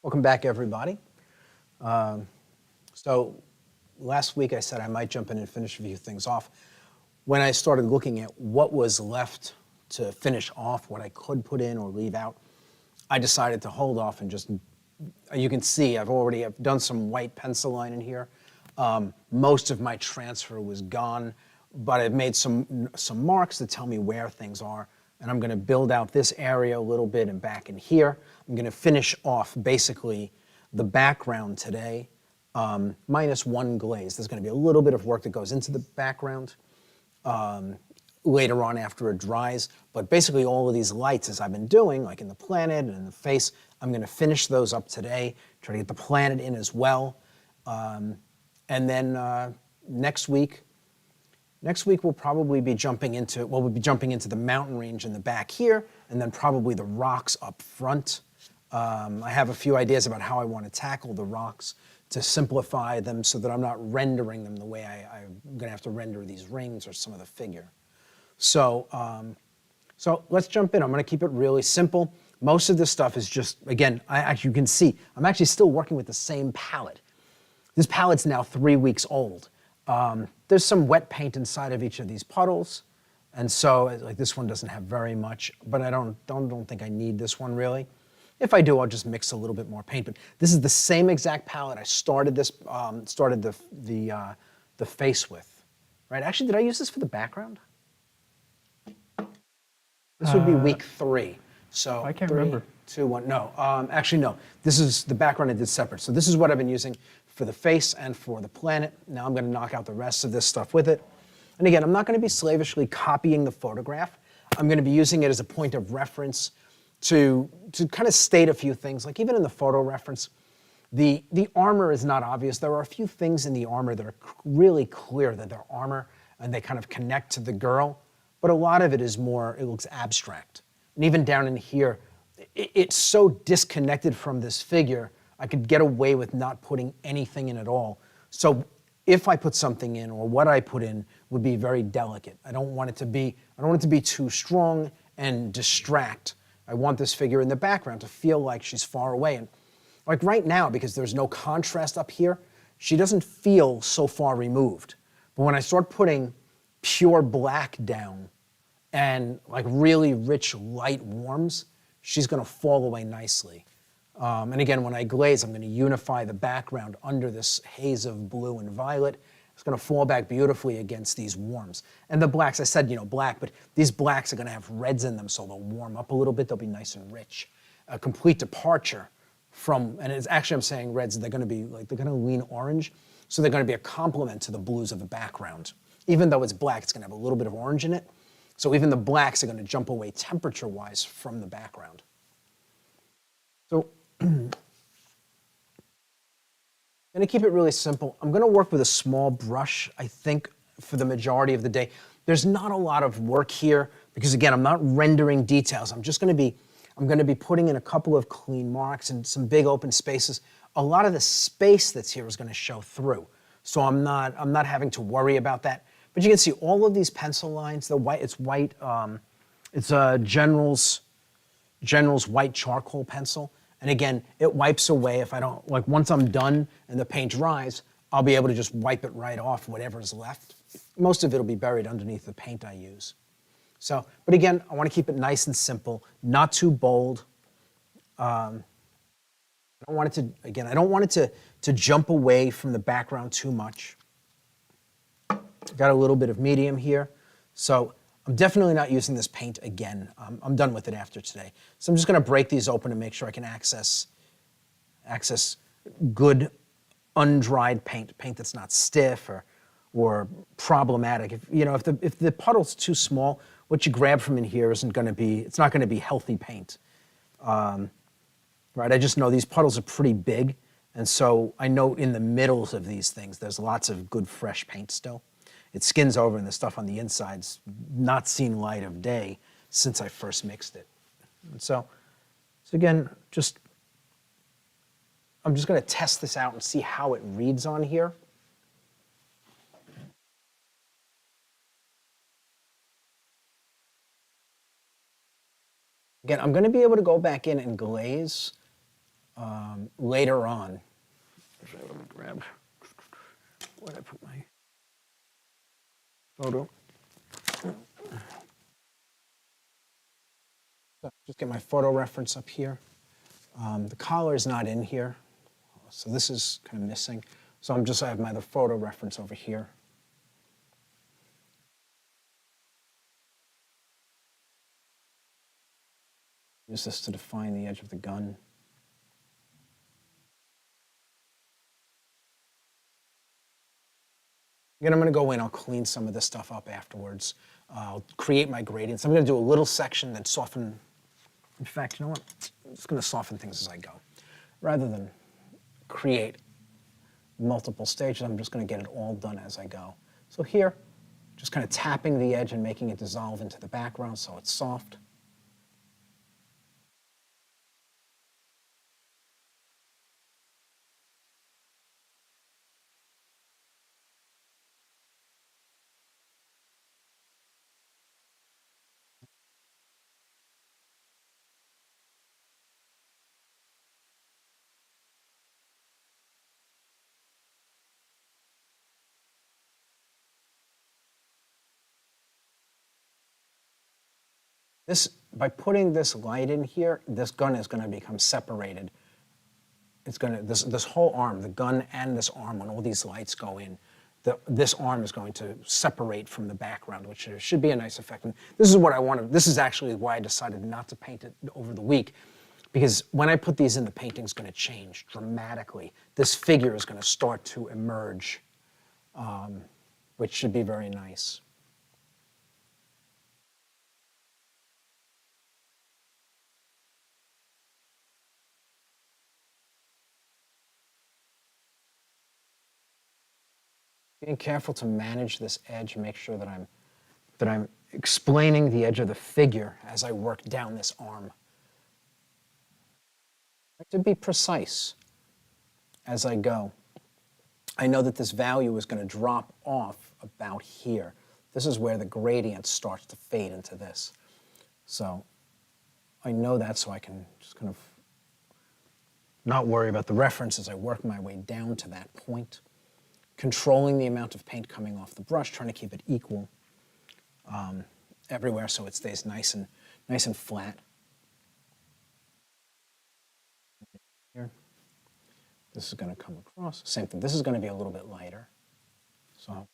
Welcome back, everybody. So last week I said I might jump in and finish a few things off. When I started looking at what was left to finish off, what I could put in or leave out, I decided to hold off and just, you can see I've done some white pencil line in here. Most of my transfer was gone, but I've made some marks that tell me where things are. And I'm going to build out this area a little bit and back in here. I'm going to finish off basically the background today, minus one glaze. There's going to be a little bit of work that goes into the background later on after it dries. But basically all of these lights, as I've been doing, like in the planet and in the face, I'm going to finish those up today, try to get the planet in as well. And then next week we'll probably be jumping into, we'll be jumping into the mountain range in the back here, and then probably the rocks up front. I have a few ideas about how I want to tackle the rocks to simplify them so that I'm not rendering them the way I'm going to have to render these rings or some of the figure. So let's jump in. I'm going to keep it really simple. Most of this stuff is just, again, you can see, I'm actually still working with the same palette. This palette's now 3 weeks old. There's some wet paint inside of each of these puddles, and so like this one doesn't have very much, but I don't think I need this one really. If I do, I'll just mix a little bit more paint. But this is the same exact palette I started the face with, right? Actually, did I use this for the background? This would be week 3. So I can't remember. 2, 1. No, actually no. This is the background I did separate. So this is what I've been using for the face and for the planet. Now I'm going to knock out the rest of this stuff with it. And again, I'm not going to be slavishly copying the photograph. I'm going to be using it as a point of reference to kind of state a few things. Like even in the photo reference, the armor is not obvious. There are a few things in the armor that are really clear that they're armor and they kind of connect to the girl. But a lot of it is more, it looks abstract. And even down in here, it's so disconnected from this figure, I could get away with not putting anything in at all. So if I put something in, or what I put in, would be very delicate. I don't want it to be too strong and distract. I want this figure in the background to feel like she's far away. And like right now, because there's no contrast up here, she doesn't feel so far removed. But when I start putting pure black down and like really rich light warms, she's going to fall away nicely. And again, when I glaze, I'm going to unify the background under this haze of blue and violet. It's going to fall back beautifully against these warms. And the blacks, I said, black, but these blacks are going to have reds in them, so they'll warm up a little bit. They'll be nice and rich. A complete departure from, and it's actually, I'm saying reds, they're going to lean orange. So they're going to be a complement to the blues of the background. Even though it's black, it's going to have a little bit of orange in it. So even the blacks are going to jump away temperature-wise from the background. So I'm going to keep it really simple. I'm going to work with a small brush, I think, for the majority of the day. There's not a lot of work here because, again, I'm not rendering details. I'm going to be putting in a couple of clean marks and some big open spaces. A lot of the space that's here is going to show through. So I'm not having to worry about that. But you can see all of these pencil lines, it's white, it's a General's white charcoal pencil. And again, it wipes away if I don't, like once I'm done and the paint dries, I'll be able to just wipe it right off whatever's left. Most of it will be buried underneath the paint I use. So, but again, I want to keep it nice and simple, not too bold. I don't want it to jump away from the background too much. Got a little bit of medium here. So I'm definitely not using this paint again. I'm done with it after today. So I'm just going to break these open and make sure I can access good undried paint that's not stiff or problematic. If the puddle's too small, what you grab from in here it's not going to be healthy paint. Right? I just know these puddles are pretty big, and so I know in the middles of these things there's lots of good fresh paint still. It skins over and the stuff on the inside's not seen light of day since I first mixed it. And so again, I'm just going to test this out and see how it reads on here. Again, I'm going to be able to go back in and glaze later on. Let me grab, where did I put my photo? So just get my photo reference up here. The collar is not in here, so this is kind of missing. So I have the photo reference over here. Use this to define the edge of the gun. Again, I'm going to go in, I'll clean some of this stuff up afterwards. I'll create my gradients. I'm going to do a little section that soften. In fact, you know what? I'm just going to soften things as I go. Rather than create multiple stages, I'm just going to get it all done as I go. So here, just kind of tapping the edge and making it dissolve into the background so it's soft. By putting this light in here, this gun is going to become separated. This whole arm, the gun and this arm, when all these lights go in, this arm is going to separate from the background, which should be a nice effect. And this is what I wanted. This is actually why I decided not to paint it over the week, because when I put these in, the painting's going to change dramatically. This figure is going to start to emerge, which should be very nice. Being careful to manage this edge and make sure that I'm explaining the edge of the figure as I work down this arm. To be precise as I go. I know that this value is going to drop off about here. This is where the gradient starts to fade into this. So I know that, so I can just kind of not worry about the reference as I work my way down to that point. Controlling the amount of paint coming off the brush, trying to keep it equal everywhere so it stays nice and flat. Here. This is going to come across. Same thing. This is going to be a little bit lighter. So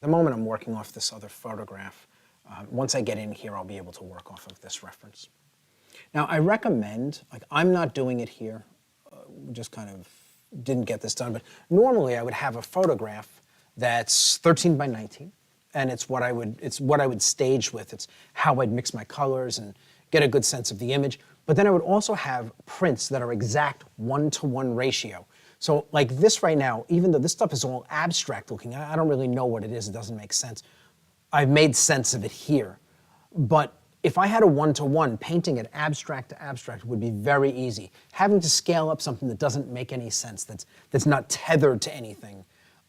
the moment I'm working off this other photograph, once I get in here, I'll be able to work off of this reference. Now, I recommend, I'm not doing it here, just kind of didn't get this done, but normally I would have a photograph that's 13 by 19, and it's what I would stage with. It's how I'd mix my colors and get a good sense of the image. But then I would also have prints that are exact 1-to-1 ratio. So like this right now, even though this stuff is all abstract looking, I don't really know what it is, it doesn't make sense. I've made sense of it here. But if I had a 1-to-1, painting it abstract to abstract would be very easy. Having to scale up something that doesn't make any sense, that's not tethered to anything,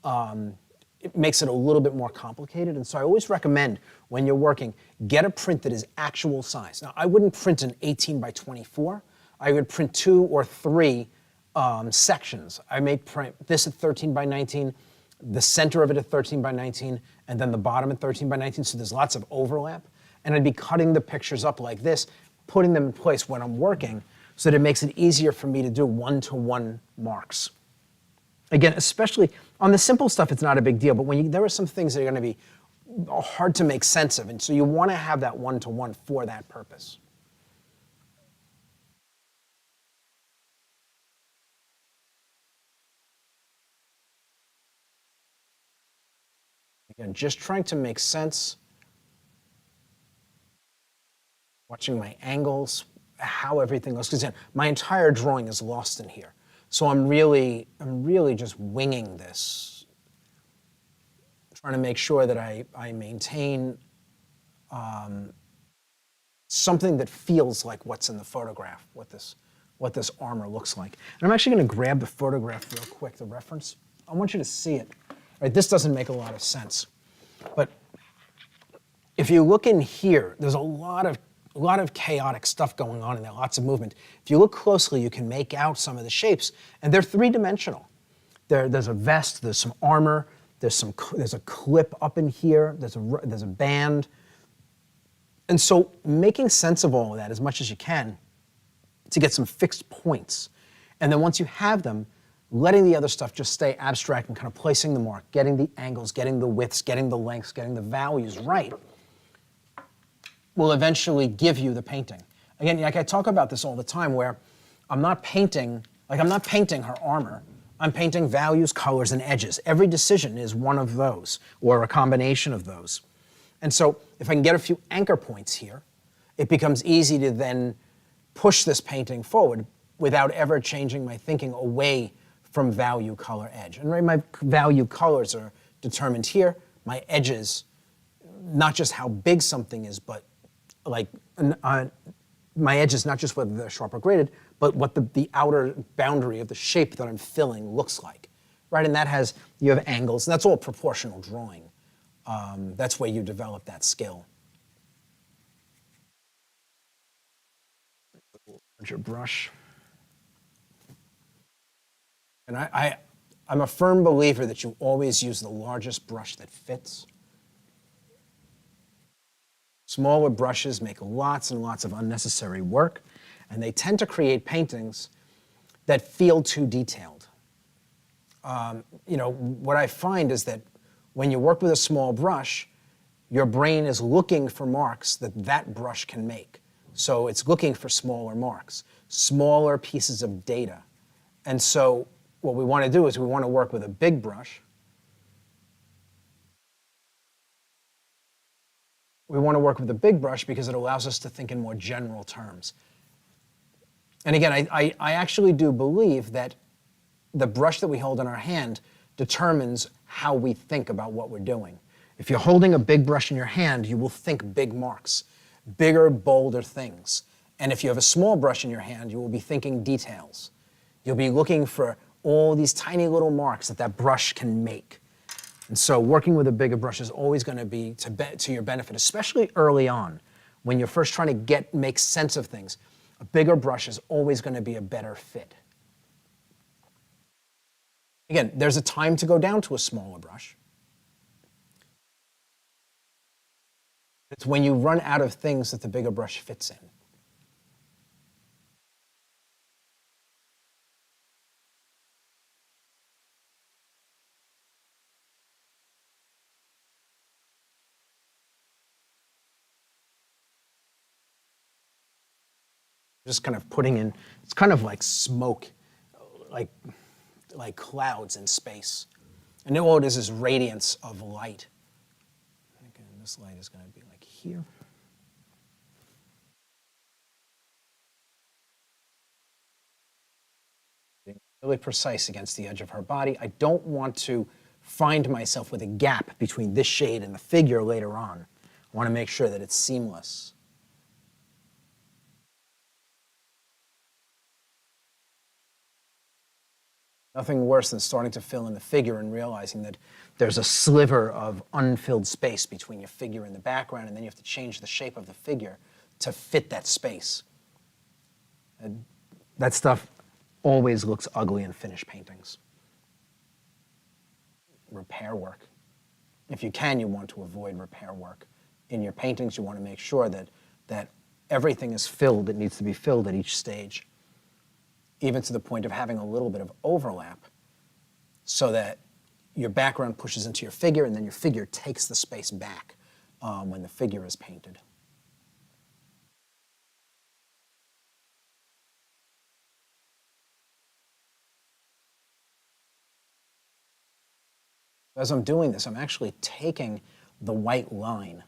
it makes it a little bit more complicated. And so I always recommend, when you're working, get a print that is actual size. Now, I wouldn't print an 18 by 24. I would print 2 or 3 sections. I may print this at 13 by 19, the center of it at 13 by 19, and then the bottom at 13 by 19, so there's lots of overlap. And I'd be cutting the pictures up like this, putting them in place when I'm working, so that it makes it easier for me to do 1-to-1 marks. Again, especially on the simple stuff, it's not a big deal, but there are some things that are going to be hard to make sense of, and so you want to have that 1-to-1 for that purpose. Again, just trying to make sense. Watching my angles, how everything goes. Because my entire drawing is lost in here. So I'm really just winging this. Trying to make sure that I maintain something that feels like what's in the photograph, what this armor looks like. And I'm actually going to grab the photograph real quick, the reference. I want you to see it. Right, this doesn't make a lot of sense. But if you look in here, there's a lot of a lot of chaotic stuff going on in there, lots of movement. If you look closely, you can make out some of the shapes, and they're three-dimensional. There's a vest, there's some armor, there's a clip up in here, there's a band. And so making sense of all of that as much as you can to get some fixed points. And then once you have them, letting the other stuff just stay abstract and kind of placing the mark, getting the angles, getting the widths, getting the lengths, getting the values right, will eventually give you the painting. Again, like I talk about this all the time, where I'm not painting her armor. I'm painting values, colors, and edges. Every decision is one of those, or a combination of those. And so if I can get a few anchor points here, it becomes easy to then push this painting forward without ever changing my thinking away from value, color, edge. And right, my value colors are determined here. My edges, not just how big something is, but like my edges, not just whether they're sharp or graded, but what the outer boundary of the shape that I'm filling looks like, right? And you have angles, and that's all proportional drawing. That's where you develop that skill. Larger brush. And I'm a firm believer that you always use the largest brush that fits. Smaller brushes make lots and lots of unnecessary work, and they tend to create paintings that feel too detailed. What I find is that when you work with a small brush, your brain is looking for marks that brush can make. So it's looking for smaller marks, smaller pieces of data. And so what we want to do is we want to work with a big brush. We want to work with a big brush because it allows us to think in more general terms. And again, I actually do believe that the brush that we hold in our hand determines how we think about what we're doing. If you're holding a big brush in your hand, you will think big marks, bigger, bolder things. And if you have a small brush in your hand, you will be thinking details. You'll be looking for all these tiny little marks that brush can make. And so working with a bigger brush is always going to be to your benefit, especially early on, when you're first trying to make sense of things. A bigger brush is always going to be a better fit. Again, there's a time to go down to a smaller brush. It's when you run out of things that the bigger brush fits in. Just kind of putting in, it's kind of like smoke, like clouds in space. And all it is radiance of light. Again, this light is going to be like here. Being really precise against the edge of her body. I don't want to find myself with a gap between this shade and the figure later on. I want to make sure that it's seamless. Nothing worse than starting to fill in the figure and realizing that there's a sliver of unfilled space between your figure and the background, and then you have to change the shape of the figure to fit that space. And that stuff always looks ugly in finished paintings. Repair work. If you can, you want to avoid repair work. In your paintings, you want to make sure that everything is filled that needs to be filled at each stage, even to the point of having a little bit of overlap so that your background pushes into your figure and then your figure takes the space back when the figure is painted. As I'm doing this, I'm actually taking the white line,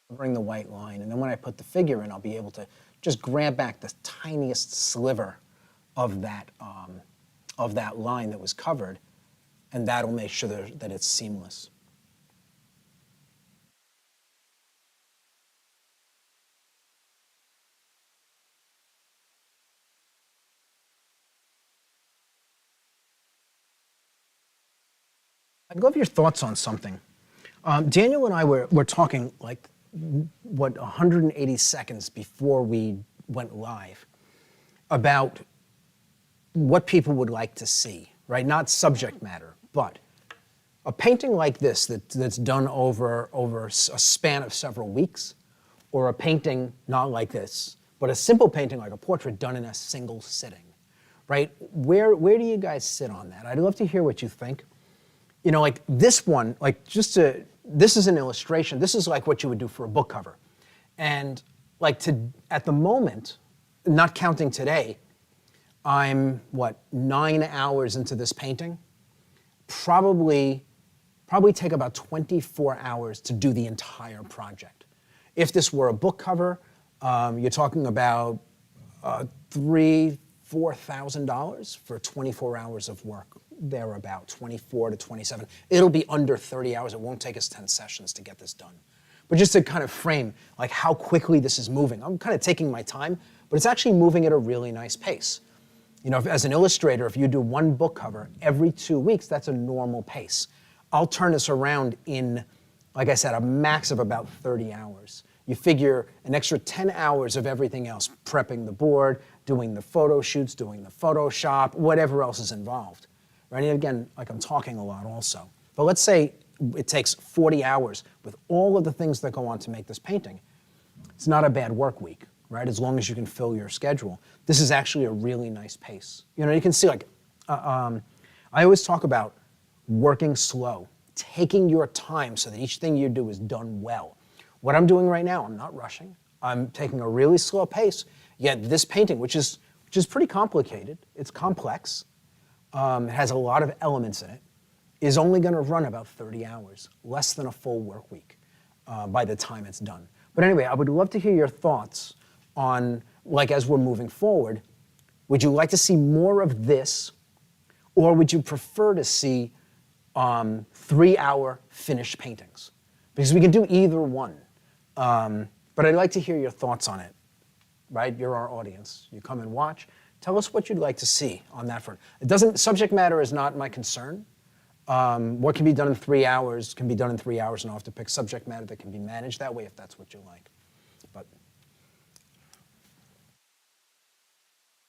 covering the white line, and then when I put the figure in, I'll be able to just grab back the tiniest sliver of that line that was covered, and that'll make sure that it's seamless. I'd love your thoughts on something. Daniel and I were talking like what, 180 seconds before we went live about what people would like to see, right? Not subject matter, but a painting like this that's done over a span of several weeks, or a painting not like this, but a simple painting like a portrait done in a single sitting, right? Where do you guys sit on that? I'd love to hear what you think. You know, like this one, like this is an illustration. This is like what you would do for a book cover. And like at the moment, not counting today, I'm, 9 hours into this painting? Probably take about 24 hours to do the entire project. If this were a book cover, you're talking about $3,000-4,000 for 24 hours of work, thereabout, 24 to 27. It'll be under 30 hours. It won't take us 10 sessions to get this done. But just to kind of frame like how quickly this is moving, I'm kind of taking my time, but it's actually moving at a really nice pace. You know, as an illustrator, if you do one book cover every 2 weeks, that's a normal pace. I'll turn this around in, like I said, a max of about 30 hours. You figure an extra 10 hours of everything else, prepping the board, doing the photo shoots, doing the Photoshop, whatever else is involved. Right? And again, like I'm talking a lot also. But let's say it takes 40 hours with all of the things that go on to make this painting. It's not a bad work week, right? As long as you can fill your schedule. This is actually a really nice pace. You know, you can see like, I always talk about working slow, taking your time so that each thing you do is done well. What I'm doing right now, I'm not rushing. I'm taking a really slow pace, yet this painting, which is pretty complicated, it's complex, it has a lot of elements in it, is only gonna run about 30 hours, less than a full work week by the time it's done. But anyway, I would love to hear your thoughts on, like as we're moving forward, would you like to see more of this, or would you prefer to see 3-hour finished paintings? Because we can do either one. But I'd like to hear your thoughts on it, right? You're our audience. You come and watch. Tell us what you'd like to see on that front. Subject matter is not my concern. What can be done in 3 hours can be done in 3 hours, and I'll have to pick subject matter that can be managed that way if that's what you like. But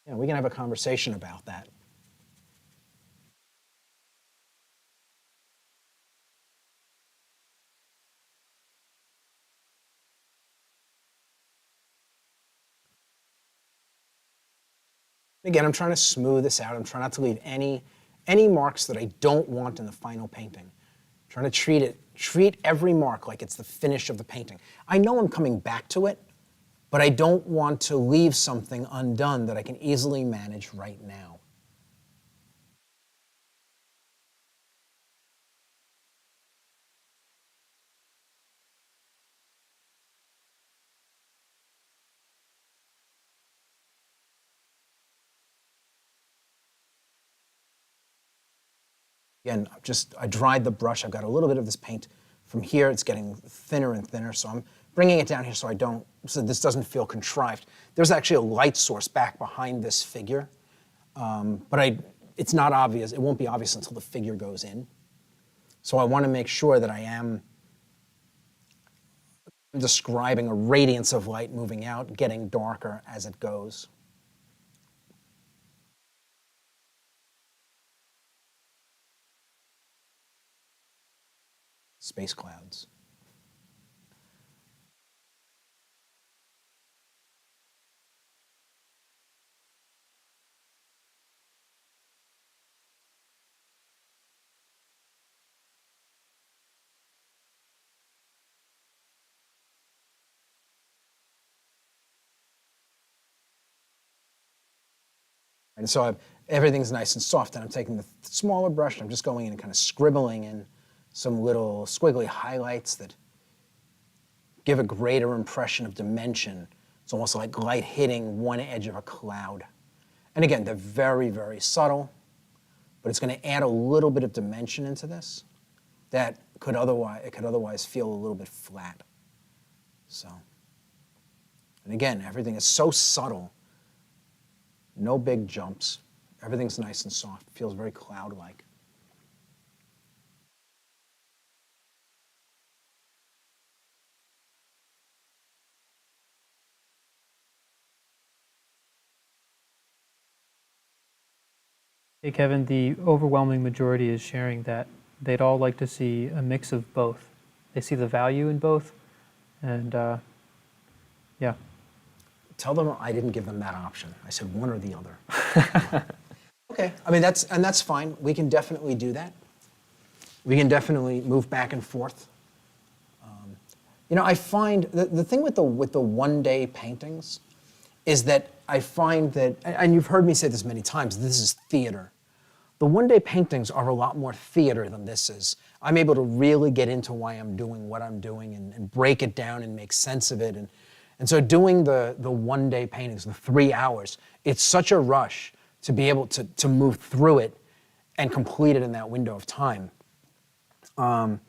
yeah, we can have a conversation about that. Again, I'm trying to smooth this out. I'm trying not to leave any marks that I don't want in the final painting. I'm trying to treat every mark like it's the finish of the painting. I know I'm coming back to it, but I don't want to leave something undone that I can easily manage right now. Again, I dried the brush. I've got a little bit of this paint from here. It's getting thinner and thinner, so I'm bringing it down here so this doesn't feel contrived. There's actually a light source back behind this figure, but it's not obvious. It won't be obvious until the figure goes in. So I want to make sure that I am describing a radiance of light moving out, getting darker as it goes. Space clouds. And so everything's nice and soft, and I'm taking the smaller brush, and I'm just going in and kind of scribbling in some little squiggly highlights that give a greater impression of dimension. It's almost like light hitting one edge of a cloud. And again, they're very, very subtle, but it's going to add a little bit of dimension into this that could otherwise feel a little bit flat. So, and again, everything is so subtle. No big jumps. Everything's nice and soft. It feels very cloud-like. Hey, Kevin, the overwhelming majority is sharing that they'd all like to see a mix of both. They see the value in both, and yeah. Tell them I didn't give them that option. I said one or the other. Okay, I mean, that's fine. We can definitely do that. We can definitely move back and forth. You know, I find the thing with the one-day paintings is that I find that, and you've heard me say this many times, this is theater. The one-day paintings are a lot more theater than this is. I'm able to really get into why I'm doing what I'm doing and break it down and make sense of it. And so doing the one-day paintings, the 3 hours, it's such a rush to be able to move through it and complete it in that window of time, that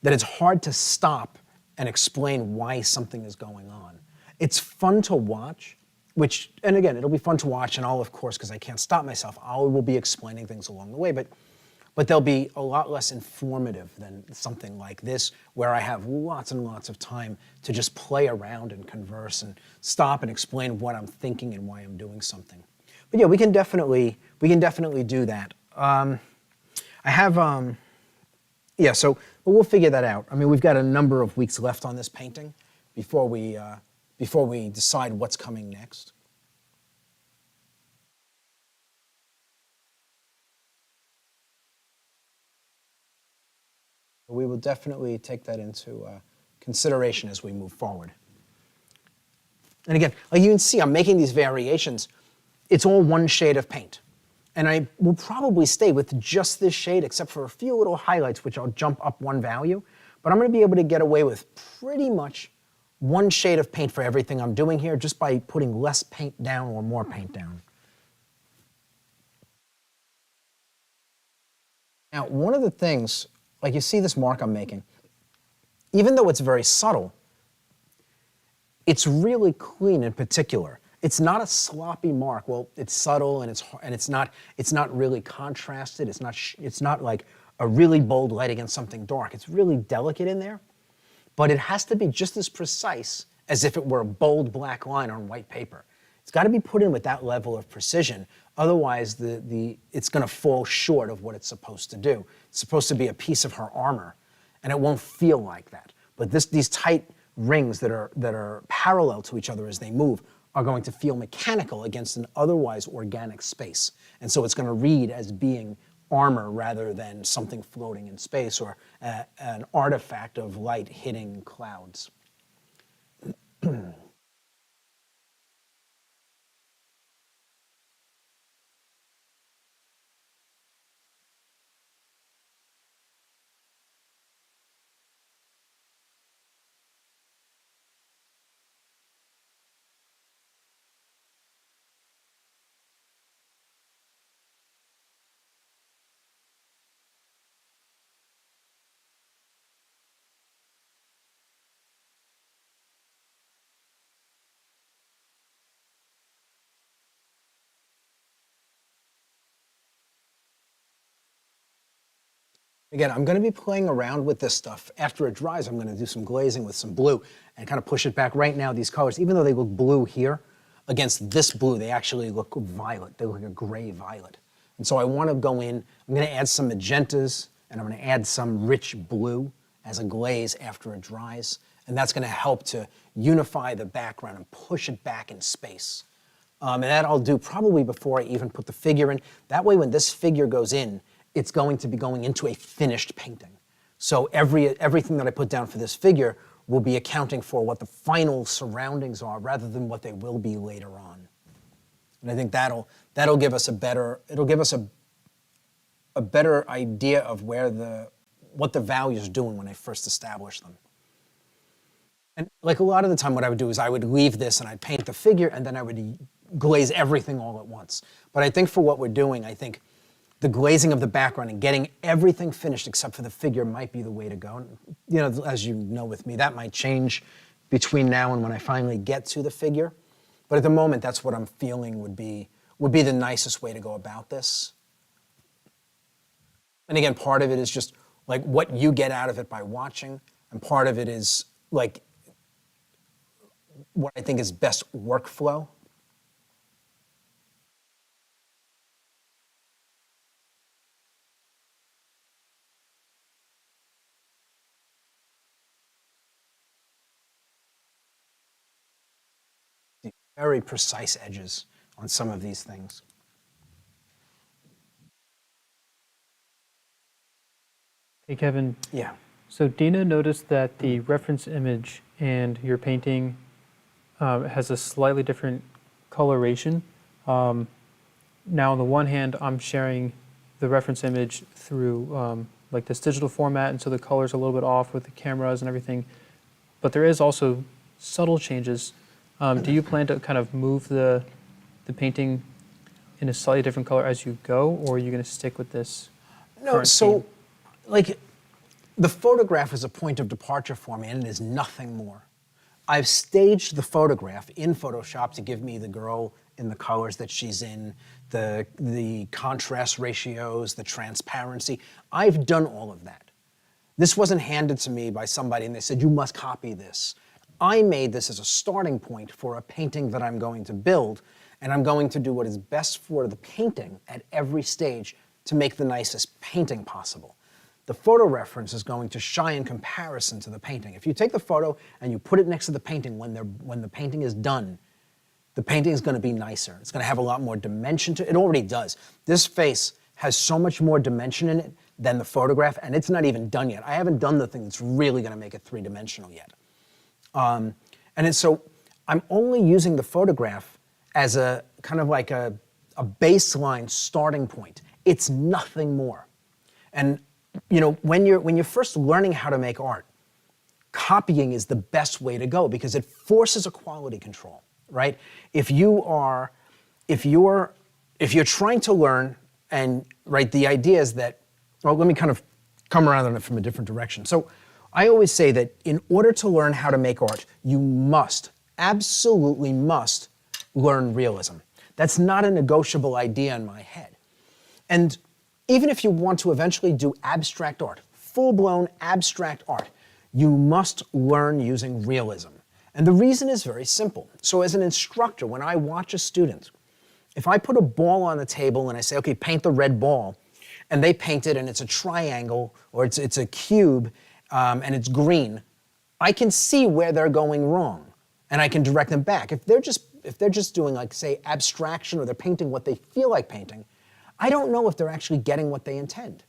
it's hard to stop and explain why something is going on. It's fun to watch, and again, it'll be fun to watch, and I'll, of course, because I can't stop myself, I will be explaining things along the way, but they'll be a lot less informative than something like this, where I have lots and lots of time to just play around and converse and stop and explain what I'm thinking and why I'm doing something. But yeah, we can definitely do that. Yeah, so we'll figure that out. I mean, we've got a number of weeks left on this painting before we decide what's coming next. We will definitely take that into consideration as we move forward. And again, like you can see, I'm making these variations. It's all one shade of paint. And I will probably stay with just this shade, except for a few little highlights, which I'll jump up one value. But I'm going to be able to get away with pretty much one shade of paint for everything I'm doing here, just by putting less paint down or more paint down. Now, one of the things, like you see this mark I'm making, even though it's very subtle, it's really clean and particular. It's not a sloppy mark. Well, it's subtle and it's not really contrasted. It's not like a really bold light against something dark. It's really delicate in there, but it has to be just as precise as if it were a bold black line on white paper. It's got to be put in with that level of precision. Otherwise, it's going to fall short of what it's supposed to do. It's supposed to be a piece of her armor, and it won't feel like that. But these tight rings that are parallel to each other as they move are going to feel mechanical against an otherwise organic space. And so it's going to read as being armor rather than something floating in space or an artifact of light hitting clouds. Again, I'm going to be playing around with this stuff. After it dries, I'm going to do some glazing with some blue and kind of push it back. Right now, these colors, even though they look blue here, against this blue, they actually look violet. They look like a gray violet. And so I want to go in, I'm going to add some magentas, and I'm going to add some rich blue as a glaze after it dries. And that's going to help to unify the background and push it back in space. And that I'll do probably before I even put the figure in. That way, when this figure goes in, it's going to be going into a finished painting. So everything that I put down for this figure will be accounting for what the final surroundings are rather than what they will be later on. And I think that'll give us a better idea of what the value is doing when I first establish them. And like a lot of the time what I would do is I would leave this and I'd paint the figure and then I would glaze everything all at once. But I think for what we're doing, I think the glazing of the background and getting everything finished except for the figure might be the way to go. And, you know, as you know with me, that might change between now and when I finally get to the figure. But at the moment, that's what I'm feeling would be the nicest way to go about this. And again, part of it is just like what you get out of it by watching, and part of it is like what I think is best workflow. very precise edges on some of these things. Hey, Kevin. Yeah. So Dina noticed that the reference image and your painting has a slightly different coloration. Now, on the one hand, I'm sharing the reference image through like this digital format, and so the color's a little bit off with the cameras and everything. But there is also subtle changes. Do you plan to kind of move the painting in a slightly different color as you go, or are you going to stick with this? No, so like the photograph is a point of departure for me, and it is nothing more. I've staged the photograph in Photoshop to give me the girl in the colors that she's in, the contrast ratios, the transparency. I've done all of that. This wasn't handed to me by somebody and they said, you must copy this. I made this as a starting point for a painting that I'm going to build, and I'm going to do what is best for the painting at every stage to make the nicest painting possible. The photo reference is going to shine in comparison to the painting. If you take the photo and you put it next to the painting when the painting is done, the painting is going to be nicer. It's going to have a lot more dimension to it. It already does. This face has so much more dimension in it than the photograph, and it's not even done yet. I haven't done the thing that's really going to make it three-dimensional yet. So I'm only using the photograph as a kind of like a baseline starting point. It's nothing more. And you know, when you're first learning how to make art, copying is the best way to go because it forces a quality control, right? If you're trying to learn, and right, the idea is that, well, let me kind of come around on it from a different direction. So I always say that in order to learn how to make art, you must, absolutely must, learn realism. That's not a negotiable idea in my head. And even if you want to eventually do abstract art, full-blown abstract art, you must learn using realism. And the reason is very simple. So as an instructor, when I watch a student, if I put a ball on the table and I say, okay, paint the red ball, and they paint it and it's a triangle or it's a cube and it's green, I can see where they're going wrong and I can direct them back. If they're just doing, like, say, abstraction, or they're painting what they feel like painting, I don't know if they're actually getting what they intend.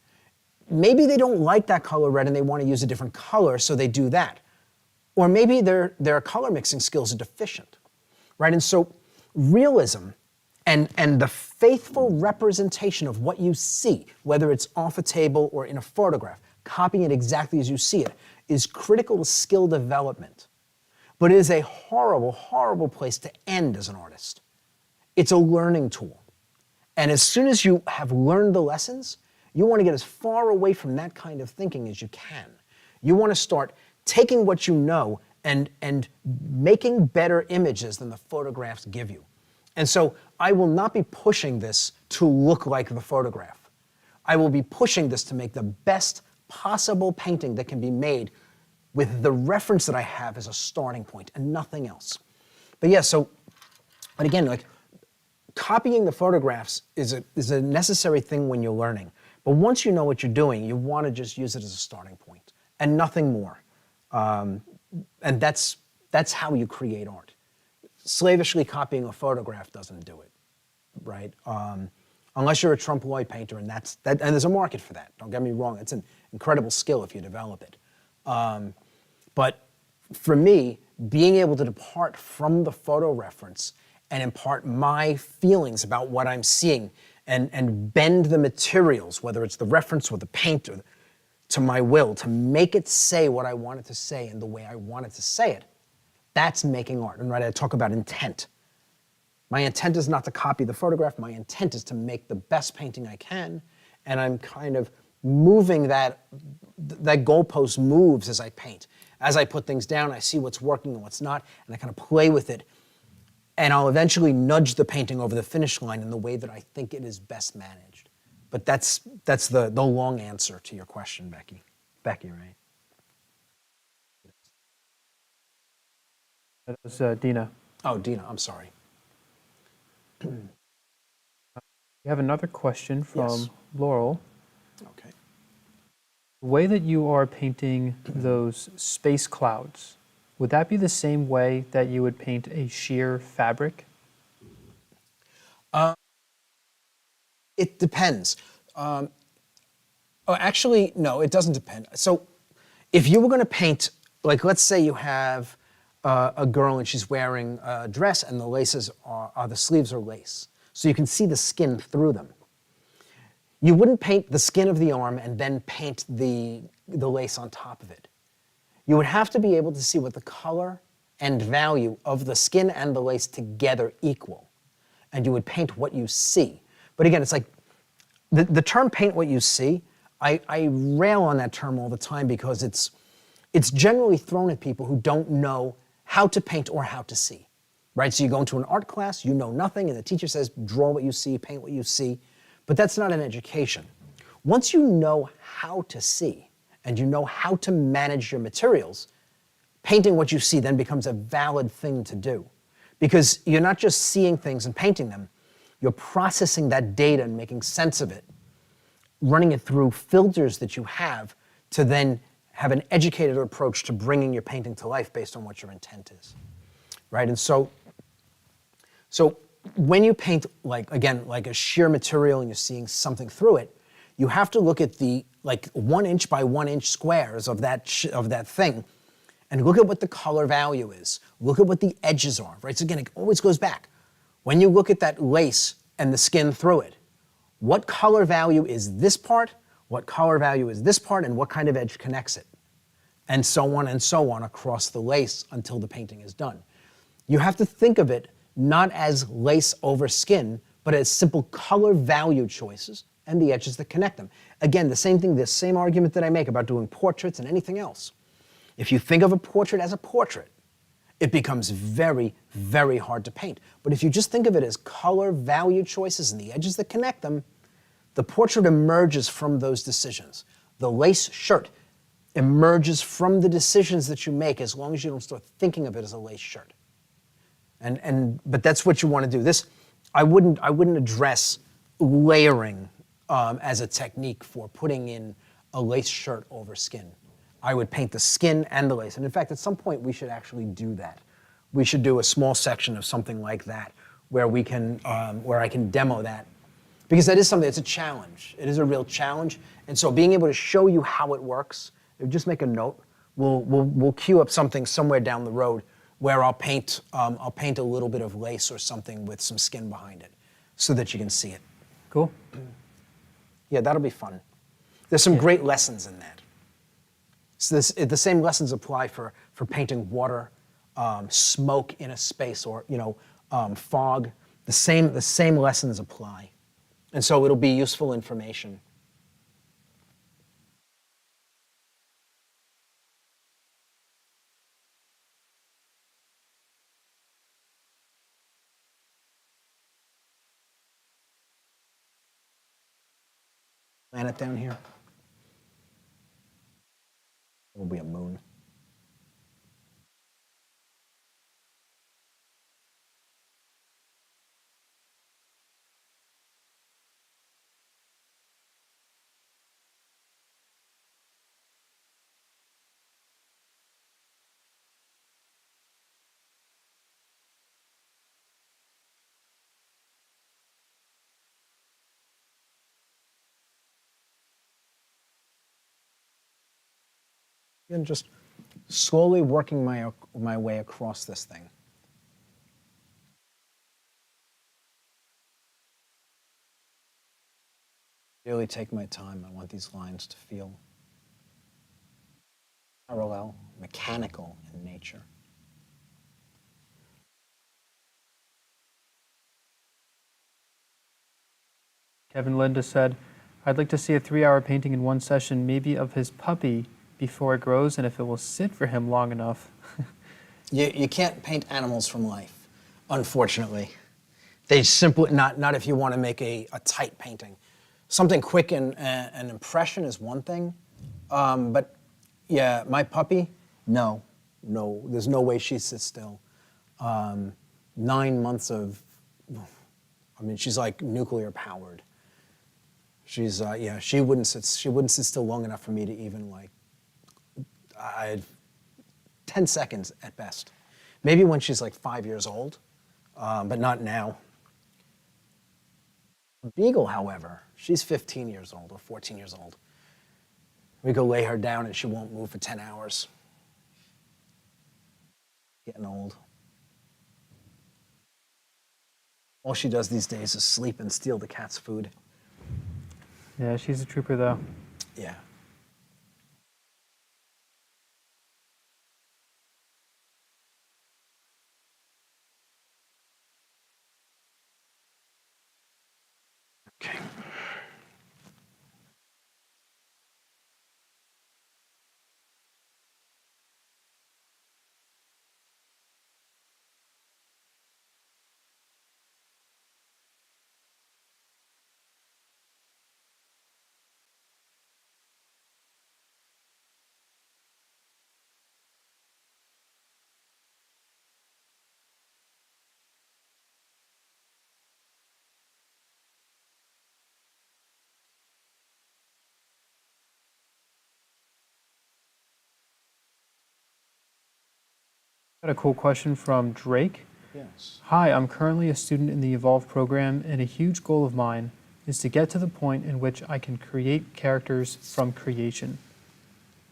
Maybe they don't like that color red and they want to use a different color, so they do that. Or maybe their color mixing skills are deficient, right? And so realism and the faithful representation of what you see, whether it's off a table or in a photograph, copying it exactly as you see it, is critical to skill development. But it is a horrible, horrible place to end as an artist. It's a learning tool. And as soon as you have learned the lessons, you want to get as far away from that kind of thinking as you can. You want to start taking what you know and making better images than the photographs give you. And so I will not be pushing this to look like the photograph. I will be pushing this to make the best possible painting that can be made with the reference that I have as a starting point and nothing else. But yeah, but again, like, copying the photographs is a necessary thing when you're learning. But once you know what you're doing, you want to just use it as a starting point and nothing more. And that's how you create art. Slavishly copying a photograph doesn't do it, right? Unless you're a Trompe l'oeil painter, and and there's a market for that. Don't get me wrong; it's an incredible skill if you develop it. But for me, being able to depart from the photo reference and impart my feelings about what I'm seeing and bend the materials, whether it's the reference or the paint, to my will, to make it say what I want it to say in the way I want it to say it, that's making art. And right, I talk about intent. My intent is not to copy the photograph. My intent is to make the best painting I can, and I'm kind of moving that goalpost moves as I paint. As I put things down, I see what's working and what's not, and I kind of play with it. And I'll eventually nudge the painting over the finish line in the way that I think it is best managed. But that's the long answer to your question, Becky. Becky, right? That was Dina. Oh, Dina, I'm sorry. We have another question from Yes. Laurel. Okay. The way that you are painting those space clouds, would that be the same way that you would paint a sheer fabric? It depends. Oh, actually, no, it doesn't depend. So if you were going to paint, like let's say you have a girl and she's wearing a dress and the laces are the sleeves are lace. So you can see the skin through them. You wouldn't paint the skin of the arm and then paint the lace on top of it. You would have to be able to see what the color and value of the skin and the lace together equal. And you would paint what you see. But again, it's like the term paint what you see, I rail on that term all the time because it's generally thrown at people who don't know how to paint or how to see, right? So you go into an art class, you know nothing, and the teacher says, draw what you see, paint what you see, but that's not an education. Once you know how to see and you know how to manage your materials, painting what you see then becomes a valid thing to do because you're not just seeing things and painting them, you're processing that data and making sense of it, running it through filters that you have to then have an educated approach to bringing your painting to life based on what your intent is, right? And so when you paint, like a sheer material and you're seeing something through it, you have to look at the 1 inch by 1 inch squares of that thing and look at what the color value is. Look at what the edges are, right? So again, it always goes back. When you look at that lace and the skin through it, what color value is this part, what color value is this part, and what kind of edge connects it? And so on across the lace until the painting is done. You have to think of it not as lace over skin, but as simple color value choices and the edges that connect them. Again, the same argument that I make about doing portraits and anything else. If you think of a portrait as a portrait, it becomes very, very hard to paint. But if you just think of it as color value choices and the edges that connect them, the portrait emerges from those decisions. The lace shirt emerges from the decisions that you make as long as you don't start thinking of it as a lace shirt. But that's what you want to do. I wouldn't address layering as a technique for putting in a lace shirt over skin. I would paint the skin and the lace. And in fact, at some point, we should actually do that. We should do a small section of something like that where we can, where I can demo that. Because that is something, it's a challenge. It is a real challenge. And so being able to show you how it works, just make a note. We'll queue up something somewhere down the road where I'll paint a little bit of lace or something with some skin behind it so that you can see it. Cool. Yeah, that'll be fun. There's some great lessons in that. So the same lessons apply for painting water, smoke in a space, or fog. The same lessons apply, and so it'll be useful information. Planet down here. Will be a moon. And just slowly working my way across this thing. Really take my time. I want these lines to feel parallel, mechanical in nature. Kevin Linda said, I'd like to see a 3-hour painting in one session, maybe of his puppy before it grows and if it will sit for him long enough. You can't paint animals from life, unfortunately. They simply, not if you want to make a tight painting. Something quick and an impression is one thing, but yeah, my puppy, no, there's no way she sits still. 9 months of, she's like nuclear powered. She's, she wouldn't sit still long enough for me to even 10 seconds at best. Maybe when she's like 5 years old, but not now. Beagle, however, she's 15 years old or 14 years old. We go lay her down and she won't move for 10 hours. Getting old. All she does these days is sleep and steal the cat's food. Yeah, she's a trooper though. Yeah. Okay. Got a cool question from Drake. Yes. Hi, I'm currently a student in the Evolve program, and a huge goal of mine is to get to the point in which I can create characters from creation.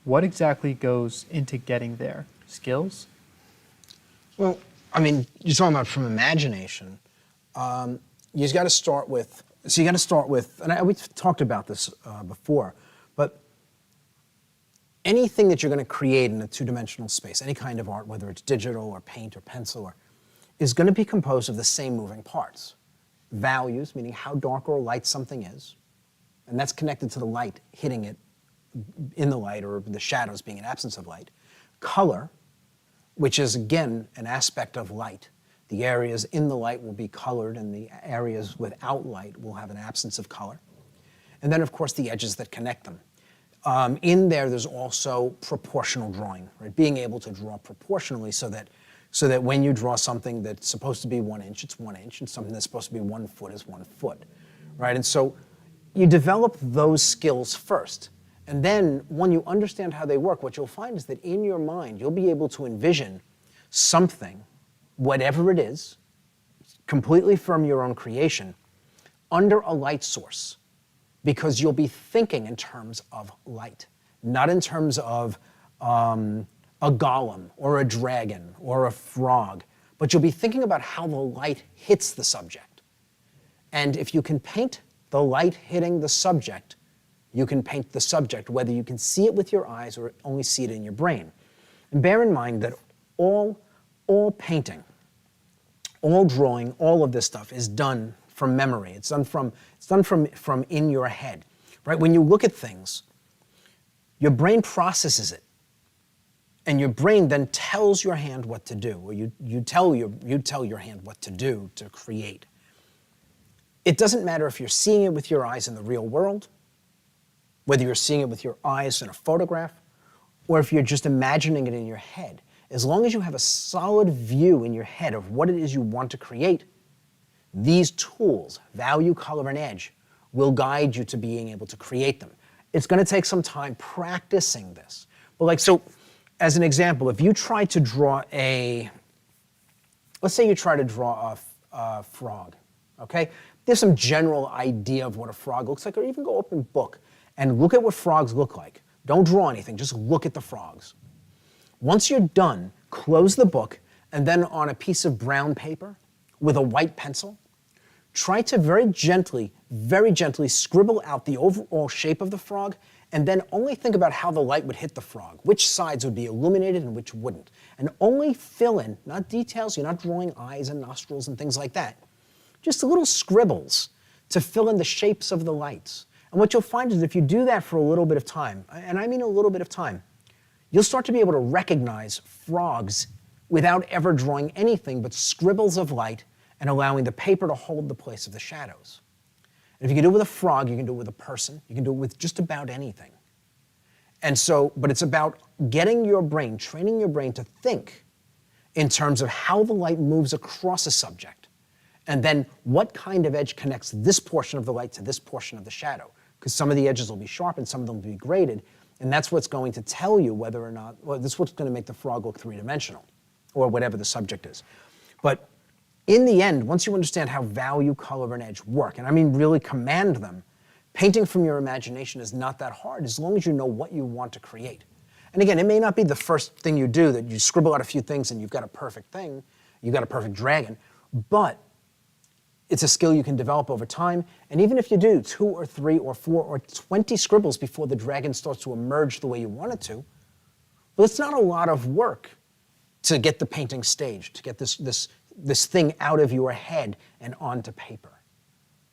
What exactly goes into getting there? Skills? Well, I mean, you're talking about from imagination. You've got to start with, and we've talked about this before, but anything that you're going to create in a two-dimensional space, any kind of art, whether it's digital or paint or pencil, is going to be composed of the same moving parts. Values, meaning how dark or light something is, and that's connected to the light hitting it in the light or the shadows being an absence of light. Color, which is again an aspect of light. The areas in the light will be colored and the areas without light will have an absence of color. And then of course the edges that connect them. In there's also proportional drawing, right? Being able to draw proportionally so that when you draw something that's supposed to be 1 inch, it's 1 inch, and something that's supposed to be 1 foot is 1 foot, right? And so you develop those skills first. And then when you understand how they work, what you'll find is that in your mind, you'll be able to envision something, whatever it is, completely from your own creation, under a light source. Because you'll be thinking in terms of light, not in terms of a golem or a dragon or a frog, but you'll be thinking about how the light hits the subject. And if you can paint the light hitting the subject, you can paint the subject, whether you can see it with your eyes or only see it in your brain. And bear in mind that all painting, all drawing, all of this stuff is done from memory. It's done from in your head, right? When you look at things, your brain processes it, and your brain then tells your hand what to do, or you tell your hand what to do to create. It doesn't matter if you're seeing it with your eyes in the real world, whether you're seeing it with your eyes in a photograph, or if you're just imagining it in your head. As long as you have a solid view in your head of what it is you want to create, these tools, value, color, and edge, will guide you to being able to create them. It's going to take some time practicing this. But so, as an example, if you try to draw let's say you try to draw a frog, okay? There's some general idea of what a frog looks like, or even go open book and look at what frogs look like. Don't draw anything, just look at the frogs. Once you're done, close the book, and then on a piece of brown paper with a white pencil, try to very gently scribble out the overall shape of the frog, and then only think about how the light would hit the frog, which sides would be illuminated and which wouldn't. And only fill in, not details, you're not drawing eyes and nostrils and things like that, just little scribbles to fill in the shapes of the lights. And what you'll find is if you do that for a little bit of time, and I mean a little bit of time, you'll start to be able to recognize frogs without ever drawing anything but scribbles of light and allowing the paper to hold the place of the shadows. And if you can do it with a frog, you can do it with a person, you can do it with just about anything. And so, but it's about getting your brain, training your brain to think in terms of how the light moves across a subject, and then what kind of edge connects this portion of the light to this portion of the shadow. Because some of the edges will be sharp and some of them will be graded, And that's what's going to tell you whether or not, well, this is what's going to make the frog look three-dimensional, or whatever the subject is. But in the end, once you understand how value, color, and edge work, and I mean really command them, painting from your imagination is not that hard as long as you know what you want to create. And again, it may not be the first thing you do that you scribble out a few things and you've got a perfect thing, you've got a perfect dragon, but it's a skill you can develop over time. And even if you do 2 or 3 or 4 or 20 scribbles before the dragon starts to emerge the way you want it to, well, it's not a lot of work to get the painting staged, to get this thing out of your head and onto paper,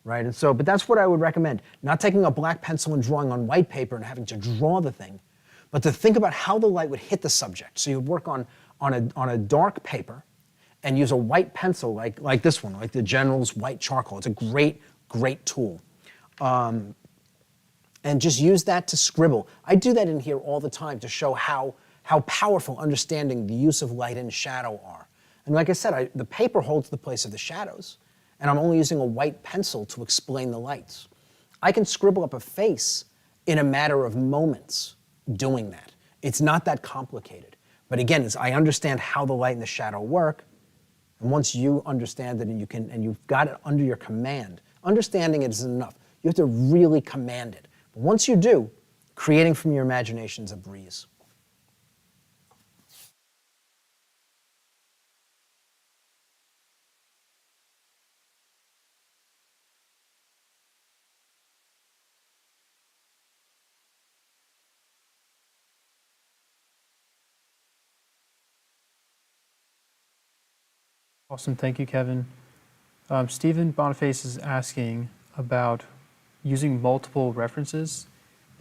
right? And so, but that's what I would recommend. Not taking a black pencil and drawing on white paper and having to draw the thing, but to think about how the light would hit the subject. So you would work on a dark paper and use a white pencil like this one, like the General's white charcoal. It's a great, great tool. And just use that to scribble. I do that in here all the time to show how powerful understanding the use of light and shadow are. And like I said, the paper holds the place of the shadows, and I'm only using a white pencil to explain the lights. I can scribble up a face in a matter of moments doing that. It's not that complicated. But again, as I understand how the light and the shadow work, and once you understand it and you've got it under your command, understanding it isn't enough. You have to really command it. But once you do, creating from your imagination is a breeze. Awesome, thank you, Kevin. Stephen Boniface is asking about using multiple references.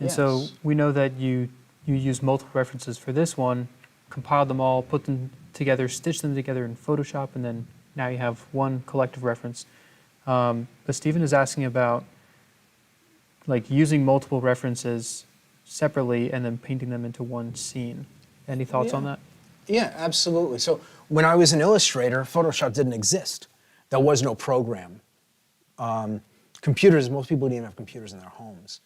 And so Yes. we know that you use multiple references for this one, compile them all, put them together, stitch them together in Photoshop, and then now you have one collective reference. But Stephen is asking about like using multiple references separately and then painting them into one scene. Any thoughts on that? Yeah, absolutely. So when I was an illustrator, Photoshop didn't exist. There was no program. Computers, most people didn't even have computers in their homes.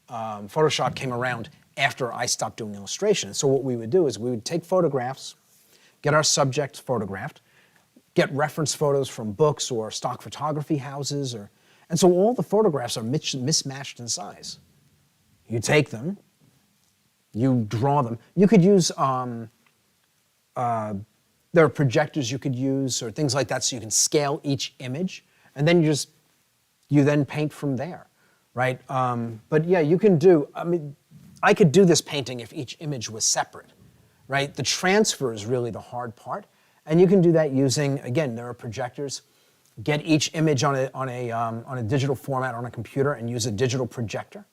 Photoshop came around after I stopped doing illustration. So what we would do is we would take photographs, get our subjects photographed, get reference photos from books or stock photography houses, and so all the photographs are mismatched in size. You take them, you draw them. You could use, there are projectors you could use or things like that so you can scale each image, and then you then paint from there, right? But yeah, you can do, I mean, I could do this painting if each image was separate, right? The transfer is really the hard part, and you can do that using, again, there are projectors. Get each image on a digital format on a computer and use a digital projector,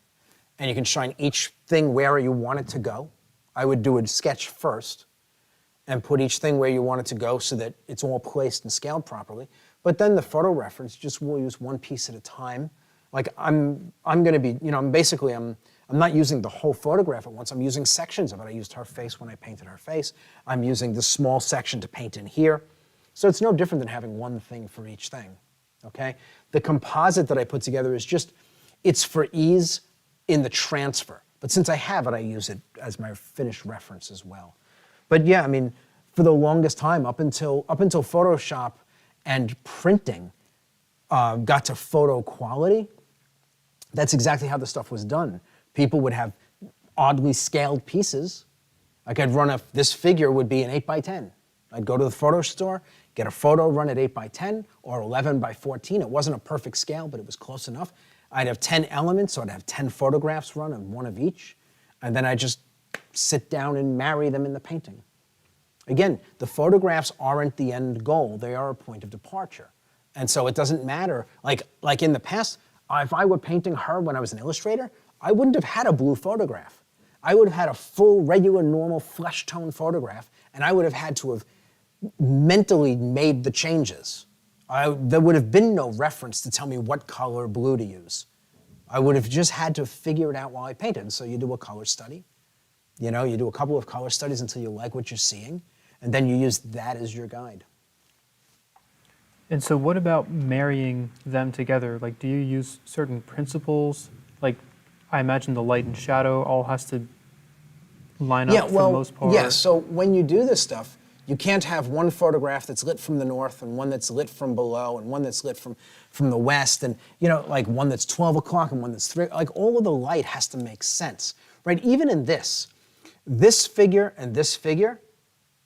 and you can shine each thing where you want it to go. I would do a sketch first and put each thing where you want it to go so that it's all placed and scaled properly. But then the photo reference, just we'll use one piece at a time. Like I'm going to be, I'm not using the whole photograph at once. I'm using sections of it. I used her face when I painted her face. I'm using the small section to paint in here. So it's no different than having one thing for each thing, okay? The composite that I put together is just, it's for ease in the transfer. But since I have it, I use it as my finished reference as well. But yeah, I mean, for the longest time, up until Photoshop and printing got to photo quality, that's exactly how the stuff was done. People would have oddly scaled pieces. Like I'd run this figure would be an 8x10. I'd go to the photo store, get a photo run at 8x10 or 11x14. It wasn't a perfect scale, but it was close enough. I'd have 10 elements, so I'd have 10 photographs run of one of each. And then I'd just sit down and marry them in the painting. Again, the photographs aren't the end goal. They are a point of departure. And so it doesn't matter. Like in the past, if I were painting her when I was an illustrator, I wouldn't have had a blue photograph. I would have had a full, regular, normal, flesh tone photograph, and I would have had to have mentally made the changes. There would have been no reference to tell me what color blue to use. I would have just had to figure it out while I painted. And so you do a color study. You do a couple of color studies until you like what you're seeing, and then you use that as your guide. And so what about marrying them together? Like, do you use certain principles? Like, I imagine the light and shadow all has to line up for the most part? Yeah, so when you do this stuff, you can't have one photograph that's lit from the north and one that's lit from below and one that's lit from the west and, like one that's 12 o'clock and one that's 3, like all of the light has to make sense, right? Even in this figure and this figure,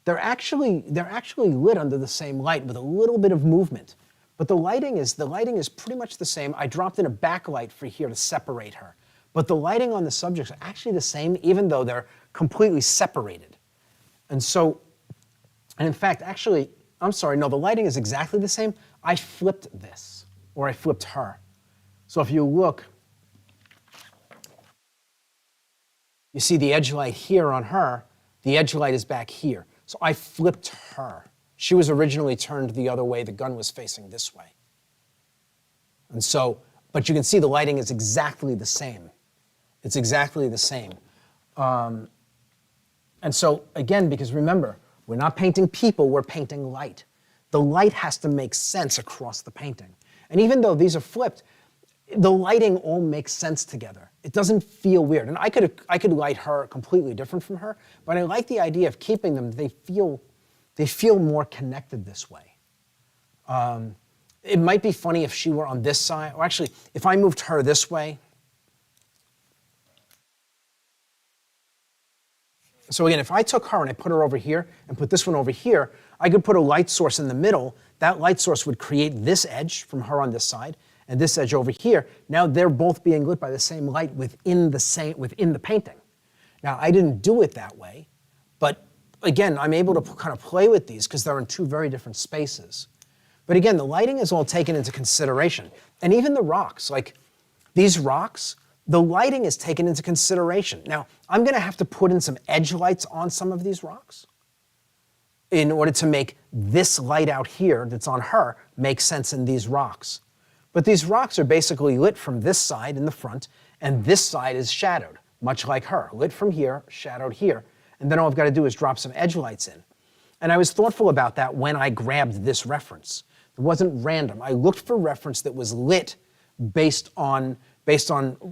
they're actually lit under the same light with a little bit of movement. But the lighting is pretty much the same. I dropped in a backlight for here to separate her. But the lighting on the subjects are actually the same, even though they're completely separated. And in fact, actually, I'm sorry, no, the lighting is exactly the same. I flipped this, or I flipped her. So if you look, you see the edge light here on her, the edge light is back here. So I flipped her. She was originally turned the other way, the gun was facing this way. And so, but you can see the lighting is exactly the same. It's exactly the same. And so, again, because remember, we're not painting people, we're painting light. The light has to make sense across the painting. And even though these are flipped, the lighting all makes sense together. It doesn't feel weird. And I could light her completely different from her, but I like the idea of keeping them. They feel more connected this way. It might be funny if she were on this side, or actually, if I moved her this way. So again, if I took her and I put her over here and put this one over here, I could put a light source in the middle. That light source would create this edge from her on this side and this edge over here. Now they're both being lit by the same light within the painting. Now I didn't do it that way, but again, I'm able to kind of play with these because they're in two very different spaces. But again, the lighting is all taken into consideration. And even the rocks, like these rocks, the lighting is taken into consideration. Now, I'm going to have to put in some edge lights on some of these rocks in order to make this light out here that's on her make sense in these rocks. But these rocks are basically lit from this side in the front, and this side is shadowed, much like her, lit from here, shadowed here. And then all I've got to do is drop some edge lights in. And I was thoughtful about that when I grabbed this reference. It wasn't random. I looked for reference that was lit based on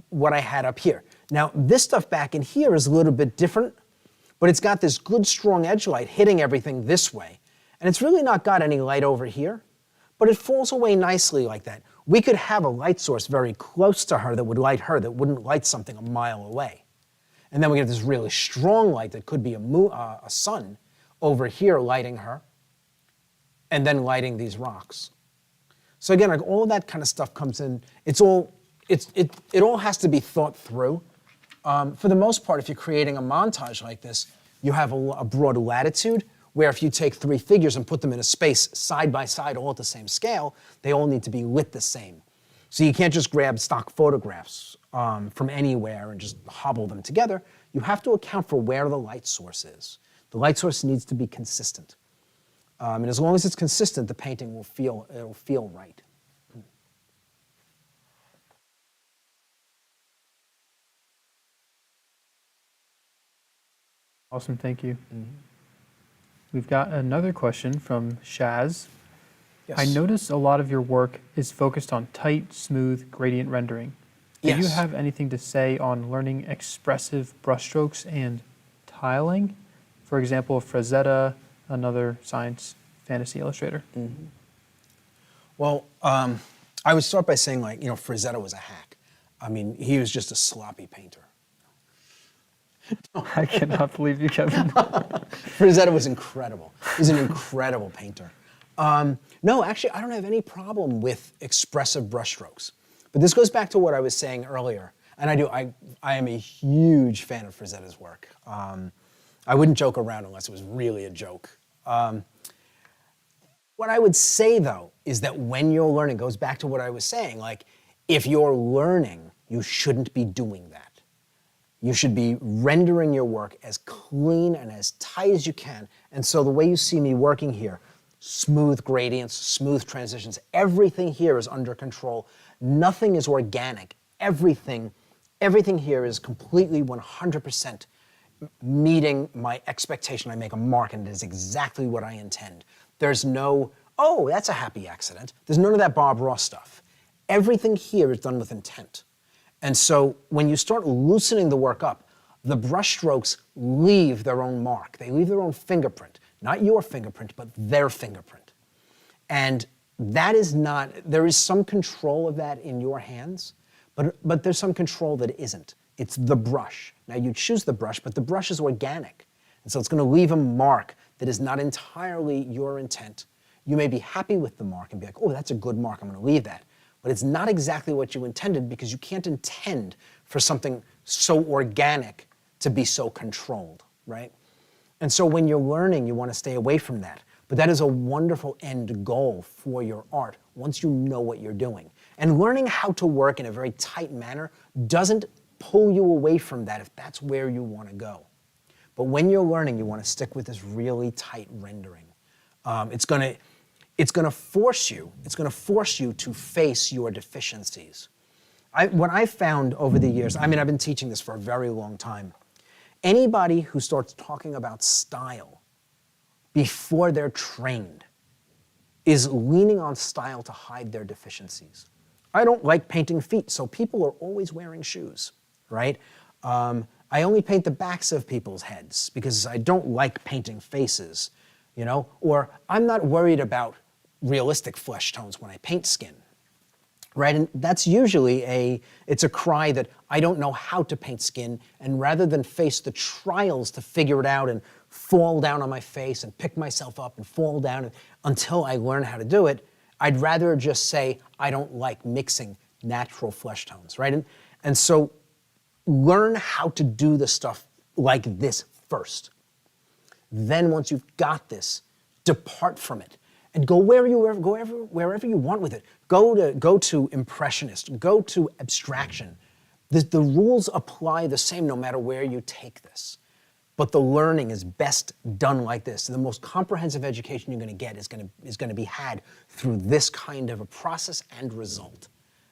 what I had up here. Now, this stuff back in here is a little bit different, but it's got this good, strong edge light hitting everything this way. And it's really not got any light over here, but it falls away nicely like that. We could have a light source very close to her that would light her, that wouldn't light something a mile away. And then we get this really strong light that could be a sun over here lighting her, and then lighting these rocks. So again, like all of that kind of stuff comes in. It all has to be thought through. For the most part, if you're creating a montage like this, you have a broad latitude where if you take three figures and put them in a space side by side, all at the same scale, they all need to be lit the same. So you can't just grab stock photographs from anywhere and just hobble them together. You have to account for where the light source is. The light source needs to be consistent. And as long as it's consistent, the painting will feel right. Awesome, thank you. We've got another question from Shaz. Yes. I notice a lot of your work is focused on tight, smooth gradient rendering. Do you have anything to say on learning expressive brushstrokes and tiling? For example, Frazetta, another science fantasy illustrator. Mm-hmm. Well, I would start by saying, like, Frazetta was a hack. I mean, he was just a sloppy painter. I cannot believe you, Kevin. Frazetta was incredible. He's an incredible painter. No, actually, I don't have any problem with expressive brushstrokes. But this goes back to what I was saying earlier. And I am a huge fan of Frazetta's work. I wouldn't joke around unless it was really a joke. What I would say, though, is that when you're learning, goes back to what I was saying, like, if you're learning, you shouldn't be doing that. You should be rendering your work as clean and as tight as you can. And so the way you see me working here, smooth gradients, smooth transitions, everything here is under control. Nothing is organic. Everything here is completely 100% meeting my expectation. I make a mark and it is exactly what I intend. There's no, oh, that's a happy accident. There's none of that Bob Ross stuff. Everything here is done with intent. And so when you start loosening the work up, the brush strokes leave their own mark. They leave their own fingerprint, not your fingerprint, but their fingerprint. And that is not, there is some control of that in your hands, but there's some control that isn't. It's the brush. Now you choose the brush, but the brush is organic. And so it's going to leave a mark that is not entirely your intent. You may be happy with the mark and be like, oh, that's a good mark, I'm going to leave that. But it's not exactly what you intended, because you can't intend for something so organic to be so controlled, right? And so when you're learning, you want to stay away from that. But that is a wonderful end goal for your art once you know what you're doing. And learning how to work in a very tight manner doesn't pull you away from that if that's where you want to go. But when you're learning, you want to stick with this really tight rendering. It's going to force you to face your deficiencies. What I've found over the years, I mean, I've been teaching this for a very long time. Anybody who starts talking about style before they're trained is leaning on style to hide their deficiencies. I don't like painting feet, so people are always wearing shoes, right? I only paint the backs of people's heads because I don't like painting faces, you know? Or I'm not worried about realistic flesh tones when I paint skin, right? And that's usually it's a cry that I don't know how to paint skin, and rather than face the trials to figure it out and fall down on my face and pick myself up and fall down until I learn how to do it, I'd rather just say, I don't like mixing natural flesh tones, right? And so learn how to do the stuff like this first. Then once you've got this, depart from it and go wherever you want with it. Go to impressionist, go to abstraction. The rules apply the same no matter where you take this. But the learning is best done like this. And the most comprehensive education you're going to get is going to be had through this kind of a process and result.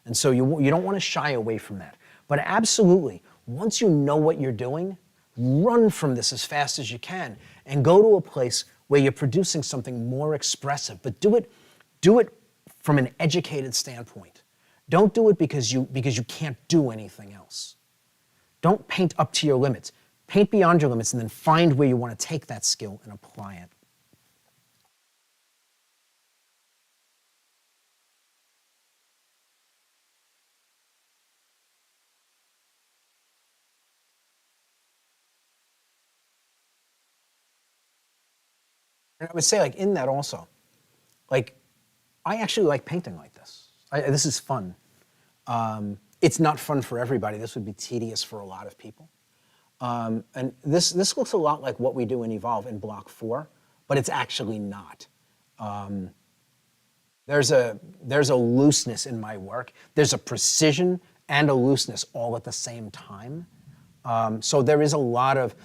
And so you don't want to shy away from that. But absolutely, once you know what you're doing, run from this as fast as you can and go to a place where you're producing something more expressive. But do it from an educated standpoint. Don't do it because you can't do anything else. Don't paint up to your limits. Paint beyond your limits and then find where you want to take that skill and apply it. And I would say, like, in that also, like, I actually like painting like this. This is fun. It's not fun for everybody. This would be tedious for a lot of people. And this looks a lot like what we do in Evolve in Block 4, but it's actually not. There's a looseness in my work. There's a precision and a looseness all at the same time. So there's a lot of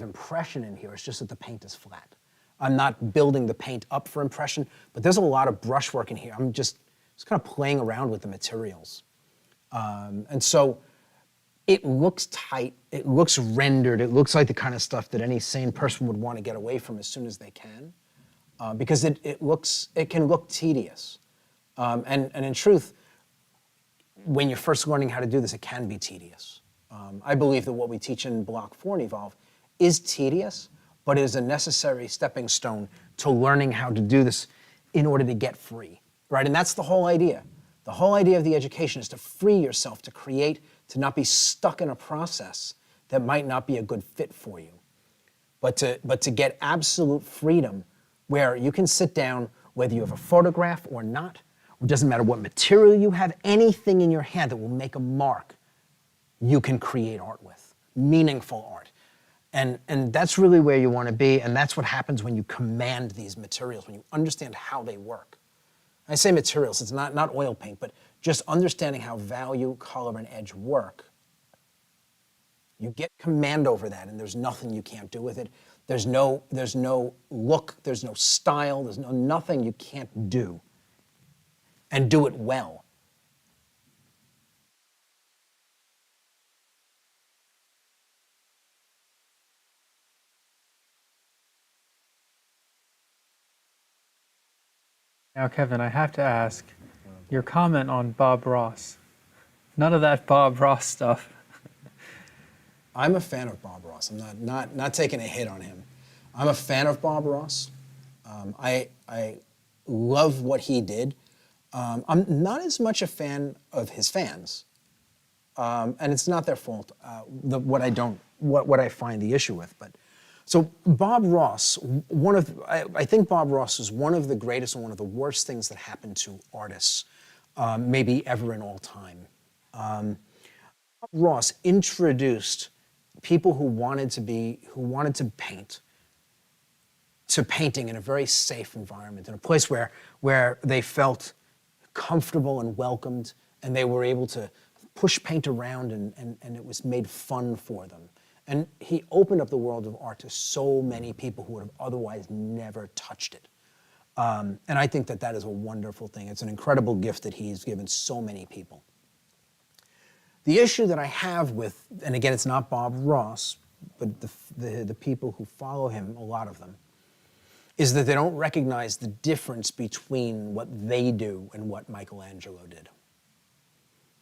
impression in here. It's just that the paint is flat. I'm not building the paint up for impression, but there's a lot of brushwork in here. I'm just kind of playing around with the materials. And so it looks tight, it looks rendered, it looks like the kind of stuff that any sane person would want to get away from as soon as they can, because it can look tedious. And in truth, when you're first learning how to do this, it can be tedious. I believe that what we teach in Block 4 and Evolve is tedious, but it is a necessary stepping stone to learning how to do this in order to get free, right? And that's the whole idea. The whole idea of the education is to free yourself, to create, to not be stuck in a process that might not be a good fit for you, but to get absolute freedom where you can sit down, whether you have a photograph or not, it doesn't matter what material you have, anything in your hand that will make a mark, you can create art with, meaningful art. And that's really where you want to be, and that's what happens when you command these materials, when you understand how they work. I say materials, it's not oil paint, but just understanding how value, color, and edge work. You get command over that, and there's nothing you can't do with it. There's no look, there's no style, there's nothing you can't do, and do it well. Now, Kevin, I have to ask, your comment on Bob Ross. None of that Bob Ross stuff. I'm a fan of Bob Ross. I'm not taking a hit on him. I'm a fan of Bob Ross. I love what he did. I'm not as much a fan of his fans, and it's not their fault. What I find the issue with, but so Bob Ross, I think Bob Ross is one of the greatest and one of the worst things that happened to artists, maybe ever in all time. Bob Ross introduced people who wanted to paint to painting in a very safe environment, in a place where they felt comfortable and welcomed, and they were able to push paint around and it was made fun for them. And he opened up the world of art to so many people who would have otherwise never touched it. And I think that is a wonderful thing. It's an incredible gift that he's given so many people. The issue that I have with, and again, it's not Bob Ross, but the people who follow him, a lot of them, is that they don't recognize the difference between what they do and what Michelangelo did.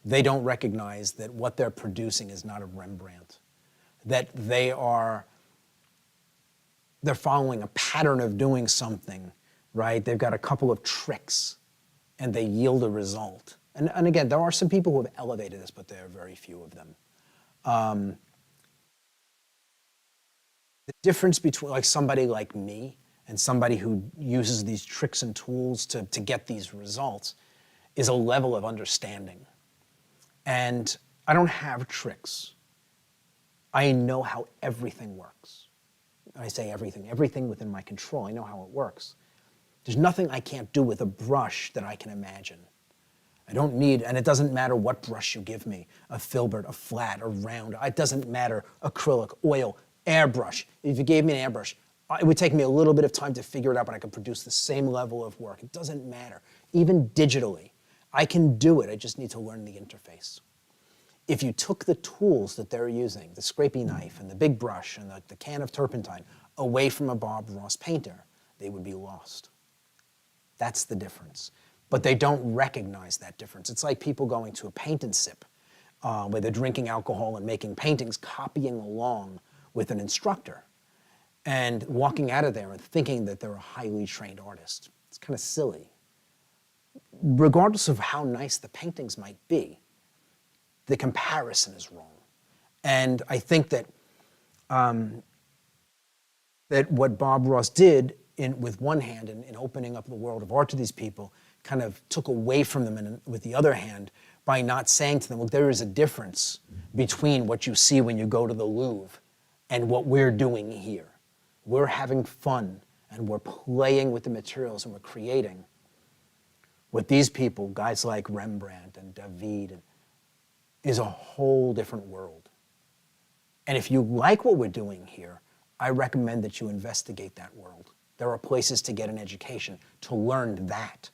They don't recognize that what they're producing is not a Rembrandt, that they're following a pattern of doing something, right? They've got a couple of tricks and they yield a result. And again, there are some people who have elevated this, but there are very few of them. The difference between like somebody like me and somebody who uses these tricks and tools to get these results is a level of understanding. And I don't have tricks. I know how everything works. I say everything within my control. I know how it works. There's nothing I can't do with a brush that I can imagine. I don't need, and it doesn't matter what brush you give me, a filbert, a flat, a round, it doesn't matter, acrylic, oil, airbrush. If you gave me an airbrush, it would take me a little bit of time to figure it out, but I could produce the same level of work. It doesn't matter. Even digitally, I can do it. I just need to learn the interface. If you took the tools that they're using, the scrapey knife and the big brush and the can of turpentine, away from a Bob Ross painter, they would be lost. That's the difference. But they don't recognize that difference. It's like people going to a paint and sip, where they're drinking alcohol and making paintings, copying along with an instructor, and walking out of there and thinking that they're a highly trained artist. It's kind of silly. Regardless of how nice the paintings might be, the comparison is wrong. And I think that that what Bob Ross did with one hand in opening up the world of art to these people kind of took away from them with the other hand by not saying to them, look, there is a difference between what you see when you go to the Louvre and what we're doing here. We're having fun and we're playing with the materials and we're creating. With these people, guys like Rembrandt and David, is a whole different world. And if you like what we're doing here, I recommend that you investigate that world. There are places to get an education, to learn that,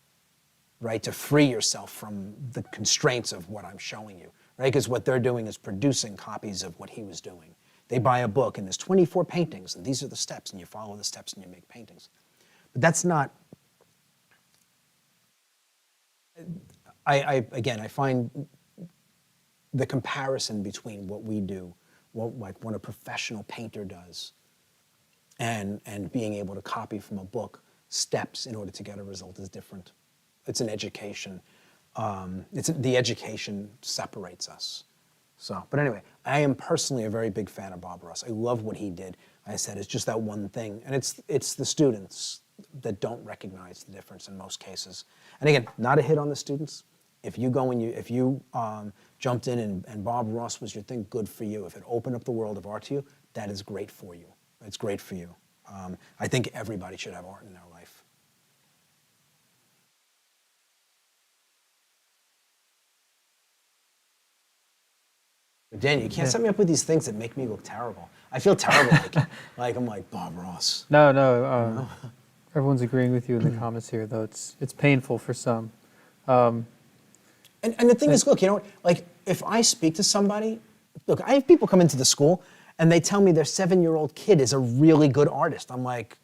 right? To free yourself from the constraints of what I'm showing you, right? Because what they're doing is producing copies of what he was doing. They buy a book and there's 24 paintings and these are the steps and you follow the steps and you make paintings. But that's not, again, I find the comparison between what we do, like what a professional painter does, and being able to copy from a book steps in order to get a result is different. It's an education. The education separates us. So, but anyway, I am personally a very big fan of Bob Ross. I love what he did. I said it's just that one thing, and it's the students that don't recognize the difference in most cases. And again, not a hit on the students. If you go and if you jumped in and Bob Ross was your thing, good for you. If it opened up the world of art to you, that is great for you. It's great for you. I think everybody should have art in their life. But Dan, you can't set me up with these things that make me look terrible. I feel terrible. like I'm like Bob Ross. No. Everyone's agreeing with you in the comments here, though. It's painful for some. And the thing is, look, you know, like if I speak to somebody, look, I have people come into the school and they tell me their 7-year-old kid is a really good artist. I'm like,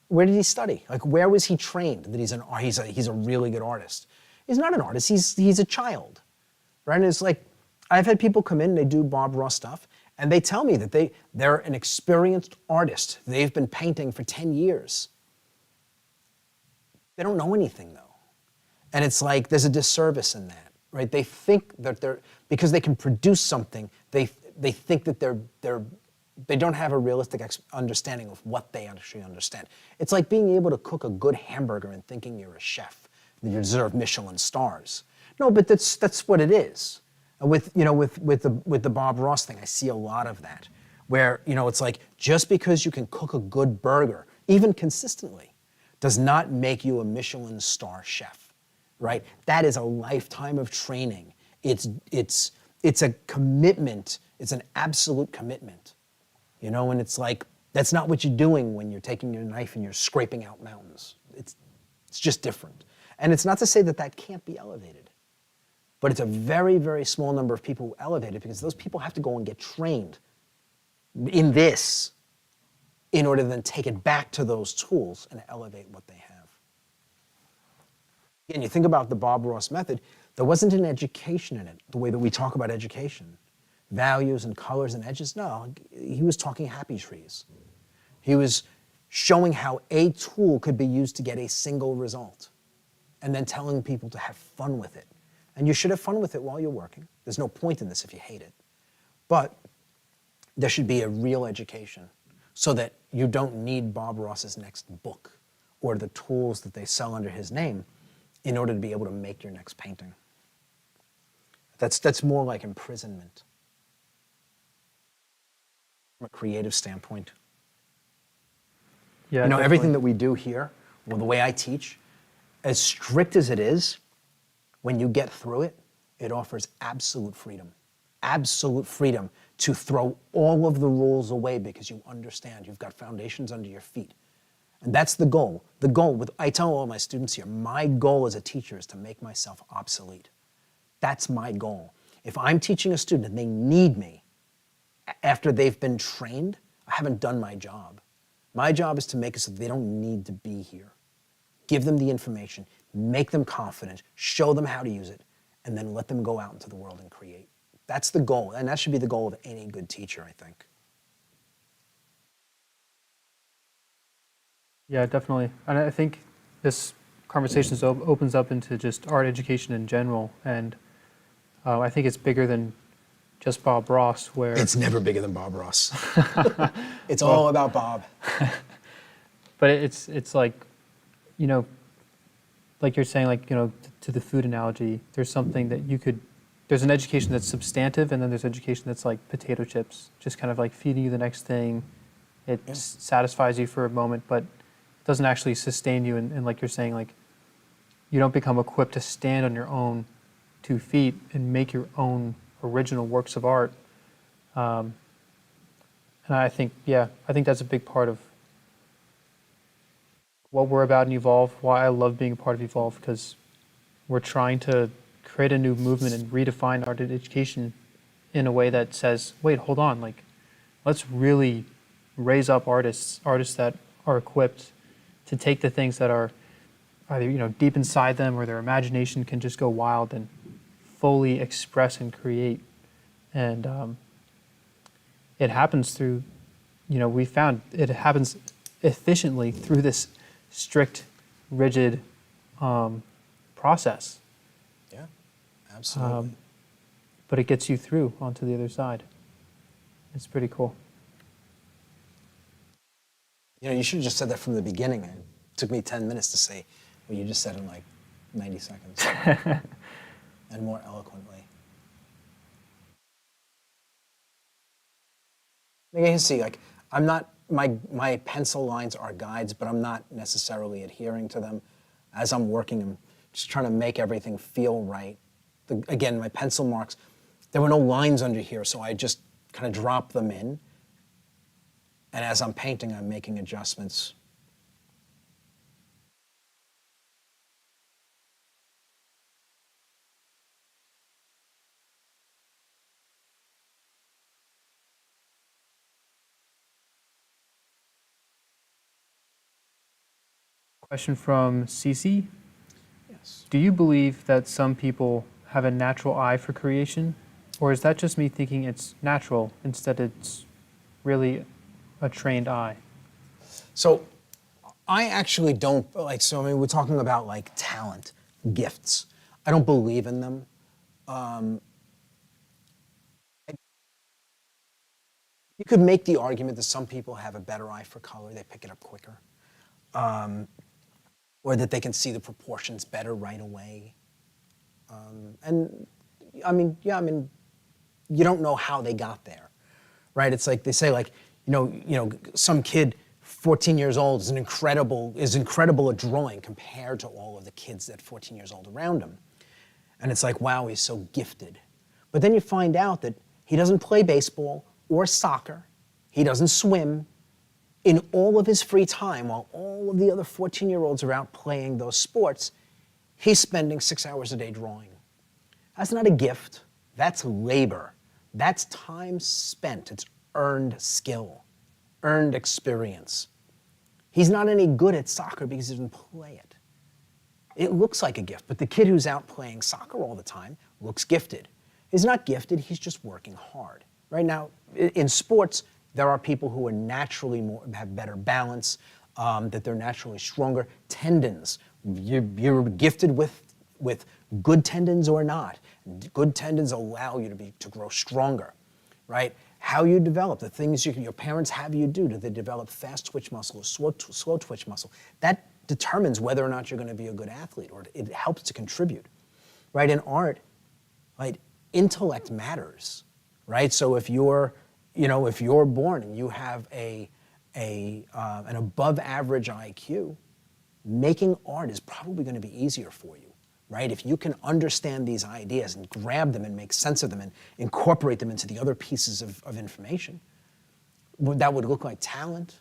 where did he study? Like, where was he trained that he's a really good artist? He's not an artist. He's a child, right? And it's like I've had people come in and they do Bob Ross stuff, And they tell me that they're an experienced artist. They've been painting for 10 years. They don't know anything, though. And it's like there's a disservice in that, right? They think that because they can produce something, they think that they don't have a realistic understanding of what they actually understand. It's like being able to cook a good hamburger and thinking you're a chef, that you deserve Michelin stars. No, but that's what it is. With the Bob Ross thing, I see a lot of that, where it's like just because you can cook a good burger, even consistently, does not make you a Michelin star chef, right? That is a lifetime of training. It's a commitment. It's an absolute commitment, and it's like that's not what you're doing when you're taking your knife and you're scraping out mountains. It's just different, and it's not to say that can't be elevated. But it's a very, very small number of people who elevate it because those people have to go and get trained in this in order to then take it back to those tools and elevate what they have. Again, you think about the Bob Ross method, there wasn't an education in it, the way that we talk about education. Values and colors and edges, no, he was talking happy trees. He was showing how a tool could be used to get a single result and then telling people to have fun with it. And you should have fun with it while you're working. There's no point in this if you hate it. But there should be a real education so that you don't need Bob Ross's next book or the tools that they sell under his name in order to be able to make your next painting. That's more like imprisonment from a creative standpoint. Yeah, Everything that we do here, well, the way I teach, as strict as it is, when you get through it, it offers absolute freedom to throw all of the rules away because you understand you've got foundations under your feet. And that's the goal. I tell all my students here, my goal as a teacher is to make myself obsolete. That's my goal. If I'm teaching a student and they need me after they've been trained, I haven't done my job. My job is to make it so they don't need to be here. Give them the information, make them confident, show them how to use it, and then let them go out into the world and create. That's the goal, and that should be the goal of any good teacher, I think. Yeah, definitely. And I think this conversation opens up into just art education in general, and I think it's bigger than just Bob Ross, where... It's never bigger than Bob Ross. It's all about Bob. But it's like, like you're saying, to the food analogy, there's something that there's an education that's substantive, and then there's education that's like potato chips, just kind of like feeding you the next thing. It satisfies you for a moment, but it doesn't actually sustain you. And like you're saying, like, you don't become equipped to stand on your own 2 feet and make your own original works of art. And I think that's a big part of what we're about in Evolve, why I love being a part of Evolve, because we're trying to create a new movement and redefine art education in a way that says, wait, hold on, like, let's really raise up artists that are equipped to take the things that are either, deep inside them or their imagination can just go wild and fully express and create. And it happens through, we found it happens efficiently through this strict, rigid process. Yeah, absolutely. But it gets you through onto the other side. It's pretty cool. You should have just said that from the beginning. It took me 10 minutes to say what you just said in like 90 seconds. And more eloquently. You can see, like, I'm not, my pencil lines are guides, but I'm not necessarily adhering to them. As I'm working, I'm just trying to make everything feel right. Again, my pencil marks, there were no lines under here, so I just kind of drop them in. And as I'm painting, I'm making adjustments. Question from Cece. Yes. Do you believe that some people have a natural eye for creation, Or is that just me thinking it's natural instead it's really a trained eye? So I actually don't, like, so I mean, we're talking about like talent, gifts. I don't believe in them. You could make the argument that some people have a better eye for color, they pick it up quicker. Or that they can see the proportions better right away. And I mean, yeah, I mean, you don't know how they got there, right? It's like they say, like, some kid, 14 years old, is incredible at drawing compared to all of the kids at 14 years old around him. And it's like, wow, he's so gifted. But then you find out that he doesn't play baseball or soccer, he doesn't swim. In all of his free time, while all of the other 14-year-olds are out playing those sports, he's spending 6 hours a day drawing. That's not a gift, that's labor. That's time spent, it's earned skill, earned experience. He's not any good at soccer because he doesn't play it. It looks like a gift, but the kid who's out playing soccer all the time looks gifted. He's not gifted, he's just working hard. Right now, in sports, there are people who are naturally have better balance, that they're naturally stronger. Tendons, you're gifted with good tendons or not. Good tendons allow you to grow stronger, right? How you develop, the things your parents have you do they develop fast twitch muscle or slow twitch muscle? That determines whether or not you're going to be a good athlete, or it helps to contribute, right? In art, right, intellect matters, right? So if you're born and you have an above average IQ, making art is probably going to be easier for you, right? If you can understand these ideas and grab them and make sense of them and incorporate them into the other pieces of information, that would look like talent.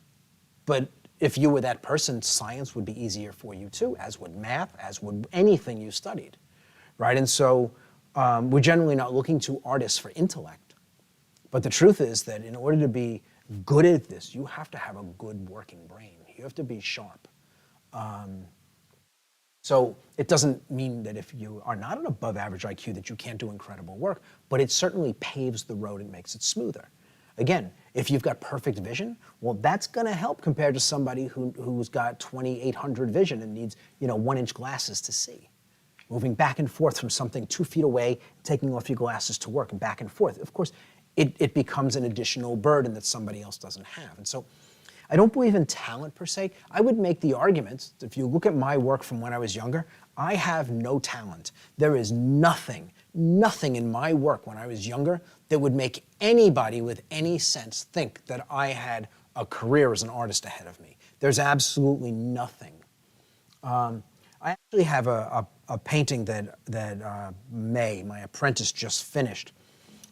But if you were that person, science would be easier for you too, as would math, as would anything you studied, right? And so we're generally not looking to artists for intellect. But the truth is that in order to be good at this, you have to have a good working brain. You have to be sharp. So it doesn't mean that if you are not an above average IQ that you can't do incredible work, but it certainly paves the road and makes it smoother. Again, if you've got perfect vision, well, that's going to help compared to somebody who's got 2800 vision and needs 1-inch glasses to see. Moving back and forth from something 2 feet away, taking off your glasses to work, and back and forth. Of course, it becomes an additional burden that somebody else doesn't have. And so I don't believe in talent per se. I would make the argument, if you look at my work from when I was younger, I have no talent. There is nothing in my work when I was younger that would make anybody with any sense think that I had a career as an artist ahead of me. There's absolutely nothing. I actually have a painting that May, my apprentice, just finished.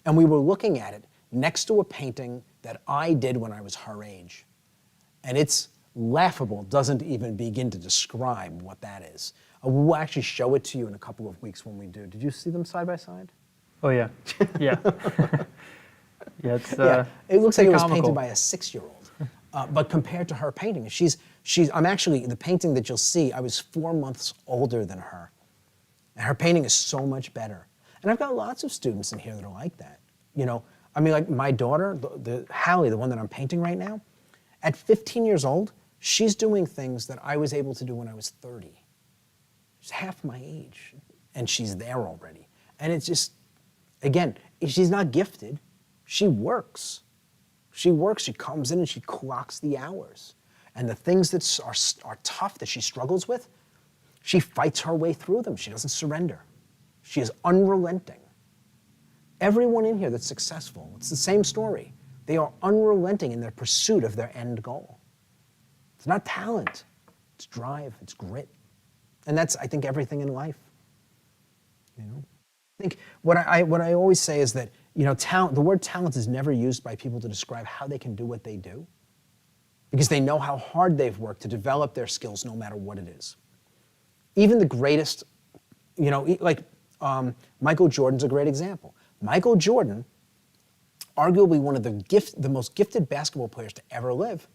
And we were looking at it next to a painting that I did when I was her age. And it's laughable, doesn't even begin to describe what that is. We'll actually show it to you in a couple of weeks when we do. Did you see them side by side? Oh yeah, yeah. Yeah, it looks like it was comical. painted by a 6-year-old. But compared to her painting, I'm actually, the painting that you'll see, I was 4 months older than her. And her painting is so much better. And I've got lots of students in here that are like that. I mean, like my daughter, Hallie, the one that I'm painting right now, at 15 years old, she's doing things that I was able to do when I was 30. She's half my age, and she's there already. And it's just, again, she's not gifted. She works. She comes in and she clocks the hours. And the things that are tough, that she struggles with, she fights her way through them. She doesn't surrender. She is unrelenting. Everyone in here that's successful, it's the same story. They are unrelenting in their pursuit of their end goal. It's not talent, it's drive, it's grit. And that's, I think, everything in life. I think what I always say is that, talent, the word talent is never used by people to describe how they can do what they do, because they know how hard they've worked to develop their skills no matter what it is. Even the greatest, Michael Jordan's a great example. Michael Jordan, arguably one of the most gifted basketball players to ever live,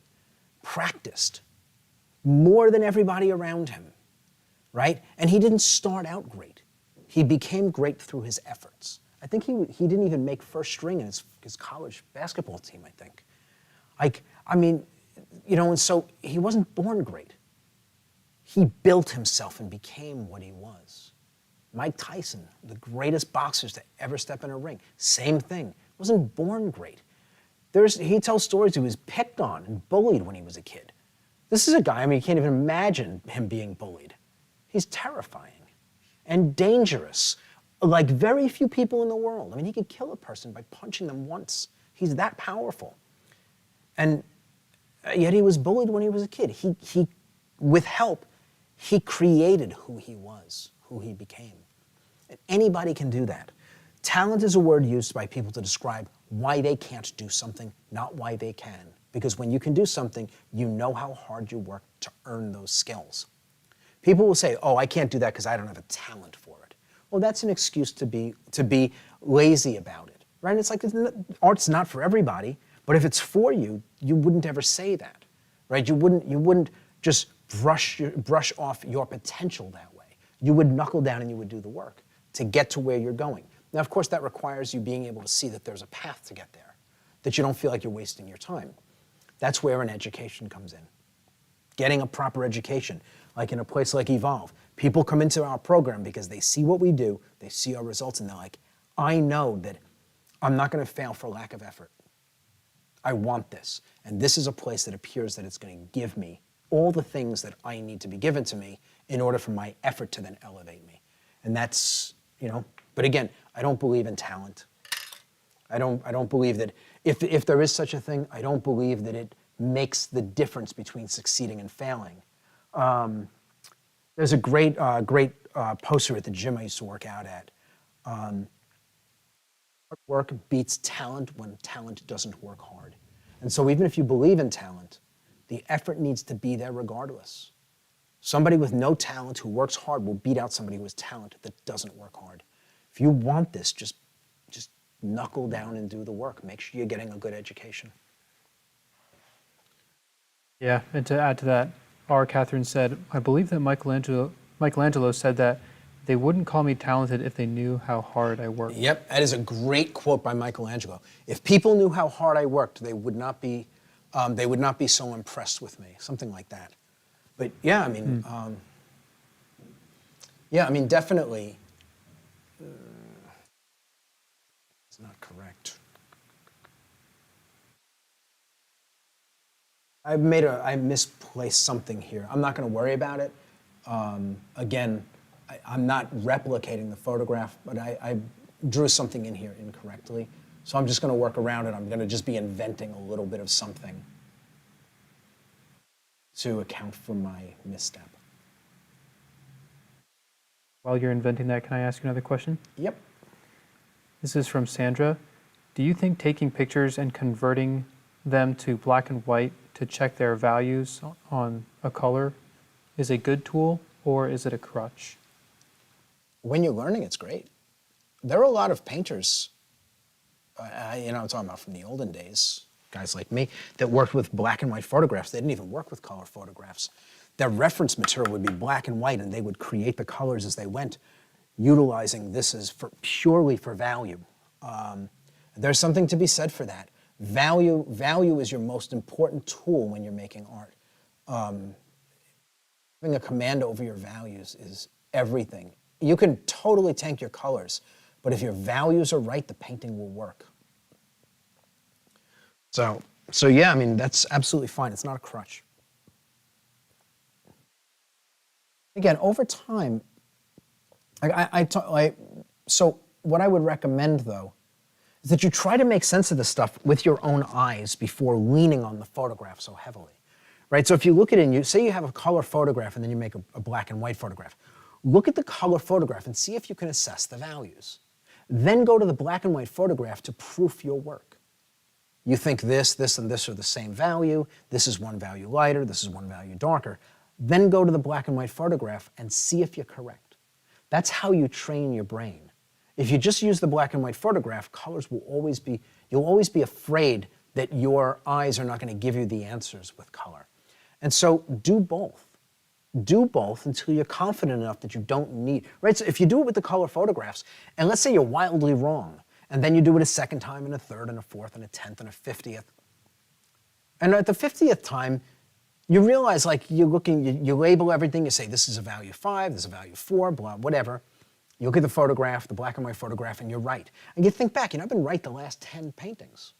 practiced more than everybody around him, right? And he didn't start out great. He became great through his efforts. I think he didn't even make first string in his college basketball team, I think. I mean, you know, and so he wasn't born great. He built himself and became what he was. Mike Tyson, the greatest boxers to ever step in a ring, same thing. Wasn't born great. He tells stories he was picked on and bullied when he was a kid. This is a guy, I mean, you can't even imagine him being bullied. He's terrifying and dangerous, like very few people in the world. I mean, he could kill a person by punching them once. He's that powerful. And yet he was bullied when he was a kid. He with help, he created who he was, who he became. And anybody can do that. Talent is a word used by people to describe why they can't do something, not why they can. Because when you can do something, you know how hard you work to earn those skills. People will say, oh, I can't do that because I don't have a talent for it. Well, that's an excuse to be lazy about it, right? It's like art's not for everybody, but if it's for you, you wouldn't ever say that, right? You wouldn't just brush off your potential that way. You would knuckle down and you would do the work to get to where you're going. Now, of course, that requires you being able to see that there's a path to get there, that you don't feel like you're wasting your time. That's where an education comes in. Getting a proper education, like in a place like Evolve. People come into our program because they see what we do, they see our results, and they're like, I know that I'm not going to fail for lack of effort. I want this. And this is a place that appears that it's going to give me all the things that I need to be given to me in order for my effort to then elevate me. And that's, you know, but again, I don't believe in talent. I don't believe that, if there is such a thing, I don't believe that it makes the difference between succeeding and failing. There's a great poster at the gym I used to work out at. Hard work beats talent when talent doesn't work hard. And so even if you believe in talent, the effort needs to be there regardless. Somebody with no talent who works hard will beat out somebody who has talent that doesn't work hard. If you want this, just knuckle down and do the work. Make sure you're getting a good education. Yeah, and to add to that, Catherine said, I believe that Michelangelo said that they wouldn't call me talented if they knew how hard I worked. Yep, that is a great quote by Michelangelo. If people knew how hard I worked, they would not be so impressed with me. Something like that. But yeah, I mean, definitely. It's not correct. I misplaced something here. I'm not going to worry about it. Again, I'm not replicating the photograph, but I drew something in here incorrectly. So I'm just going to work around it. I'm going to just be inventing a little bit of something to account for my misstep. While you're inventing that, can I ask you another question? Yep. This is from Sandra. Do you think taking pictures and converting them to black and white to check their values on a color is a good tool, or is it a crutch? When you're learning, it's great. There are a lot of painters, I'm talking about from the olden days, guys like me, that worked with black and white photographs. They didn't even work with color photographs. Their reference material would be black and white, and they would create the colors as they went, utilizing this as purely for value. There's something to be said for that. Value is your most important tool when you're making art. Having a command over your values is everything. You can totally tank your colors, but if your values are right, the painting will work. So yeah, I mean, that's absolutely fine. It's not a crutch. Again, over time, so what I would recommend, though, is that you try to make sense of this stuff with your own eyes before leaning on the photograph so heavily, right? So if you look at it and say you have a color photograph and then you make a black and white photograph, look at the color photograph and see if you can assess the values. Then go to the black and white photograph to proof your work. You think this, and this are the same value, this is one value lighter, this is one value darker. Then go to the black and white photograph and see if you're correct. That's how you train your brain. If you just use the black and white photograph, colors will always be, you'll always be afraid that your eyes are not going to give you the answers with color. And so do both. do both until you're confident enough that you don't need, right? So if you do it with the color photographs, and let's say you're wildly wrong, and then you do it a second time, and a third, and a fourth, and a 10th, and a 50th. And at the 50th time, you realize, like, you're looking, you label everything, you say, this is a value 5, this is a value 4, blah, whatever. You look at the photograph, the black and white photograph, and you're right. And you think back, I've been right the last 10 paintings.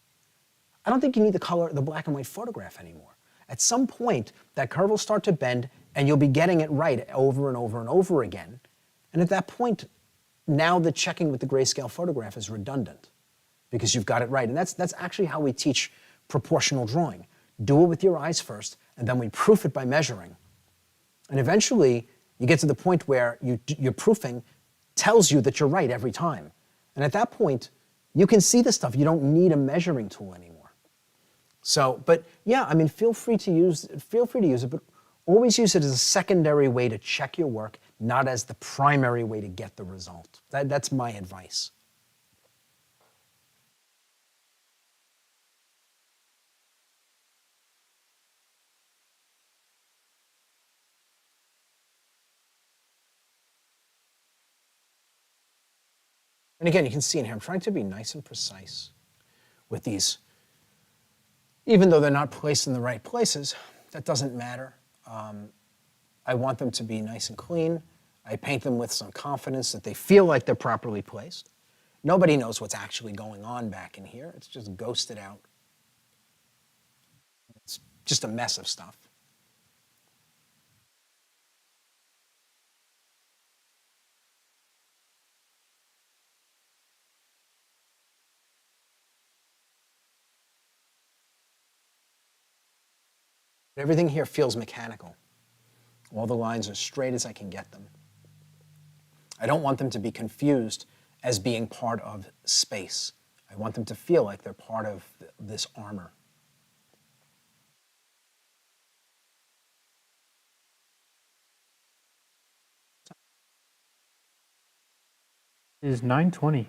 I don't think you need the black and white photograph anymore. At some point, that curve will start to bend, and you'll be getting it right over and over and over again. And at that point, now the checking with the grayscale photograph is redundant because you've got it right. And that's actually how we teach proportional drawing. Do it with your eyes first, and then we proof it by measuring. And eventually, you get to the point where your proofing tells you that you're right every time. And at that point, you can see the stuff. You don't need a measuring tool anymore. So, but yeah, I mean, feel free to use it, but always use it as a secondary way to check your work, not as the primary way to get the result. That's my advice. And again, you can see in here, I'm trying to be nice and precise with these. Even though they're not placed in the right places, that doesn't matter. I want them to be nice and clean. I paint them with some confidence that they feel like they're properly placed. Nobody knows what's actually going on back in here. It's just ghosted out. It's just a mess of stuff. Everything here feels mechanical. All the lines are straight as I can get them. I don't want them to be confused as being part of space. I want them to feel like they're part of this armor. It is 9:20.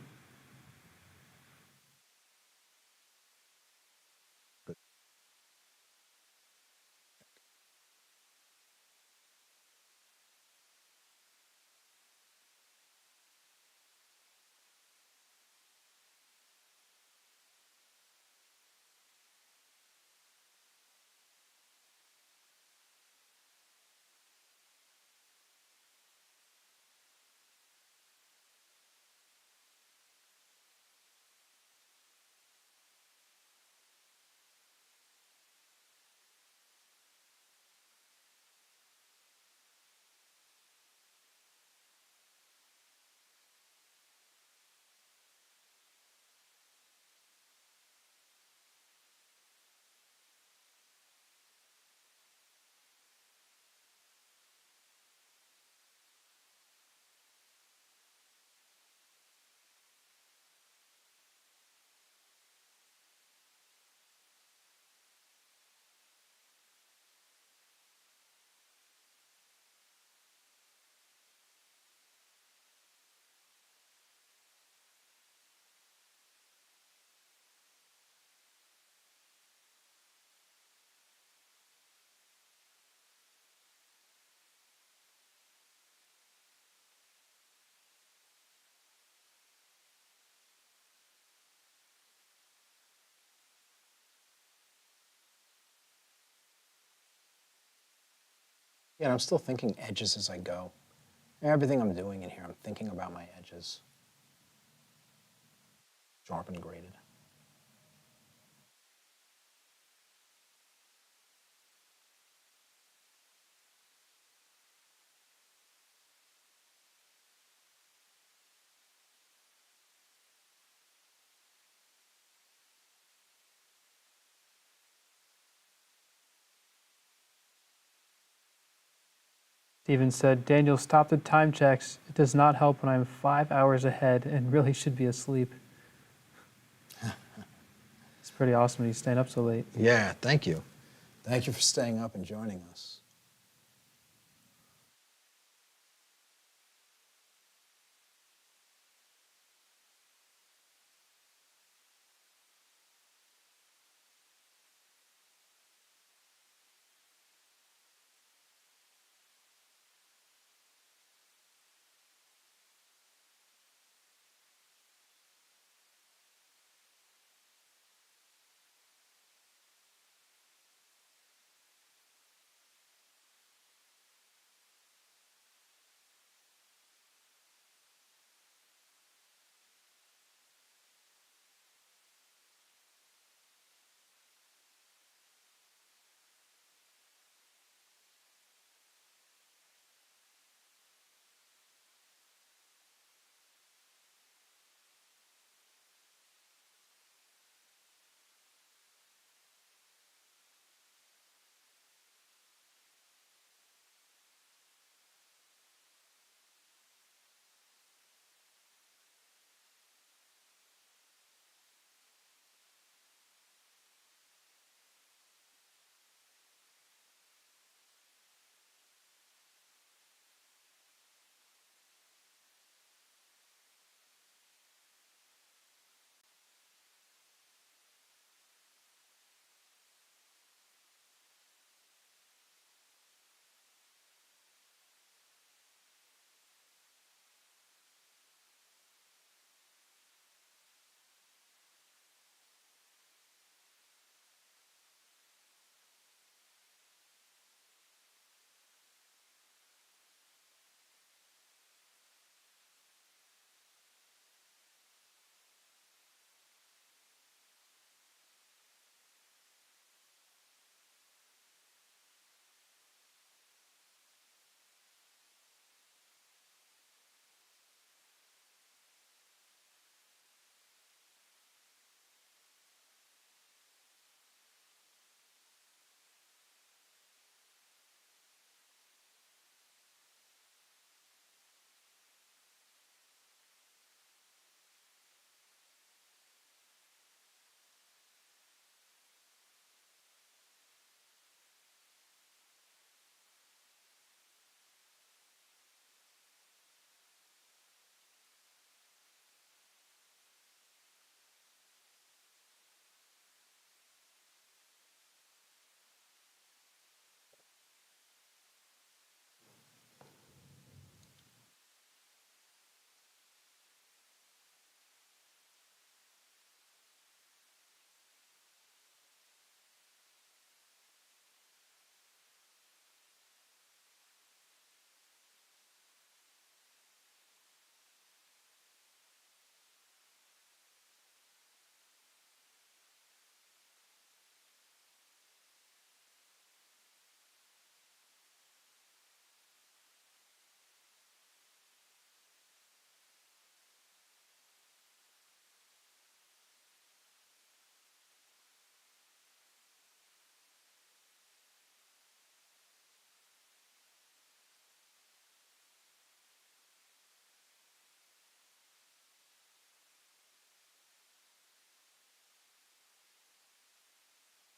Yeah, and I'm still thinking edges as I go. Everything I'm doing in here, I'm thinking about my edges. Sharp and graded. Steven said, Daniel, stop the time checks. It does not help when I'm 5 hours ahead and really should be asleep. It's pretty awesome that you staying up so late. Yeah, thank you. Thank you for staying up and joining us.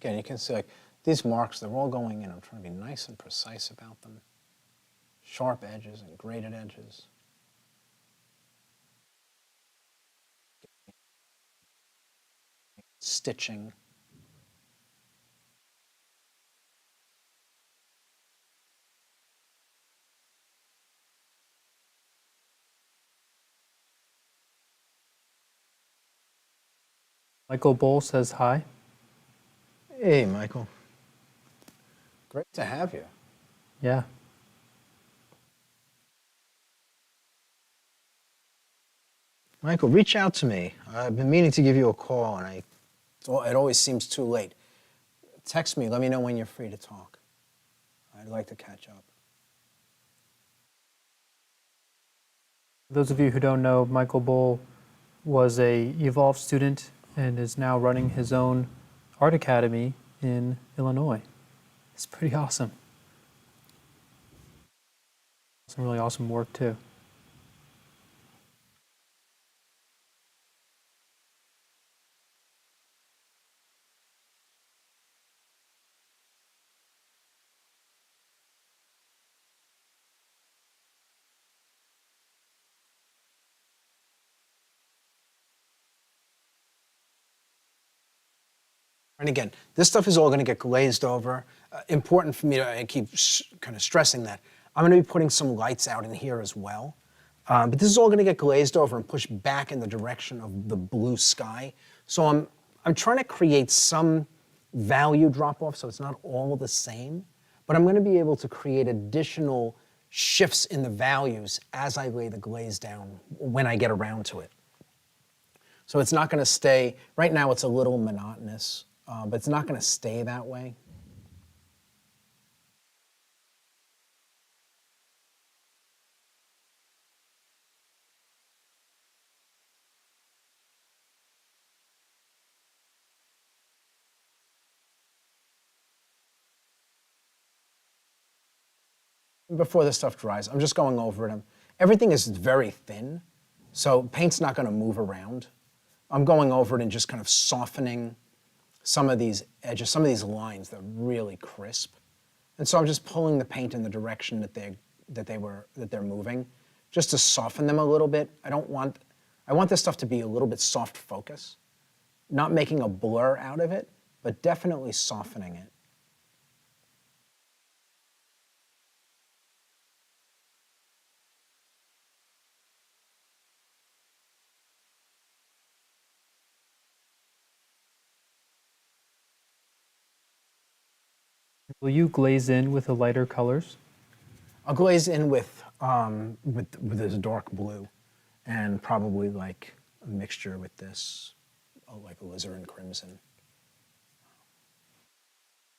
Again, you can see like these marks, they're all going in. I'm trying to be nice and precise about them. Sharp edges and graded edges. Stitching. Michael Bull says hi. Hey, Michael. Great to have you. Yeah. Michael, reach out to me. I've been meaning to give you a call, and it always seems too late. Text me. Let me know when you're free to talk. I'd like to catch up. For those of you who don't know, Michael Bull was a Evolve student and is now running his own art academy in Illinois. It's pretty awesome. Some really awesome work too. And again, this stuff is all going to get glazed over. Important for me to I keep kind of stressing that. I'm going to be putting some lights out in here as well. But this is all going to get glazed over and pushed back in the direction of the blue sky. So I'm trying to create some value drop off so it's not all the same. But I'm going to be able to create additional shifts in the values as I lay the glaze down when I get around to it. So it's not going to stay, right now it's a little monotonous, but it's not going to stay that way. Before this stuff dries, I'm just going over it. Everything is very thin, so paint's not going to move around. I'm going over it and just kind of softening some of these edges, some of these lines that are really crisp. And so I'm just pulling the paint in the direction that they're moving, just to soften them a little bit. I want this stuff to be a little bit soft focus, not making a blur out of it, but definitely softening it. Will you glaze in with the lighter colors? I'll glaze in with this dark blue, and probably like a mixture with this, like alizarin crimson.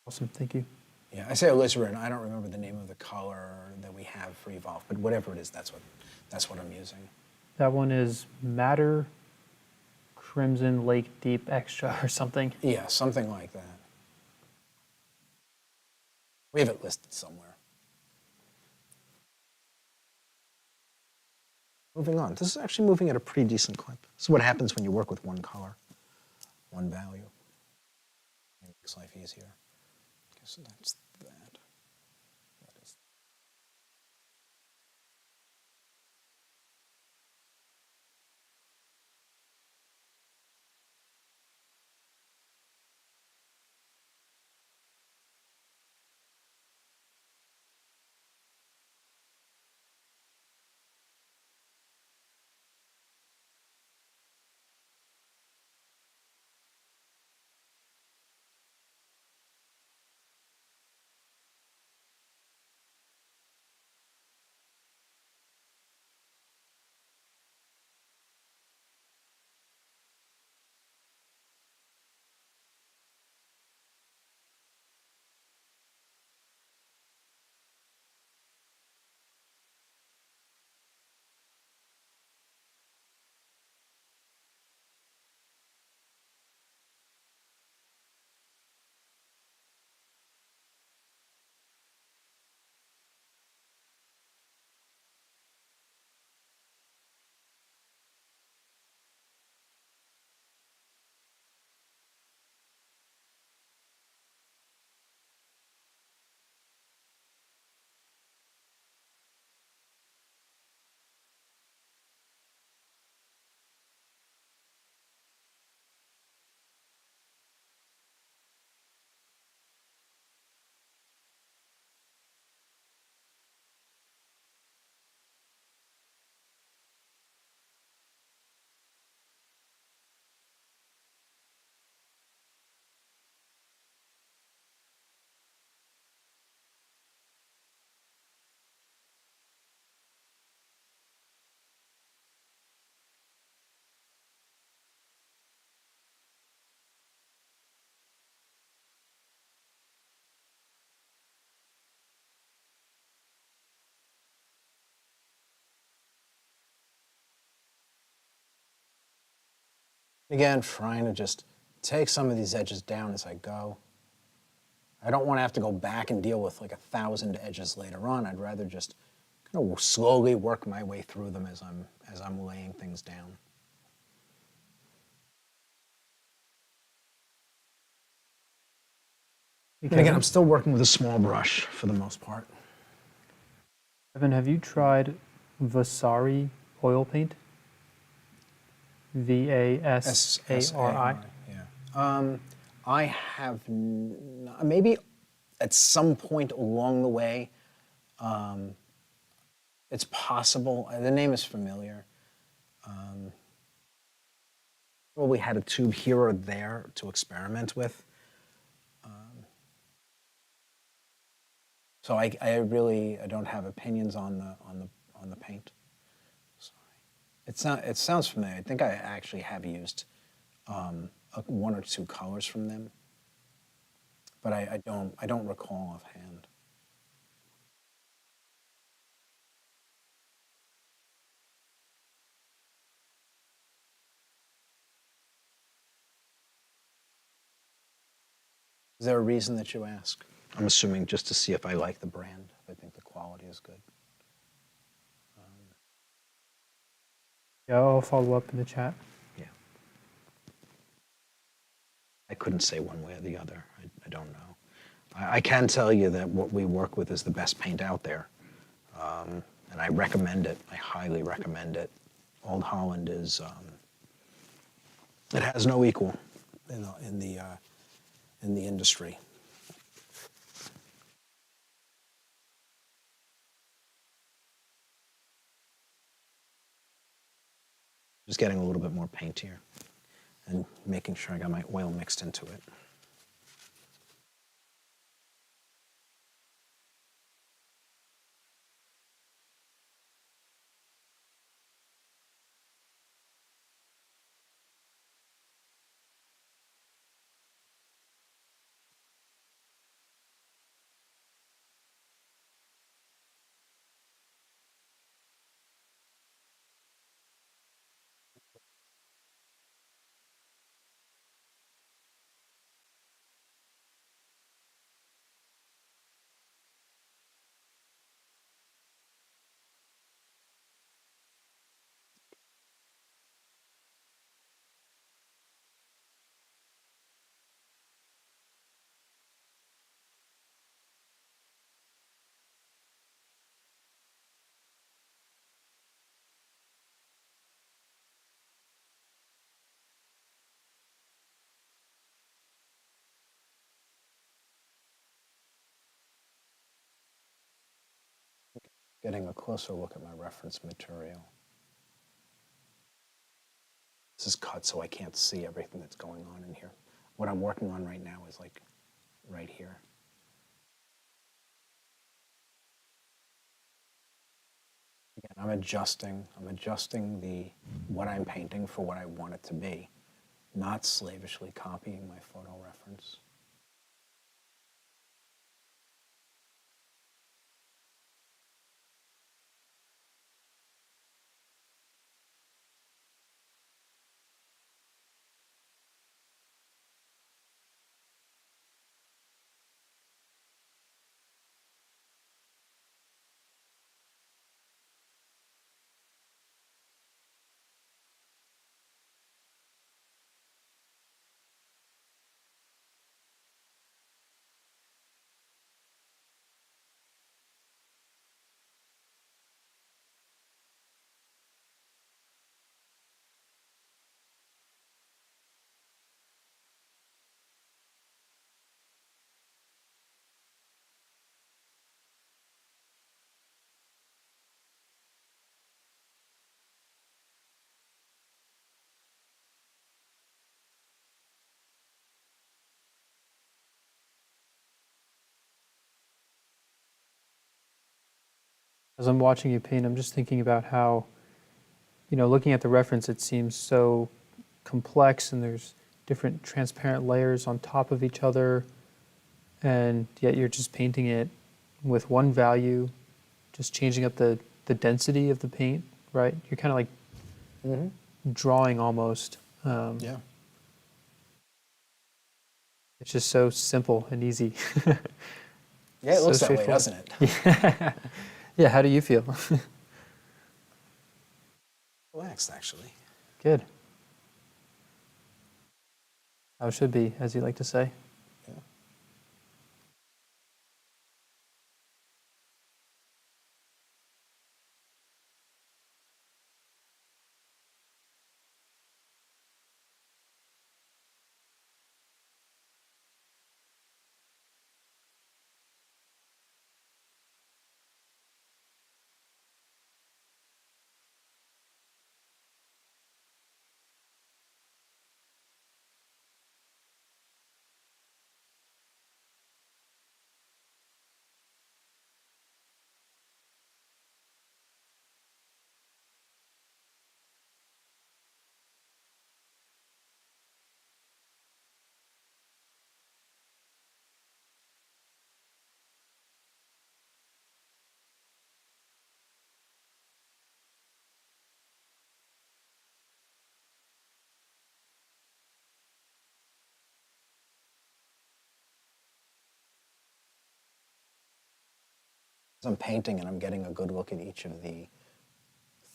Awesome, thank you. Yeah, I say alizarin. I don't remember the name of the color that we have for Evolve, but whatever it is, that's what I'm using. That one is Madder Crimson Lake Deep Extra or something. Yeah, something like that. We have it listed somewhere. Moving on. This is actually moving at a pretty decent clip. This is what happens when you work with one color, one value. It makes life easier. Okay, so that's that. That is Again, trying to just take some of these edges down as I go. I don't want to have to go back and deal with like 1,000 edges later on. I'd rather just kind of slowly work my way through them as I'm laying things down. And again, I'm still working with a small brush for the most part. Evan, have you tried Vasari oil paint? Vasari. Yeah. I have maybe at some point along the way. It's possible. The name is familiar. Probably had a tube here or there to experiment with. So I don't have opinions on the paint. Sorry. It sounds familiar. I think I actually have used one or two colors from them, but I don't recall offhand. Is there a reason that you ask? I'm assuming just to see if I like the brand, if I think the quality is good. Yeah, I'll follow up in the chat. Yeah. I couldn't say one way or the other. I don't know. I can tell you that what we work with is the best paint out there. And I recommend it. I highly recommend it. Old Holland is, it has no equal in the industry. Just getting a little bit more paint here and making sure I got my oil mixed into it. Getting a closer look at my reference material. This is cut so I can't see everything that's going on in here. What I'm working on right now is like right here. Again, I'm adjusting what I'm painting for what I want it to be, not slavishly copying my photo reference. As I'm watching you paint, I'm just thinking about how, looking at the reference, it seems so complex and there's different transparent layers on top of each other, and yet you're just painting it with one value, just changing up the density of the paint, right? You're kind of like drawing almost Yeah. It's just so simple and easy. Yeah, it So looks that way, straightforward. doesn't it? Yeah, how do you feel? Relaxed, actually. Good. How it should be, as you like to say. Yeah. As I'm painting and I'm getting a good look at each of the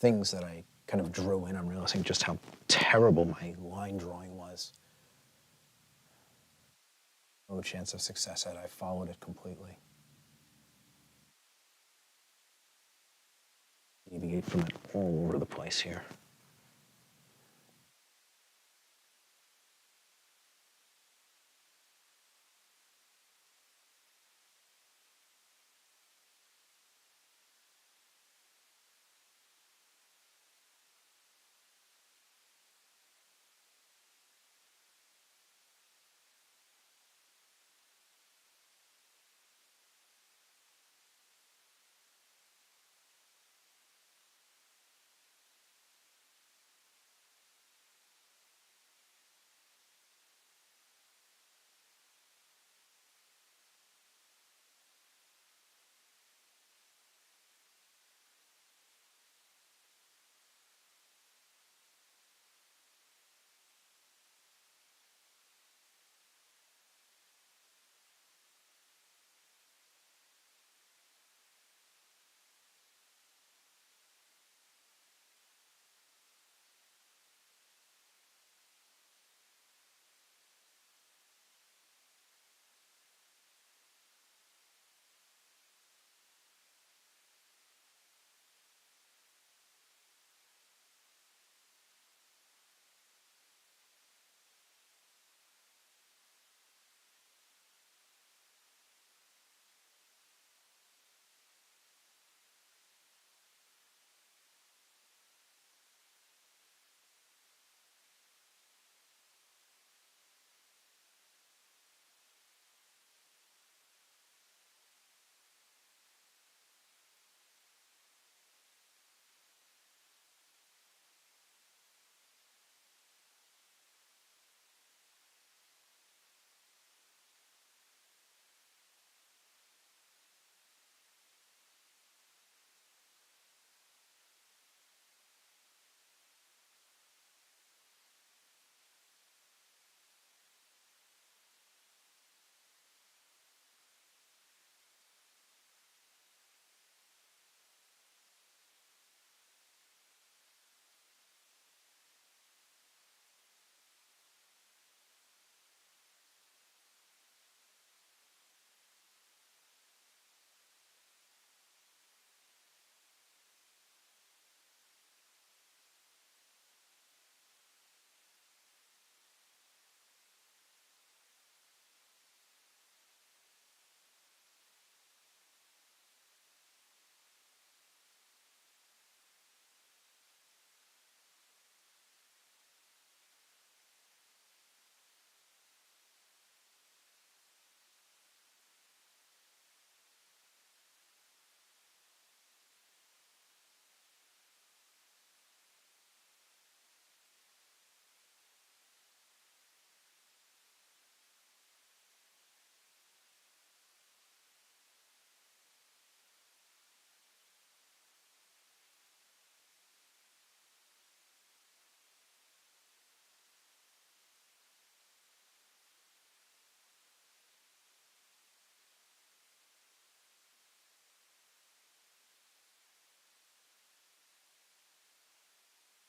things that I kind of drew in, I'm realizing just how terrible my line drawing was. No chance of success had I followed it completely. Deviate from it all over the place here.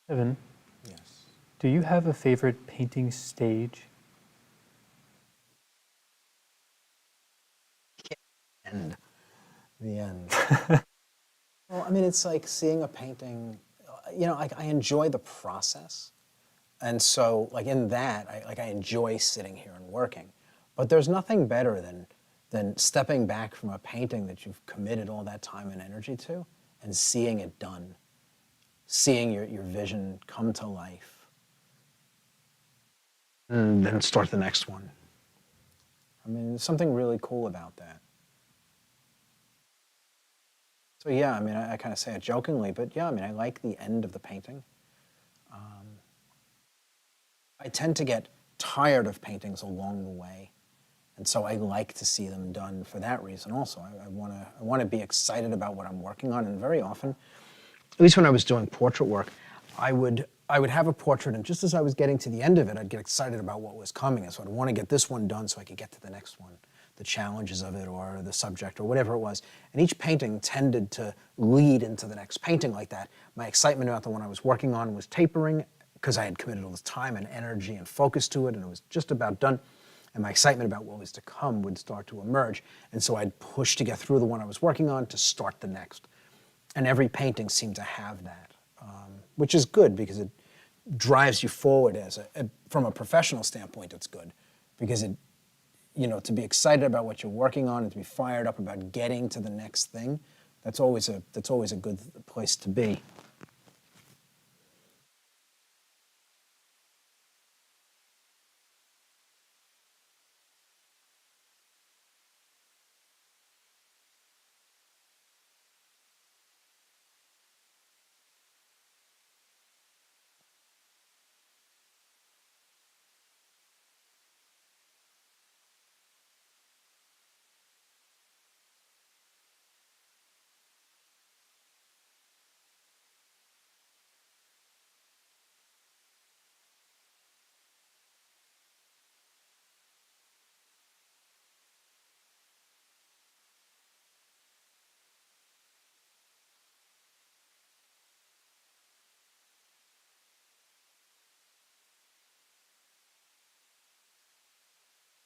Evan, Yes. do you have a favorite painting stage? And the end. Well, I mean, it's like seeing a painting, I enjoy the process. And so, like in that, I enjoy sitting here and working. But there's nothing better than stepping back from a painting that you've committed all that time and energy to and seeing it done, seeing your vision come to life, and then start the next one. I mean, there's something really cool about that. So yeah, I mean, I kind of say it jokingly, but yeah, I mean, I like the end of the painting. I tend to get tired of paintings along the way. And so I like to see them done for that reason also. I want to be excited about what I'm working on. And very often, at least when I was doing portrait work, I would have a portrait, and just as I was getting to the end of it, I'd get excited about what was coming. And so I'd want to get this one done so I could get to the next one, the challenges of it or the subject or whatever it was. And each painting tended to lead into the next painting like that. My excitement about the one I was working on was tapering because I had committed all this time and energy and focus to it, and it was just about done. And my excitement about what was to come would start to emerge. And so I'd push to get through the one I was working on to start the next. And every painting seemed to have that, which is good because it drives you forward from a professional standpoint. It's good because to be excited about what you're working on and to be fired up about getting to the next thing, that's always a good place to be.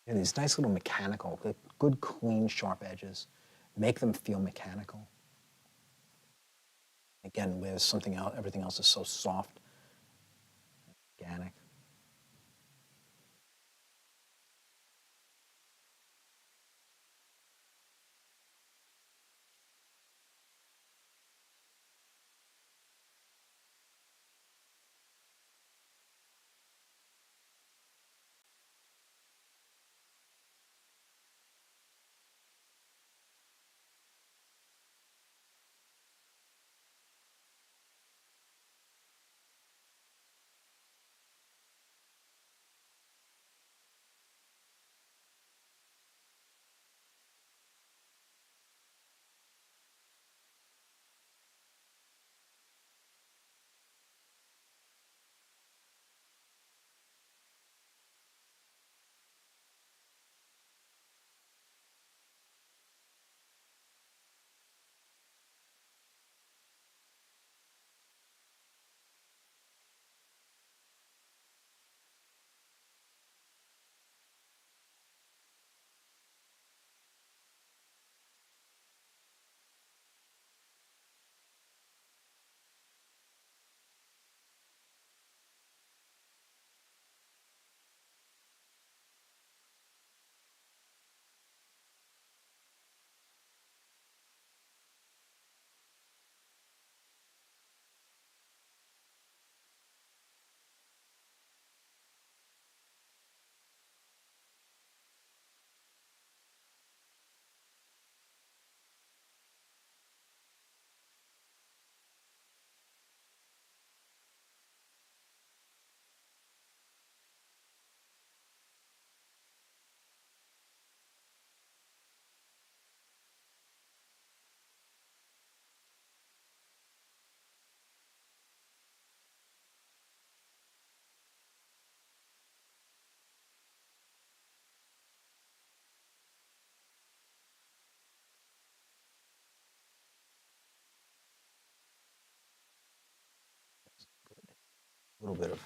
And these nice little mechanical, good, clean, sharp edges, make them feel mechanical. Again, where something else, everything else is so soft, organic. a little bit of.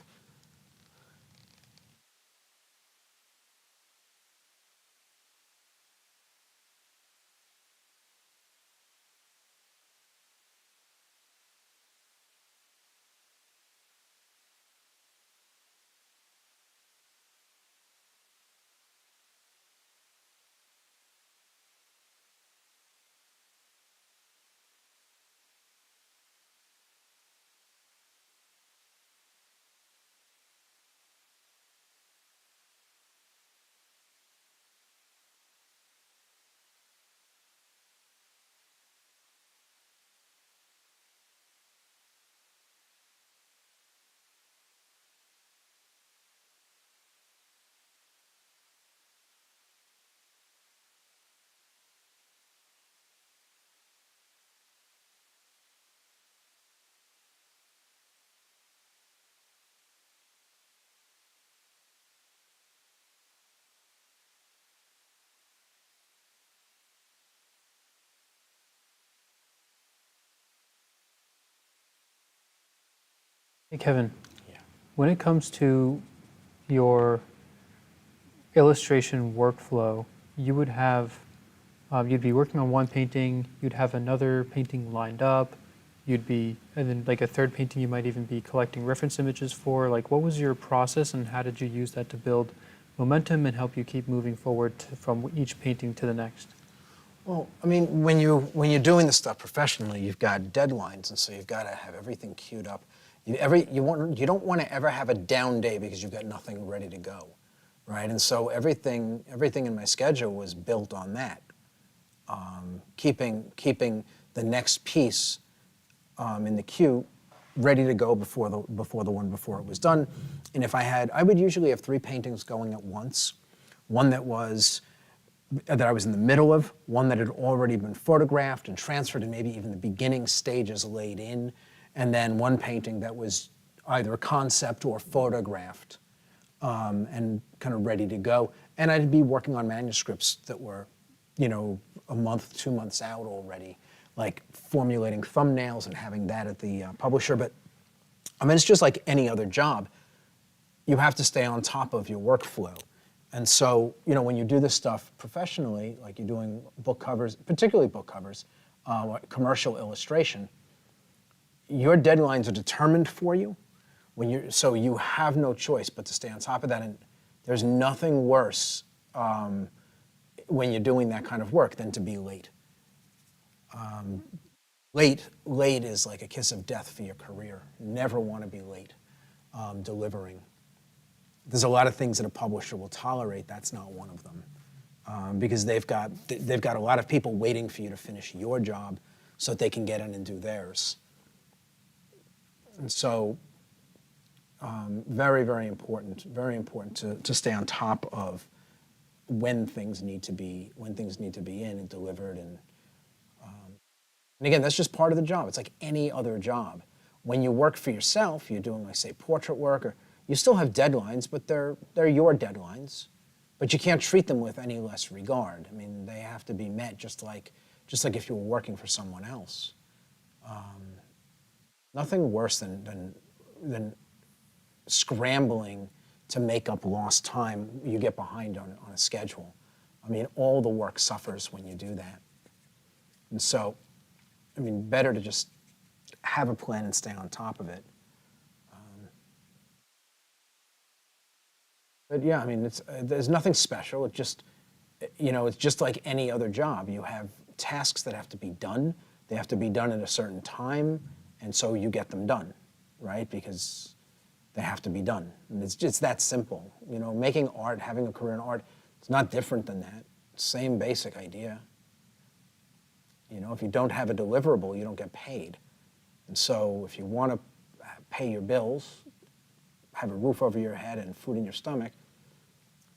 Hey, Kevin, Yeah. when it comes to your illustration workflow, you would have, you'd be working on one painting, you'd have another painting lined up, and then like a third painting you might even be collecting reference images for. Like, what was your process and how did you use that to build momentum and help you keep moving forward from each painting to the next? Well, I mean, when you're doing this stuff professionally, you've got deadlines, and so you've got to have everything queued up. You don't want to ever have a down day because you've got nothing ready to go, right? And so everything in my schedule was built on that, keeping the next piece in the queue ready to go before the one before it was done. And if I would usually have 3 paintings going at once, one that I was in the middle of, one that had already been photographed and transferred and maybe even the beginning stages laid in, and then one painting that was either a concept or photographed and kind of ready to go. And I'd be working on manuscripts that were, a month, 2 months out already, like formulating thumbnails and having that at the publisher. But I mean, it's just like any other job. You have to stay on top of your workflow. And so, when you do this stuff professionally, like you're doing book covers, particularly book covers, commercial illustration, your deadlines are determined for you. So you have no choice but to stay on top of that. And there's nothing worse when you're doing that kind of work than to be late. Late is like a kiss of death for your career. You never want to be late delivering. There's a lot of things that a publisher will tolerate. That's not one of them, because they've got a lot of people waiting for you to finish your job so that they can get in and do theirs. And so, very, very important to stay on top of when things need to be in and delivered. And again, that's just part of the job. It's like any other job. When you work for yourself, you're doing, like, say, portrait work, or you still have deadlines, but they're your deadlines. But you can't treat them with any less regard. I mean, they have to be met just like if you were working for someone else. Nothing worse than scrambling to make up lost time. You get behind on a schedule. I mean, all the work suffers when you do that. And so, I mean, better to just have a plan and stay on top of it. But yeah, I mean, there's nothing special. It's just like any other job. You have tasks that have to be done. They have to be done at a certain time, and so you get them done, right? Because they have to be done. And it's that simple. Making art, having a career in art, it's not different than that. Same basic idea. If you don't have a deliverable, you don't get paid. And so if you want to pay your bills, have a roof over your head and food in your stomach,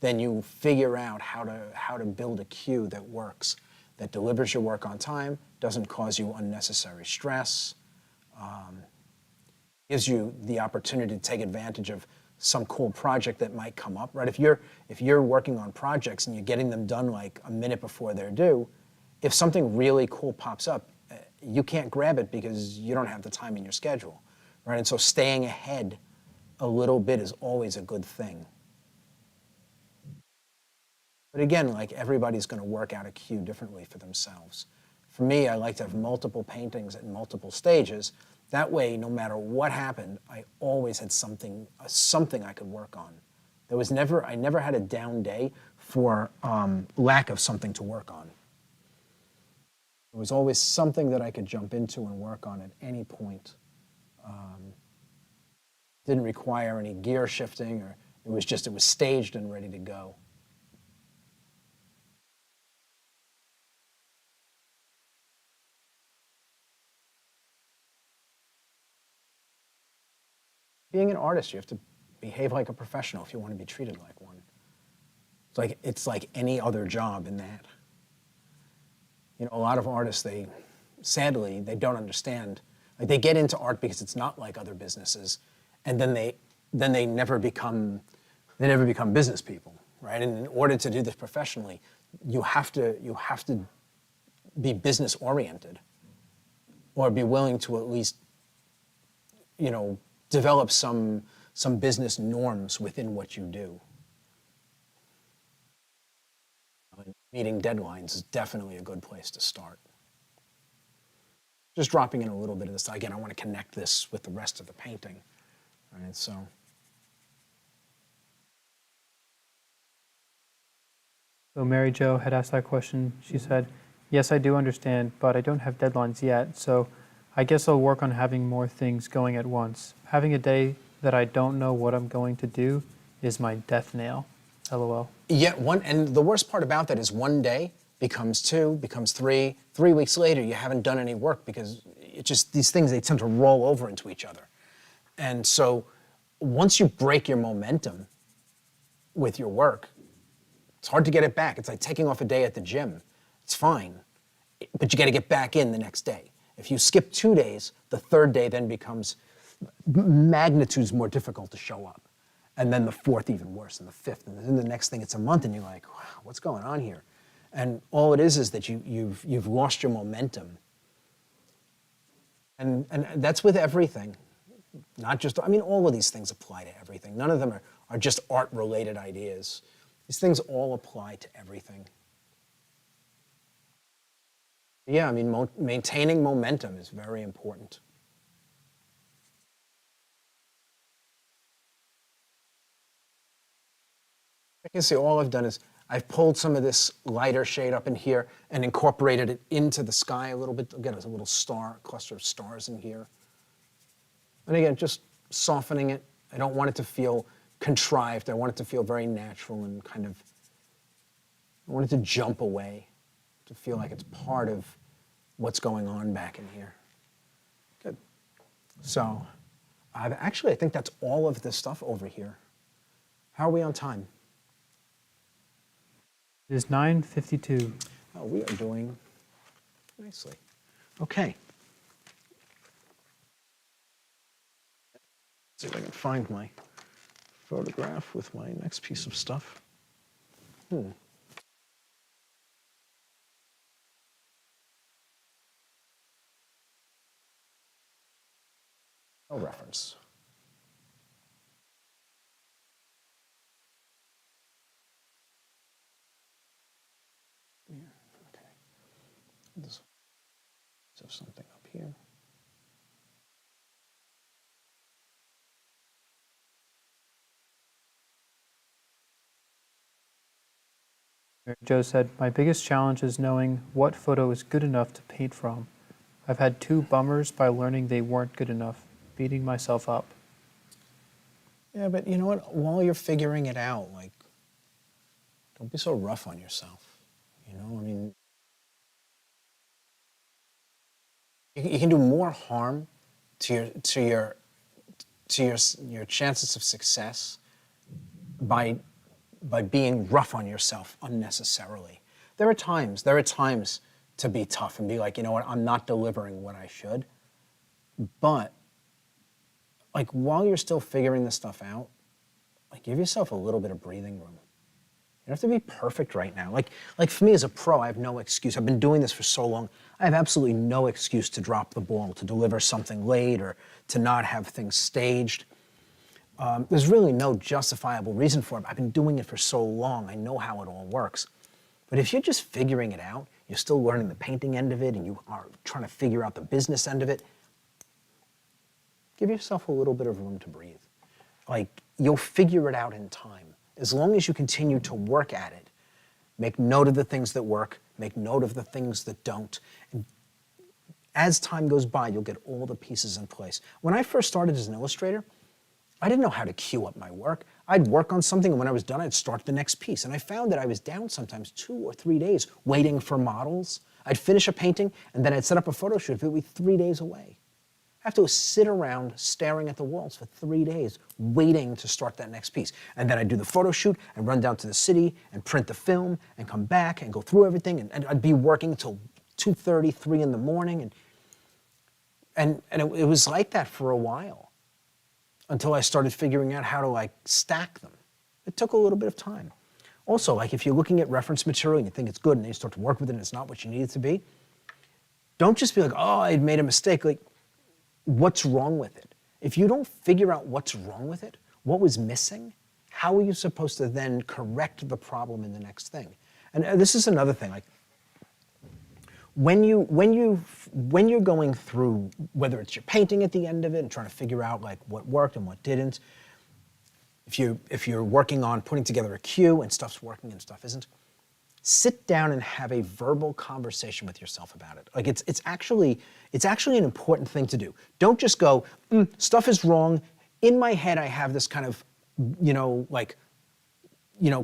then you figure out how to build a queue that works, that delivers your work on time, doesn't cause you unnecessary stress, gives you the opportunity to take advantage of some cool project that might come up, right? If you're working on projects and you're getting them done like a minute before they're due, if something really cool pops up, you can't grab it because you don't have the time in your schedule, right? And so staying ahead a little bit is always a good thing. But again, like everybody's going to work out a cue differently for themselves. For me, I like to have multiple paintings at multiple stages. That way, no matter what happened, I always had something I could work on. I never had a down day for lack of something to work on. There was always something that I could jump into and work on at any point. Didn't require any gear shifting, or it was staged and ready to go. Being an artist, you have to behave like a professional if you want to be treated like one. It's like any other job in that. You know, a lot of artists, sadly, they don't understand. Like they get into art because it's not like other businesses, and then they never become business people, right? And in order to do this professionally, you have to be business oriented, or be willing to at least, you know, develop some business norms within what you do. Meeting deadlines is definitely a good place to start. Just dropping in a little bit of this. Again, I want to connect this with the rest of the painting. Right, so Mary Jo had asked that question. She said, yes, I do understand, but I don't have deadlines yet, so I guess I'll work on having more things going at once. Having a day that I don't know what I'm going to do is my death nail. LOL. Yeah, and the worst part about that is one day becomes 2, becomes 3. 3 weeks later, you haven't done any work because these things, they tend to roll over into each other. And so once you break your momentum with your work, it's hard to get it back. It's like taking off a day at the gym. It's fine, but you got to get back in the next day. If you skip 2 days, the third day then becomes magnitudes more difficult to show up. And then the fourth even worse, and the fifth. And then the next thing, it's a month, and you're like, wow, what's going on here? And all it is that you've lost your momentum. And that's with everything. Not just, I mean, all of these things apply to everything. None of them are just art-related ideas. These things all apply to everything. Yeah, I mean, maintaining momentum is very important. You can see all I've done is I've pulled some of this lighter shade up in here and incorporated it into the sky a little bit. Again, there's a little cluster of stars in here. And again, just softening it. I don't want it to feel contrived. I want it to feel very natural and kind of, I want it to jump away, to feel like it's part of what's going on back in here. Good. So I think that's all of the stuff over here. How are we on time? It is 9:52. Oh, we are doing nicely. Okay. Let's see if I can find my photograph with my next piece of stuff. No reference. Yeah, okay. Let's have something up here. Mary Jo said, my biggest challenge is knowing what photo is good enough to paint from. I've had 2 bummers by learning they weren't good enough, beating myself up. Yeah, but you know what? While you're figuring it out, like, don't be so rough on yourself. You know, I mean, you can do more harm to your chances of success by being rough on yourself unnecessarily. There are times to be tough and be like, you know what, I'm not delivering what I should. But like while you're still figuring this stuff out, like give yourself a little bit of breathing room. You don't have to be perfect right now. Like for me as a pro, I have no excuse. I've been doing this for so long. I have absolutely no excuse to drop the ball, to deliver something late, or to not have things staged. There's really no justifiable reason for it. I've been doing it for so long, I know how it all works. But if you're just figuring it out, you're still learning the painting end of it, and you are trying to figure out the business end of it, give yourself a little bit of room to breathe. Like, you'll figure it out in time. As long as you continue to work at it, make note of the things that work, make note of the things that don't. And as time goes by, you'll get all the pieces in place. When I first started as an illustrator, I didn't know how to queue up my work. I'd work on something, and when I was done, I'd start the next piece. And I found that I was down sometimes 2 or 3 days waiting for models. I'd finish a painting, and then I'd set up a photo shoot. It would be 3 days away. I have to sit around staring at the walls for 3 days, waiting to start that next piece. And then I'd do the photo shoot and run down to the city and print the film and come back and go through everything. And I'd be working till 2:30, 3 in the morning. And it was like that for a while until I started figuring out how to like stack them. It took a little bit of time. Also, like if you're looking at reference material and you think it's good and then you start to work with it and it's not what you need it to be, don't just be like, oh, I made a mistake. Like, what's wrong with it? If you don't figure out what's wrong with it, what was missing, how are you supposed to then correct the problem in the next thing? And this is another thing. Like, when you're going through, whether it's your painting at the end of it and trying to figure out like what worked and what didn't, if you're working on putting together a cue and stuff's working and stuff isn't, sit down and have a verbal conversation with yourself about it. Like it's actually an important thing to do. Don't just go, stuff is wrong. In my head, I have this kind of,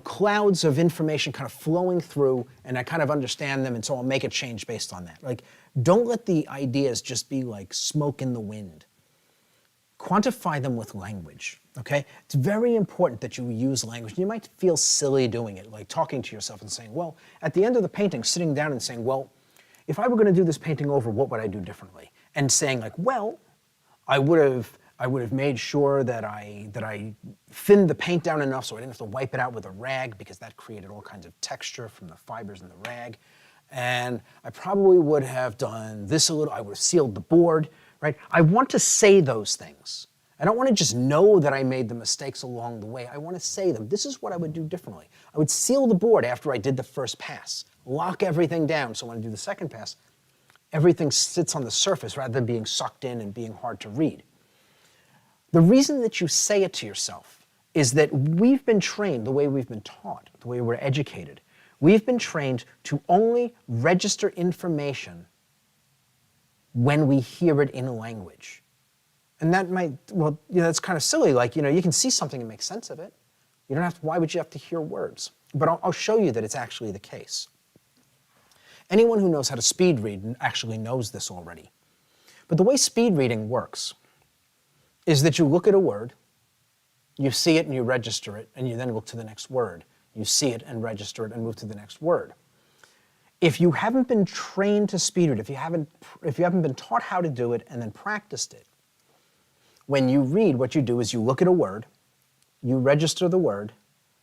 clouds of information kind of flowing through, and I kind of understand them, and so I'll make a change based on that. Like, don't let the ideas just be like smoke in the wind. Quantify them with language, okay? It's very important that you use language. You might feel silly doing it, like talking to yourself and saying, well, at the end of the painting, sitting down and saying, well, if I were going to do this painting over, what would I do differently? And saying like, well, I would have made sure that I thinned the paint down enough so I didn't have to wipe it out with a rag, because that created all kinds of texture from the fibers in the rag. And I probably would have done this a little. I would have sealed the board, right? I want to say those things. I don't want to just know that I made the mistakes along the way. I want to say them. This is what I would do differently. I would seal the board after I did the first pass, lock everything down, so when I do the second pass, everything sits on the surface rather than being sucked in and being hard to read. The reason that you say it to yourself is that we've been trained the way we've been taught, the way we're educated. We've been trained to only register information when we hear it in language. And that might, that's kind of silly. Like, you can see something and make sense of it. You don't have to, why would you have to hear words? But I'll show you that it's actually the case. Anyone who knows how to speed read actually knows this already. But the way speed reading works is that you look at a word, you see it and you register it, and you then look to the next word. You see it and register it and move to the next word. If you haven't been trained to speed read, if you haven't been taught how to do it and then practiced it, when you read, what you do is you look at a word, you register the word,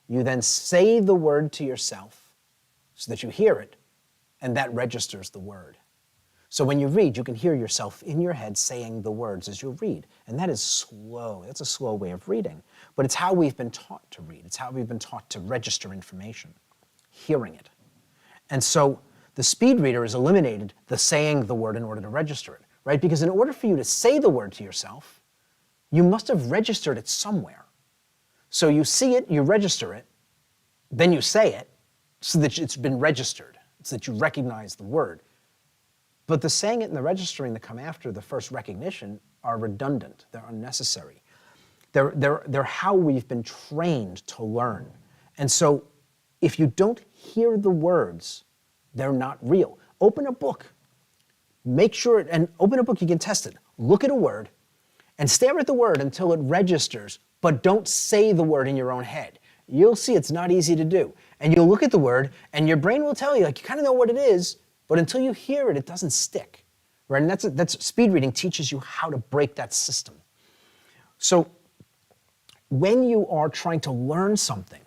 you then say the word to yourself so that you hear it, and that registers the word. So when you read, you can hear yourself in your head saying the words as you read. And that is slow. That's a slow way of reading. But it's how we've been taught to read. It's how we've been taught to register information, hearing it. And so the speed reader has eliminated the saying the word in order to register it, right? Because in order for you to say the word to yourself, you must have registered it somewhere. So you see it, you register it, then you say it so that it's been registered, so that you recognize the word. But the saying it and the registering that come after the first recognition are redundant. They're unnecessary. They're how we've been trained to learn. And so if you don't hear the words, they're not real. Open a book. Make sure, and open a book, you can test it. Look at a word and stare at the word until it registers, but don't say the word in your own head. You'll see it's not easy to do. And you'll look at the word and your brain will tell you, like, you kind of know what it is, but until you hear it, it doesn't stick, right? And that's speed reading teaches you how to break that system. So when you are trying to learn something,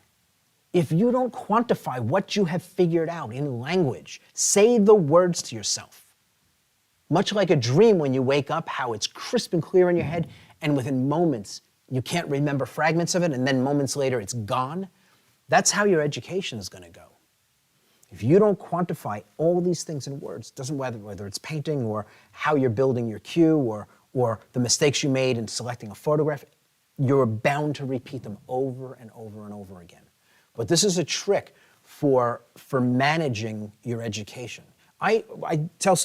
if you don't quantify what you have figured out in language, say the words to yourself. Much like a dream when you wake up, how it's crisp and clear in your head, and within moments, you can't remember fragments of it, and then moments later it's gone. That's how your education is going to go. If you don't quantify all these things in words, doesn't matter whether it's painting or how you're building your cue or the mistakes you made in selecting a photograph, you're bound to repeat them over and over and over again. But this is a trick for managing your education. I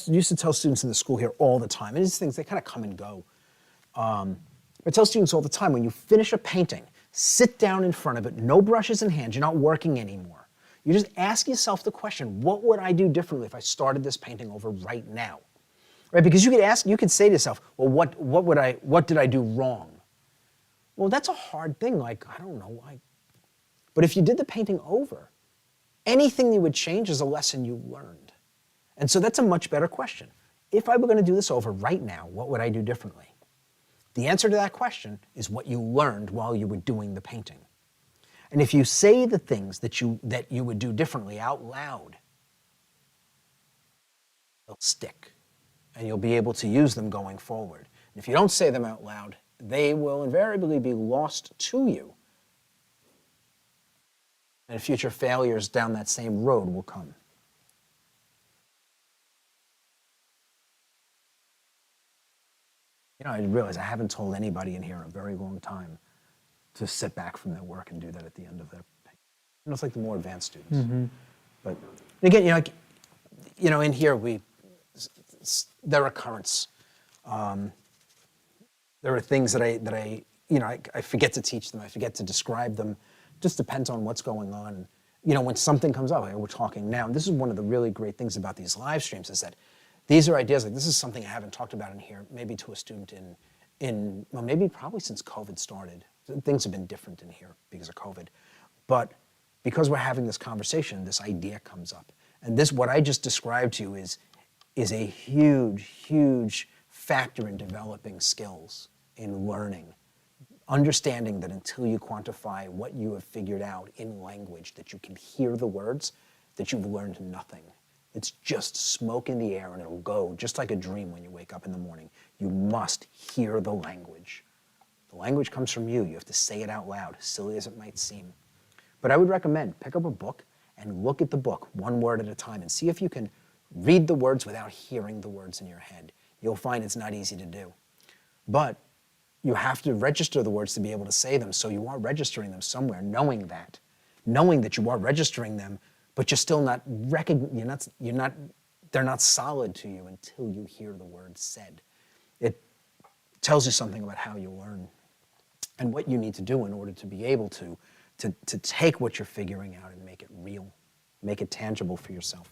used to tell students in the school here all the time, and these things, they kind of come and go. I tell students all the time, when you finish a painting, sit down in front of it, no brushes in hand, you're not working anymore. You just ask yourself the question, what would I do differently if I started this painting over right now? Right? Because you could say to yourself, well, what did I do wrong? Well, that's a hard thing, like, I don't know. But if you did the painting over, anything you would change is a lesson you learned. And so that's a much better question. If I were going to do this over right now, what would I do differently? The answer to that question is what you learned while you were doing the painting. And if you say the things that you would do differently out loud, they'll stick, and you'll be able to use them going forward. And if you don't say them out loud, they will invariably be lost to you. And future failures down that same road will come. You know, I realize I haven't told anybody in here in a very long time to sit back from their work and do that at the end of their painting. You know, it's like the more advanced students. Mm-hmm. But again, in here there are currents. There are things that I forget to teach them. I forget to describe them. It just depends on what's going on. You know, when something comes up, like we're talking now, and this is one of the really great things about these live streams is that these are ideas, like this is something I haven't talked about in here, maybe to a student well, maybe probably since COVID started. Things have been different in here because of COVID. But because we're having this conversation, this idea comes up. And this, what I just described to you is a huge, huge factor in developing skills, in learning. Understanding that until you quantify what you have figured out in language, that you can hear the words, that you've learned nothing. It's just smoke in the air and it'll go, just like a dream when you wake up in the morning. You must hear the language. The language comes from you. You have to say it out loud, silly as it might seem. But I would recommend pick up a book and look at the book one word at a time and see if you can read the words without hearing the words in your head. You'll find it's not easy to do. But you have to register the words to be able to say them, so you are registering them somewhere, knowing that you are registering them, but you're still not they're not solid to you until you hear the words said. It tells you something about how you learn and what you need to do in order to be able to take what you're figuring out and make it real, make it tangible for yourself.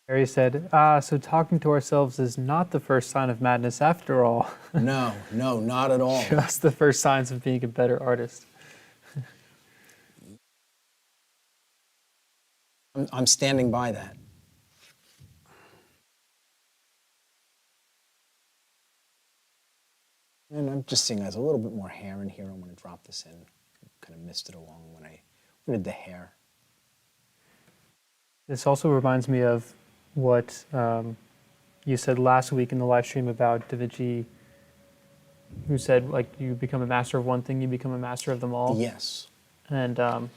Harry said, so talking to ourselves is not the first sign of madness after all. No, not at all. Just the first signs of being a better artist. I'm standing by that. And I'm just seeing there's a little bit more hair in here. I'm going to drop this in. Kind of missed it along when I did the hair. This also reminds me of what you said last week in the live stream about Da Vinci, who said, like, you become a master of one thing, you become a master of them all. Yes. And I've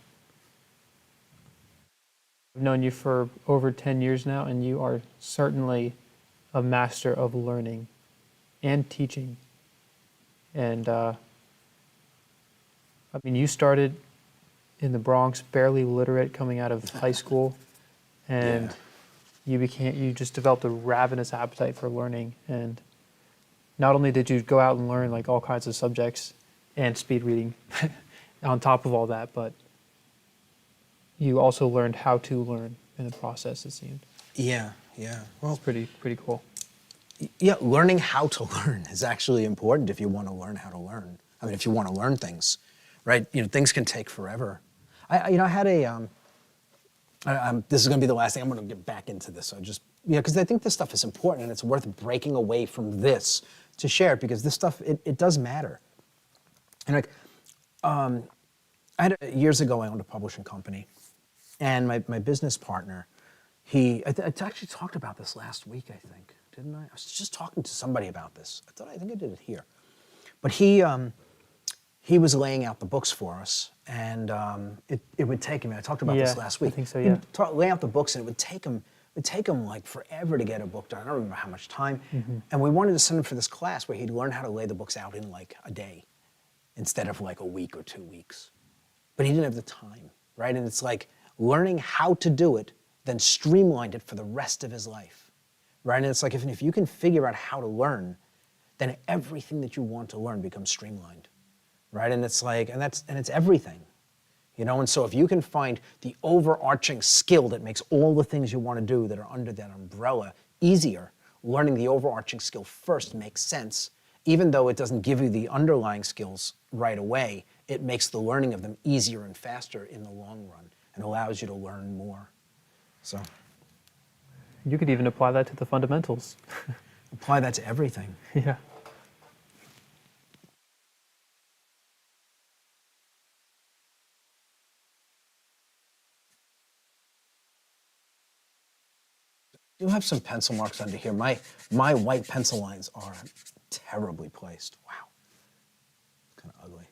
known you for over 10 years now, and you are certainly a master of learning and teaching. And I mean, you started in the Bronx, barely literate, coming out of high school, and you just developed a ravenous appetite for learning. And not only did you go out and learn like all kinds of subjects and speed reading on top of all that, but you also learned how to learn in the process, it seemed. Yeah. Well, it's pretty cool. Yeah, learning how to learn is actually important if you want to learn how to learn. I mean, if you want to learn things, right? You know, things can take forever. I had a, this is going to be the last thing. I'm going to get back into this. So because I think this stuff is important and it's worth breaking away from this to share it, because this stuff, it does matter. And years ago, I owned a publishing company, and my business partner, I actually talked about this last week, I think. didn't I? I was just talking to somebody about this. I think I did it here. But he was laying out the books for us, and it would take him. I talked about this last week. I think so. Yeah. He'd lay out the books, and it would take him like forever to get a book done. I don't remember how much time. And we wanted to send him for this class where he'd learn how to lay the books out in like a day, instead of like a week or 2 weeks. But he didn't have the time, right? And it's like learning how to do it, then streamlined it for the rest of his life, right? And it's like if you can figure out how to learn, then everything that you want to learn becomes streamlined, right? And it's like, and it's everything, you know? And so if you can find the overarching skill that makes all the things you want to do that are under that umbrella easier, learning the overarching skill first makes sense. Even though it doesn't give you the underlying skills right away, it makes the learning of them easier and faster in the long run and allows you to learn more. So You could even apply that to the fundamentals. apply that to everything. Yeah. I do have some pencil marks under here. My white pencil lines are terribly placed. Wow. It's kind of ugly.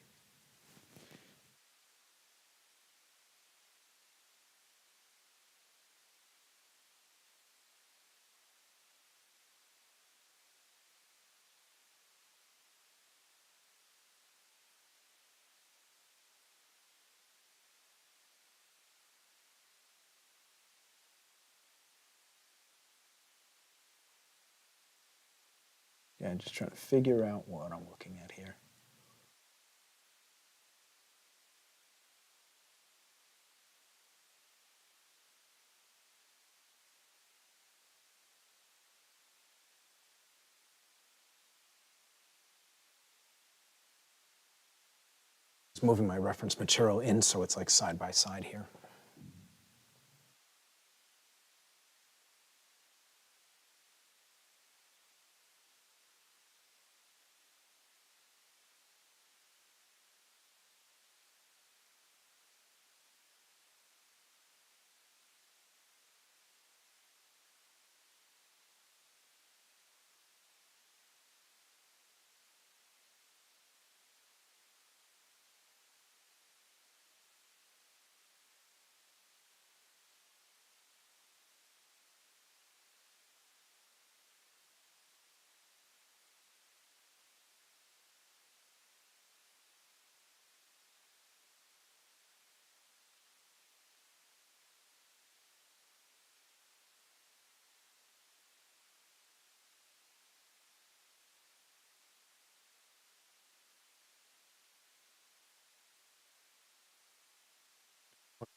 Yeah, I'm just trying to figure out what I'm looking at here. Just moving my reference material in so it's like side by side here.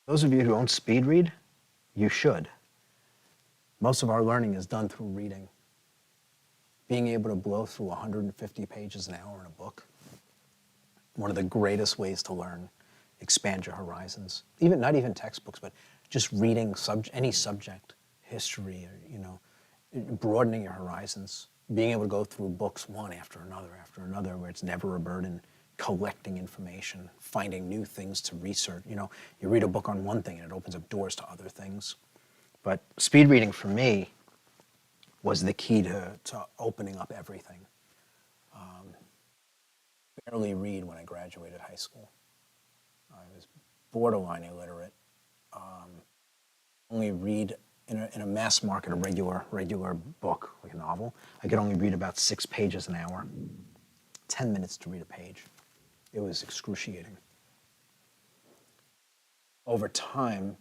Those of you who don't speed read, you should. Most of our learning is done through reading. Being able to blow through 150 pages an hour in a book, one of the greatest ways to learn, expand your horizons. Not even textbooks, but just reading any subject, history, or, broadening your horizons. Being able to go through books one after another, where it's never a burden, collecting information, finding new things to research. You read a book on one thing and it opens up doors to other things. But speed reading for me was the key to opening up everything. Barely read when I graduated high school. I was borderline illiterate. Only read in a mass market, a regular book, like a novel. I could only read about 6 pages an hour, 10 minutes to read a page. It was excruciating. Over time,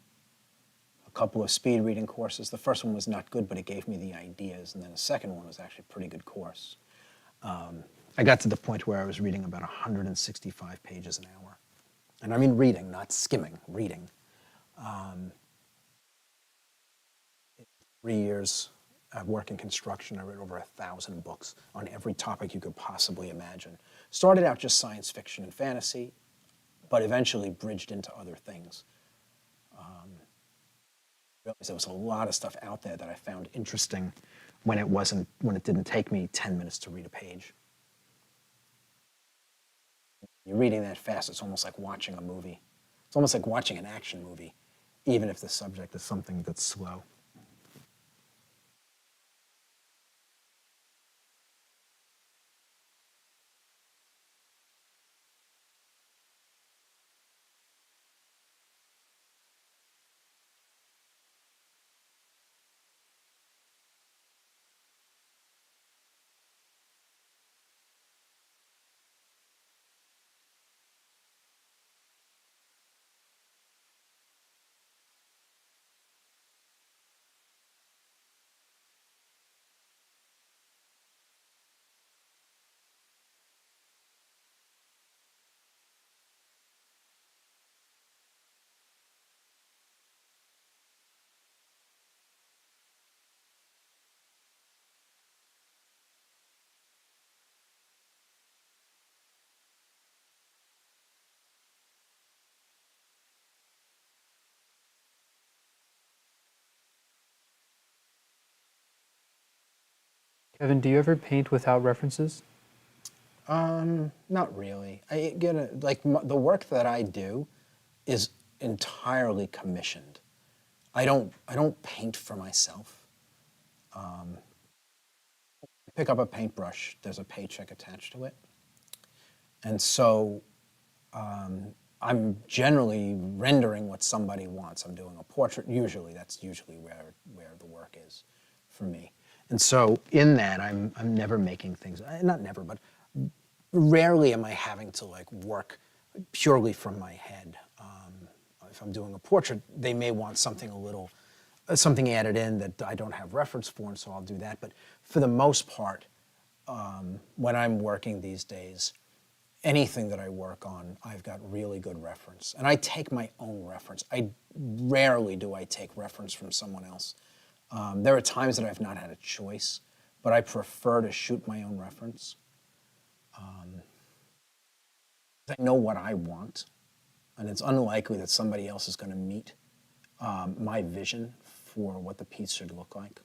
a couple of speed reading courses. The first one was not good, but it gave me the ideas. And then the second one was actually a pretty good course. I got to the point where I was reading about 165 pages an hour. And I mean reading, not skimming, reading. 3 years of work in construction, I read over 1,000 books on every topic you could possibly imagine. Started out just science fiction and fantasy, but eventually bridged into other things. Realized there was a lot of stuff out there that I found interesting when it didn't take me 10 minutes to read a page. You're reading that fast, it's almost like watching a movie. It's almost like watching an action movie, even if the subject is something that's slow. Kevin, do you ever paint without references? Not really. The work that I do is entirely commissioned. I don't paint for myself. Pick up a paintbrush, there's a paycheck attached to it. And so I'm generally rendering what somebody wants. I'm doing a portrait, usually. That's usually where the work is for me. And so in that, I'm never making things, not never, but rarely am I having to like work purely from my head. If I'm doing a portrait, they may want something something added in that I don't have reference for, and so I'll do that. But for the most part, when I'm working these days, anything that I work on, I've got really good reference. And I take my own reference. Rarely do I take reference from someone else. There are times that I've not had a choice, but I prefer to shoot my own reference. I know what I want, and it's unlikely that somebody else is going to meet my vision for what the piece should look like.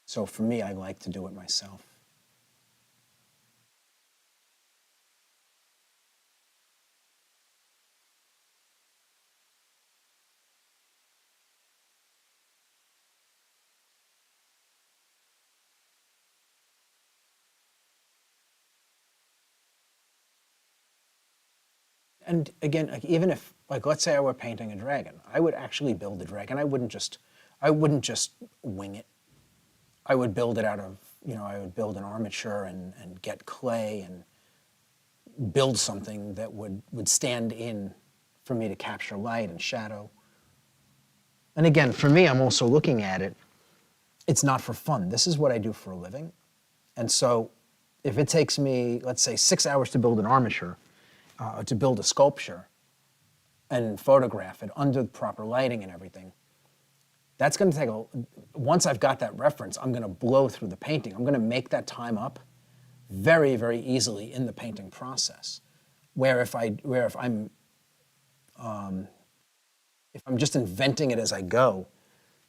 So for me, I like to do it myself. And again, like even if, like, let's say I were painting a dragon, I would actually build the dragon. I wouldn't just wing it. I would build it out of, I would build an armature and get clay and build something that would stand in for me to capture light and shadow. And again, for me, I'm also looking at it, it's not for fun. This is what I do for a living. And so if it takes me, let's say, 6 hours to build an armature, to build a sculpture and photograph it under the proper lighting and everything, that's going to take once I've got that reference, I'm going to blow through the painting. I'm going to make that time up very, very easily in the painting process. Where if I'm just inventing it as I go,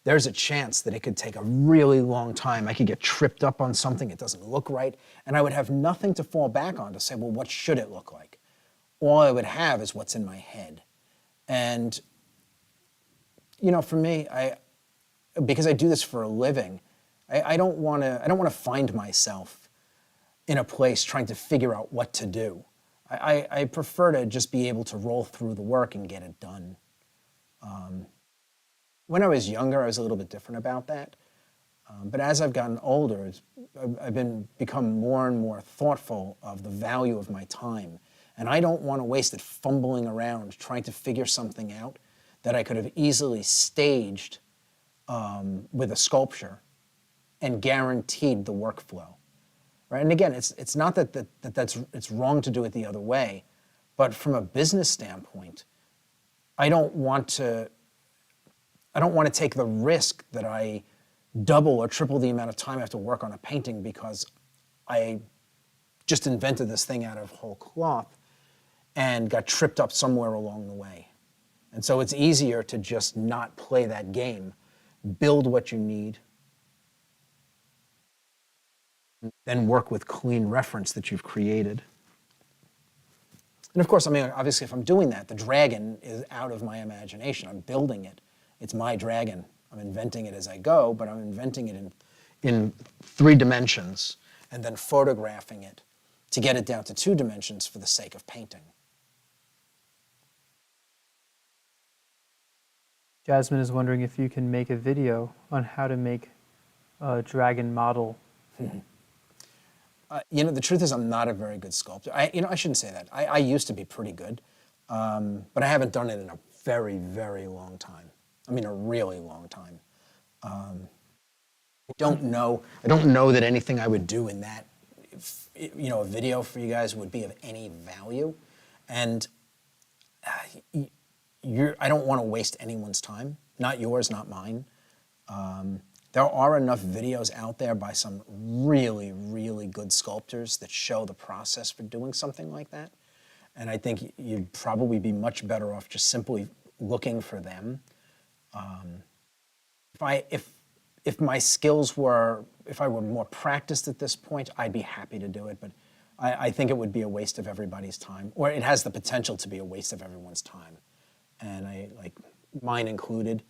there's a chance that it could take a really long time. I could get tripped up on something, it doesn't look right, and I would have nothing to fall back on to say, well, what should it look like? All I would have is what's in my head. And, for me, because I do this for a living, I don't want to find myself in a place trying to figure out what to do. I prefer to just be able to roll through the work and get it done. When I was younger, I was a little bit different about that. But as I've gotten older, I've become more and more thoughtful of the value of my time. And I don't want to waste it fumbling around trying to figure something out that I could have easily staged with a sculpture and guaranteed the workflow. Right? And again, it's not that it's wrong to do it the other way, but from a business standpoint, I don't want to take the risk that I double or triple the amount of time I have to work on a painting because I just invented this thing out of whole cloth and got tripped up somewhere along the way. And so it's easier to just not play that game, build what you need, then work with clean reference that you've created. And of course, obviously if I'm doing that, the dragon is out of my imagination. I'm building it. It's my dragon. I'm inventing it as I go, but I'm inventing it in 3 dimensions and then photographing it to get it down to 2 dimensions for the sake of painting. Jasmine is wondering if you can make a video on how to make a dragon model. The truth is I'm not a very good sculptor. I shouldn't say that. I used to be pretty good, but I haven't done it in a very, very long time. I mean, a really long time. I don't know that anything I would do in that, a video for you guys would be of any value. And I don't want to waste anyone's time, not yours, not mine. There are enough videos out there by some really, really good sculptors that show the process for doing something like that. And I think you'd probably be much better off just simply looking for them. if my skills were, if I were more practiced at this point, I'd be happy to do it, but I think it would be a waste of everybody's time, or it has the potential to be a waste of everyone's time. And like mine included,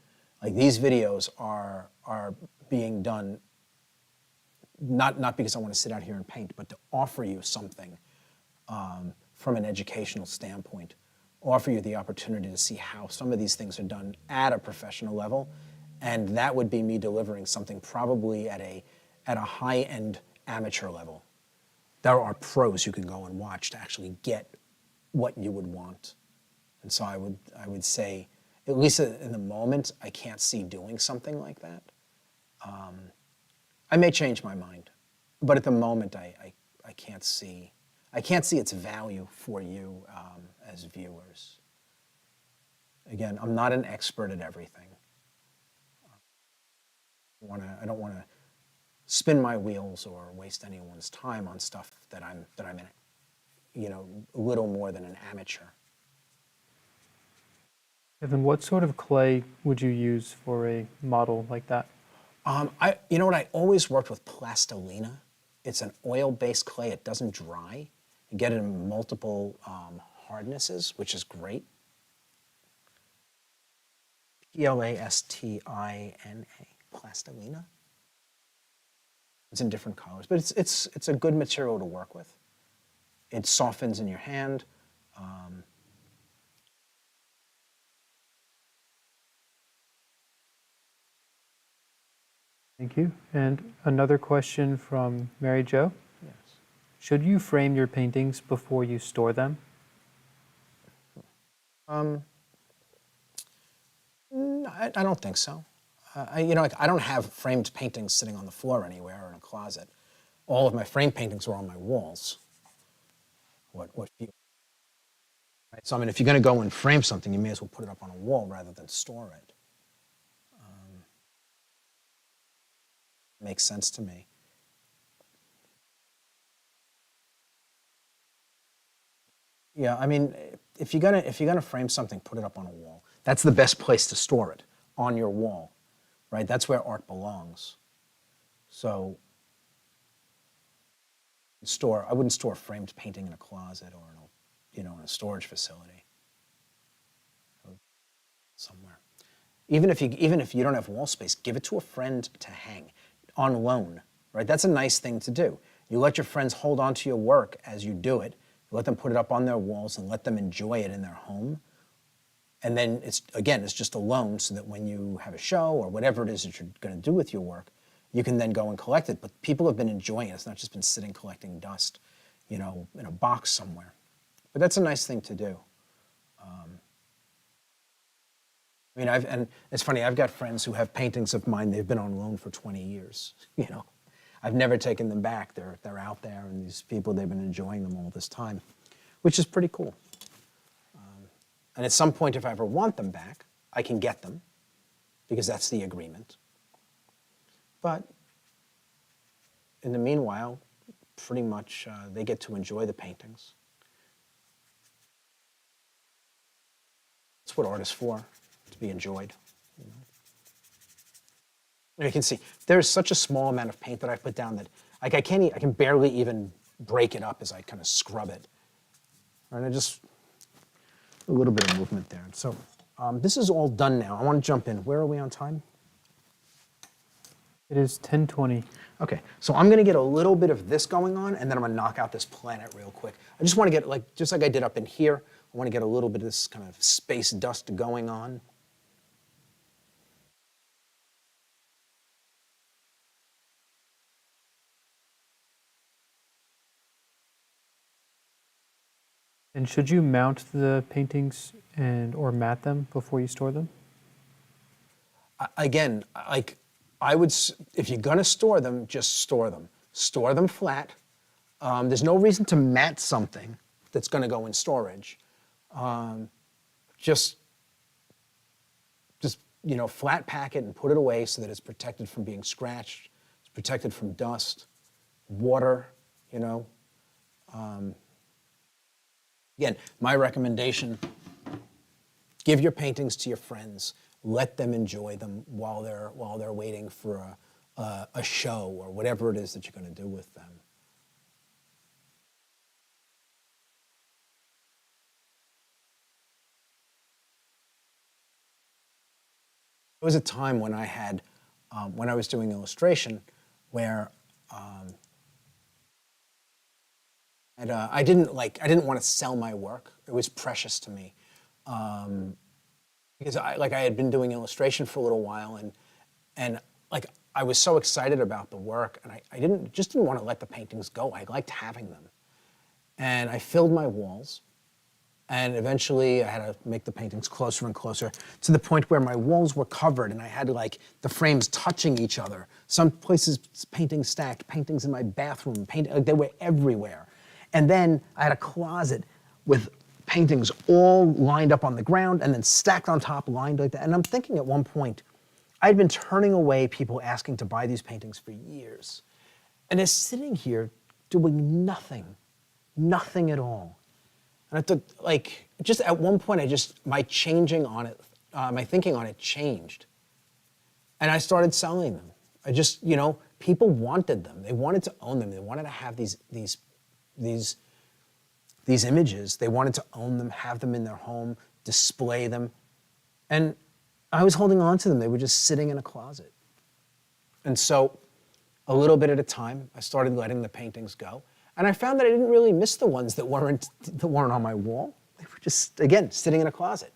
like these videos are being done not because I want to sit out here and paint, but to offer you something from an educational standpoint, offer you the opportunity to see how some of these things are done at a professional level, and that would be me delivering something probably at a high-end amateur level. There are pros you can go and watch to actually get what you would want. And so I would say, at least in the moment, I can't see doing something like that. I may change my mind, but at the moment, I can't see its value for you as viewers. Again, I'm not an expert at everything. I don't want to spin my wheels or waste anyone's time on stuff that I'm in, a little more than an amateur. Evan, what sort of clay would you use for a model like that? You know what? I always worked with plastilina. It's an oil-based clay. It doesn't dry. You get it in multiple hardnesses, which is great. Plastina, plastilina. It's in different colors, but it's a good material to work with. It softens in your hand. Thank you. And another question from Mary Jo. Yes. Should you frame your paintings before you store them? I don't think so. I don't have framed paintings sitting on the floor anywhere or in a closet. All of my framed paintings are on my walls. What few? Right? So I mean, if you're going to go and frame something, you may as well put it up on a wall rather than store it. Makes sense to me. Yeah, I mean, if you're gonna frame something, put it up on a wall. That's the best place to store it, on your wall, right? That's where art belongs. So, I wouldn't store a framed painting in a closet or in a storage facility somewhere. Even if you don't have wall space, give it to a friend to hang on loan, right? That's a nice thing to do. You let your friends hold on to your work as you do it. You let them put it up on their walls and let them enjoy it in their home. And then it's just a loan so that when you have a show or whatever it is that you're going to do with your work, you can then go and collect it. But people have been enjoying it. It's not just been sitting collecting dust, in a box somewhere. But that's a nice thing to do. And it's funny, I've got friends who have paintings of mine, they've been on loan for 20 years, I've never taken them back. They're out there, and these people, they've been enjoying them all this time, which is pretty cool. And at some point, if I ever want them back, I can get them, because that's the agreement. But in the meanwhile, pretty much they get to enjoy the paintings. That's what art is for, to be enjoyed. And you can see there's such a small amount of paint that I put down that I can barely even break it up as I kind of scrub it. And I just a little bit of movement there. So this is all done now. I want to jump in. Where are we on time? It is 10:20. Okay, so I'm going to get a little bit of this going on, and then I'm going to knock out this planet real quick. I just want to get, just like I did up in here, I want to get a little bit of this kind of space dust going on. And should you mount the paintings or mat them before you store them? Again, I would, if you're going to store them, just store them. Store them flat. There's no reason to mat something that's going to go in storage. Just flat pack it and put it away so that it's protected from being scratched. It's protected from dust, water, Again, my recommendation, give your paintings to your friends. let them enjoy them while they're waiting for a show or whatever it is that you're going to do with them. There was a time when I had, when I was doing illustration, where I didn't want to sell my work. It was precious to me, because I had been doing illustration for a little while, and I was so excited about the work, and I didn't want to let the paintings go. I liked having them, and I filled my walls. And eventually I had to make the paintings closer and closer to the point where my walls were covered and I had the frames touching each other. Some places paintings stacked, paintings in my bathroom, they were everywhere. And then I had a closet with paintings all lined up on the ground and then stacked on top, lined like that. And I'm thinking at one point, I'd been turning away people asking to buy these paintings for years. And they're sitting here doing nothing at all. And I took, just at one point, my thinking on it changed. And I started selling them. People wanted them. They wanted to own them. They wanted to have these images. They wanted to own them, have them in their home, display them. And I was holding on to them. They were just sitting in a closet. And so, a little bit at a time, I started letting the paintings go. And I found that I didn't really miss the ones that weren't on my wall. They were just, again, sitting in a closet.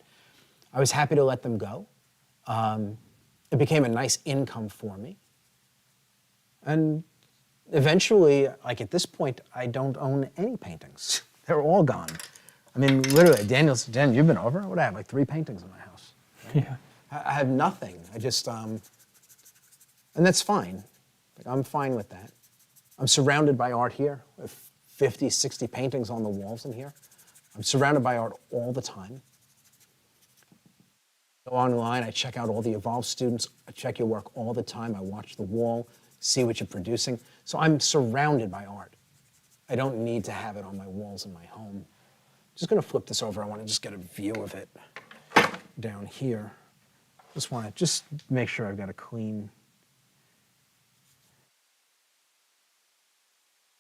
I was happy to let them go. It became a nice income for me. And eventually, at this point, I don't own any paintings. They're all gone. I mean, literally, Dan, you've been over? What, I have 3 paintings in my house. Right? Yeah. I have nothing. And that's fine. I'm fine with that. I'm surrounded by art here, with 50, 60 paintings on the walls in here. I'm surrounded by art all the time. Go online, I check out all the Evolve students, I check your work all the time, I watch the wall, see what you're producing. So I'm surrounded by art. I don't need to have it on my walls in my home. I'm just gonna flip this over, I wanna just get a view of it down here. Just wanna make sure I've got a clean.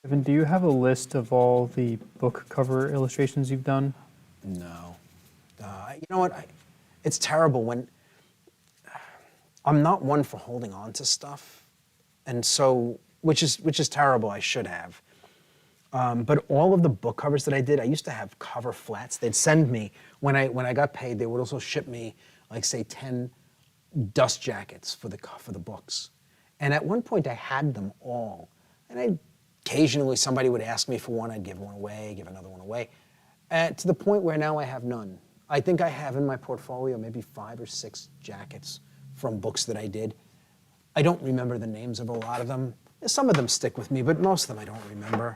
Evan, do you have a list of all the book cover illustrations you've done? No. You know what? It's terrible when I'm not one for holding on to stuff, and so which is terrible. I should have. But all of the book covers that I did, I used to have cover flats. They'd send me when I got paid. They would also ship me say 10 dust jackets for the books, and at one point I had them all, and occasionally somebody would ask me for one, I'd give one away, give another one away, to the point where now I have none. I think I have in my portfolio maybe 5 or 6 jackets from books that I did. I don't remember the names of a lot of them. Some of them stick with me, but most of them I don't remember.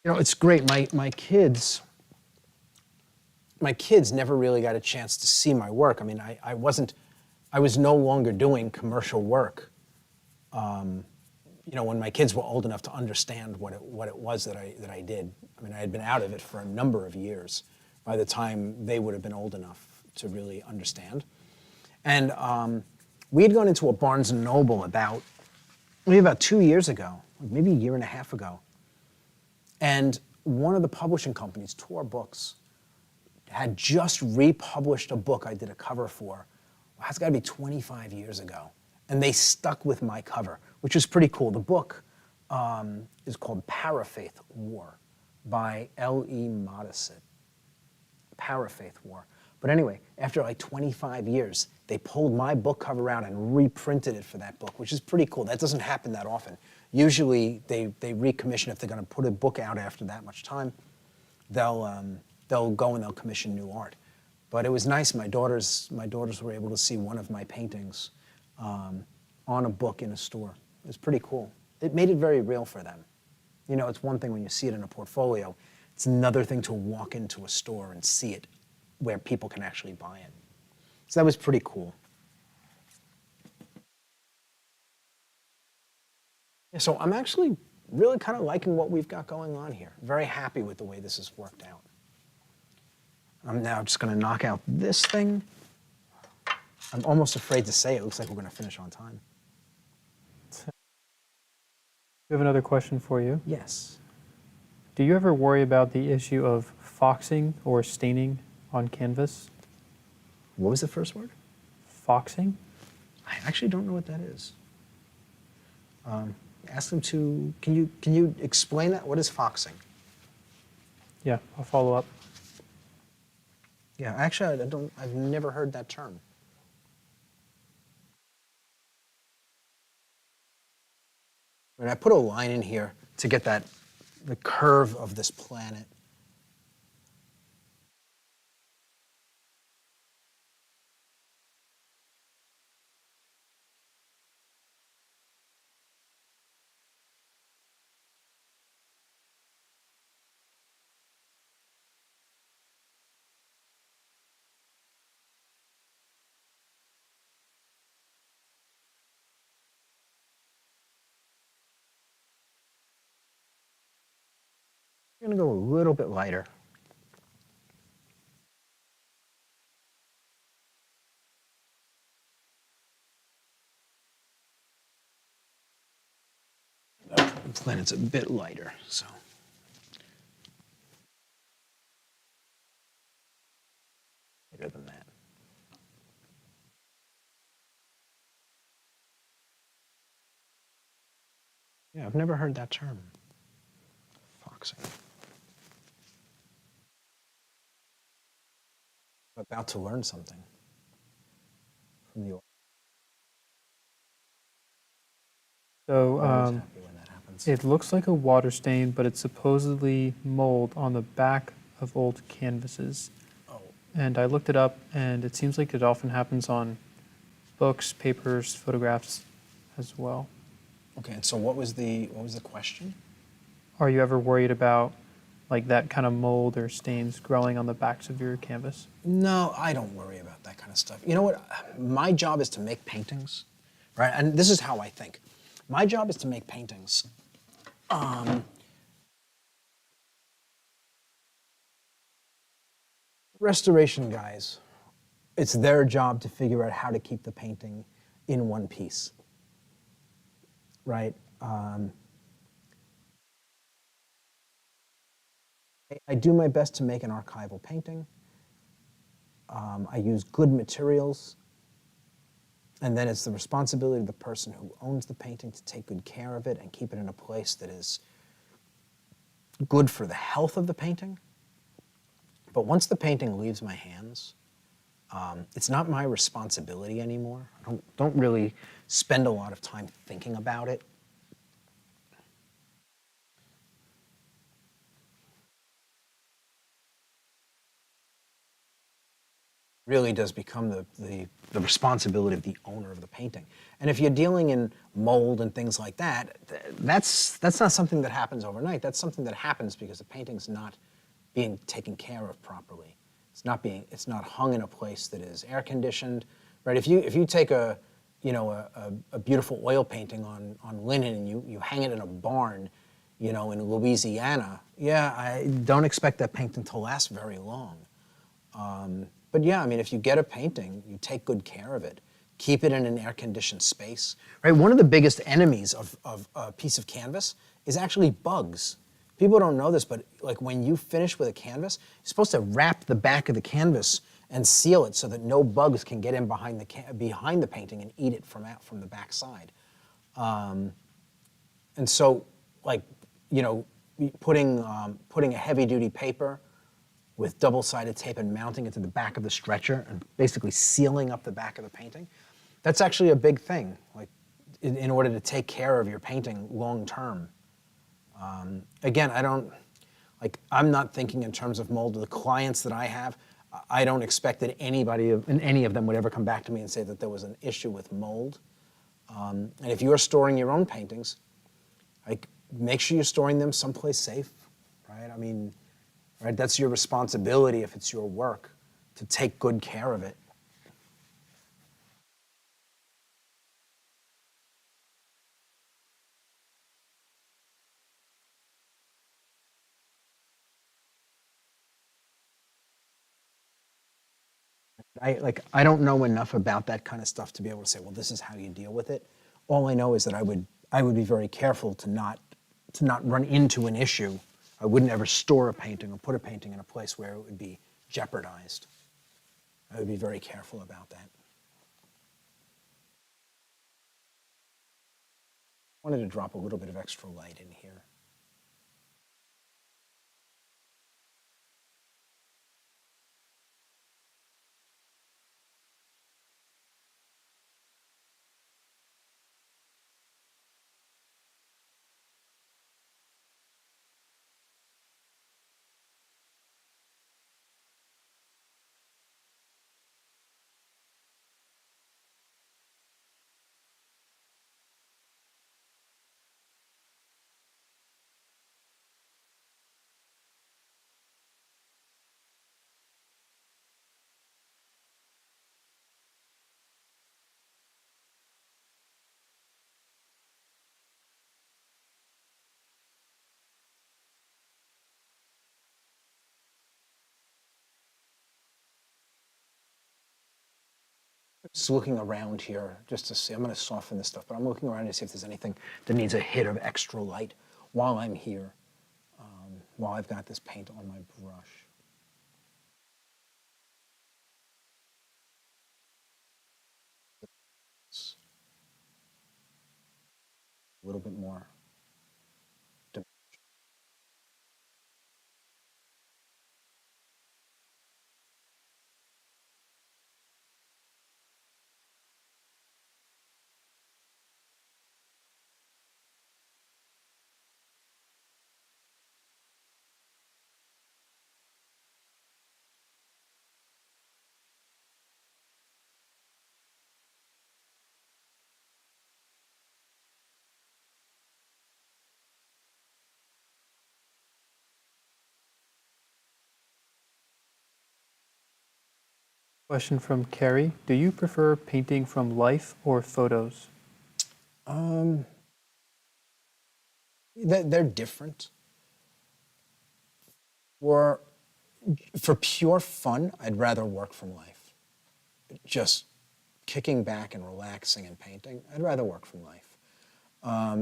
It's great. My kids never really got a chance to see my work. I mean, I was no longer doing commercial work. When my kids were old enough to understand what it was that I did. I mean, I had been out of it for a number of years by the time they would have been old enough to really understand. And we had gone into a Barnes & Noble maybe about 2 years ago, maybe a year and a half ago. And one of the publishing companies, Tor Books, had just republished a book I did a cover for. Wow, it's got to be 25 years ago. And they stuck with my cover, which was pretty cool. The book is called Parafaith War by L.E. Modisett. Parafaith War. But anyway, after 25 years, they pulled my book cover out and reprinted it for that book, which is pretty cool. That doesn't happen that often. Usually they recommission if they're going to put a book out after that much time. They'll go and they'll commission new art. But it was nice. My daughters were able to see one of my paintings on a book in a store. It was pretty cool. It made it very real for them. It's one thing when you see it in a portfolio. It's another thing to walk into a store and see it where people can actually buy it. So that was pretty cool. Yeah, so I'm actually really kind of liking what we've got going on here. Very happy with the way this has worked out. I'm now just going to knock out this thing. I'm almost afraid to say it looks like we're going to finish on time. We have another question for you. Yes. Do you ever worry about the issue of foxing or staining on canvas? What was the first word? Foxing? I actually don't know what that is. Ask them to, can you explain that? What is foxing? Yeah, I'll follow up. Yeah, actually, I've never heard that term. And I put a line in here to get the curve of this planet. I'm going to go a little bit lighter. The planet's a bit lighter, so. Lighter than that. Yeah, I've never heard that term. Foxing. I'm about to learn something from the. So Always happy when that happens. it looks like a water stain, but it's supposedly mold on the back of old canvases. Oh. And I looked it up, and it seems like it often happens on books, papers, photographs as well. Okay, and so what was the question? Are you ever worried about like that kind of mold or stains growing on the backs of your canvas? No, I don't worry about that kind of stuff. You know what? My job is to make paintings, right? And this is how I think. My job is to make paintings. Restoration guys, it's their job to figure out how to keep the painting in one piece, right? I do my best to make an archival painting. I use good materials. And then it's the responsibility of the person who owns the painting to take good care of it and keep it in a place that is good for the health of the painting. But once the painting leaves my hands, it's not my responsibility anymore. I don't really spend a lot of time thinking about it. Really does become the responsibility of the owner of the painting. And if you're dealing in mold and things like that, that's not something that happens overnight. That's something that happens because the painting's not being taken care of properly. It's not hung in a place that is air conditioned, right? If you take a beautiful oil painting on linen and you hang it in a barn, in Louisiana, yeah, I don't expect that painting to last very long. But yeah, I mean, if you get a painting, you take good care of it. Keep it in an air-conditioned space, right? One of the biggest enemies of a piece of canvas is actually bugs. People don't know this, but like when you finish with a canvas, you're supposed to wrap the back of the canvas and seal it so that no bugs can get in behind the painting and eat it from the back side. And so, like, putting a heavy-duty paper with double-sided tape and mounting it to the back of the stretcher and basically sealing up the back of the painting, that's actually a big thing, like in order to take care of your painting long-term. Again, I'm not thinking in terms of mold. The clients that I have, I don't expect that any of them would ever come back to me and say that there was an issue with mold. And if you're storing your own paintings, like, make sure you're storing them someplace safe, right? I mean, right? That's your responsibility if it's your work, to take good care of it. I don't know enough about that kind of stuff to be able to say, well, this is how you deal with it. All I know is that I would be very careful to not run into an issue. I wouldn't ever store a painting or put a painting in a place where it would be jeopardized. I would be very careful about that. I wanted to drop a little bit of extra light in here. Just looking around here just to see. I'm going to soften this stuff, but I'm looking around to see if there's anything that needs a hit of extra light while I'm here, while I've got this paint on my brush. A little bit more. Question from Carrie. Do you prefer painting from life or photos? They're different. For pure fun, I'd rather work from life. Just kicking back and relaxing and painting, I'd rather work from life.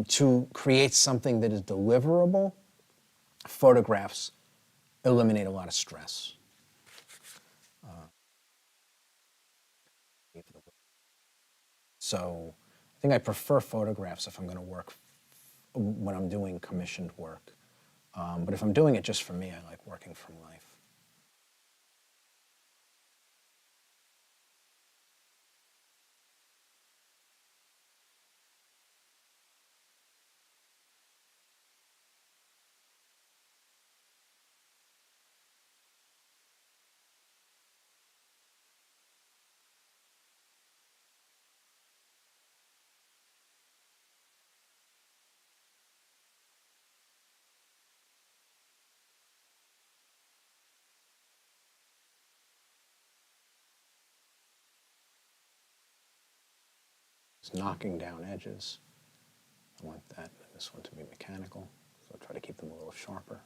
To create something that is deliverable, photographs eliminate a lot of stress. So I think I prefer photographs if I'm going to work when I'm doing commissioned work. But if I'm doing it just for me, I like working from life. Just knocking down edges. I want this one to be mechanical, so I'll try to keep them a little sharper.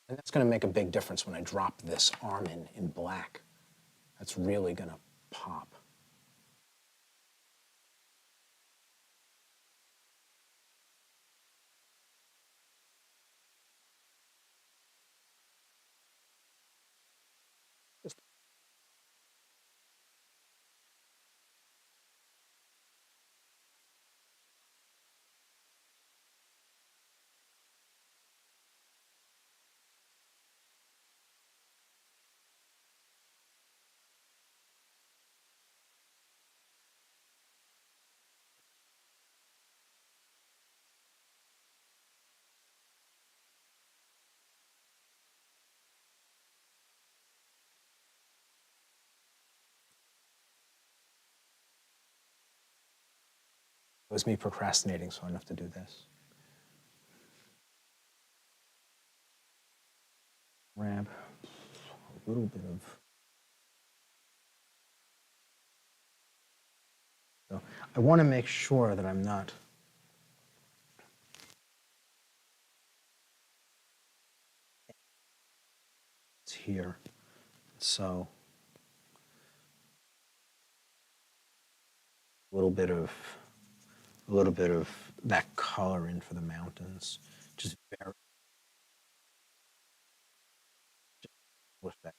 And that's going to make a big difference when I drop this arm in black. That's really going to pop. Just it was me procrastinating, so I don't have to do this. Grab a little bit of. So I want to make sure that I'm not. I want to make sure that I'm not here. So a little bit of that color in for the mountains. Just very with that.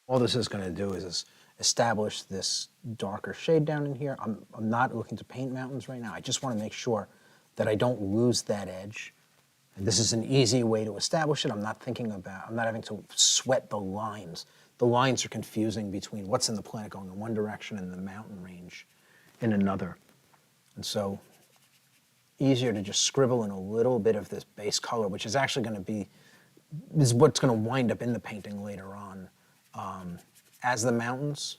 All this is going to do is establish this darker shade down in here. I'm not looking to paint mountains right now. I just want to make sure that I don't lose that edge. And this is an easy way to establish it. I'm not having to sweat the lines. The lines are confusing between what's in the planet going in one direction and the mountain range in another. And so easier to just scribble in a little bit of this base color, which is actually going to be, is what's going to wind up in the painting later on. As the mountains.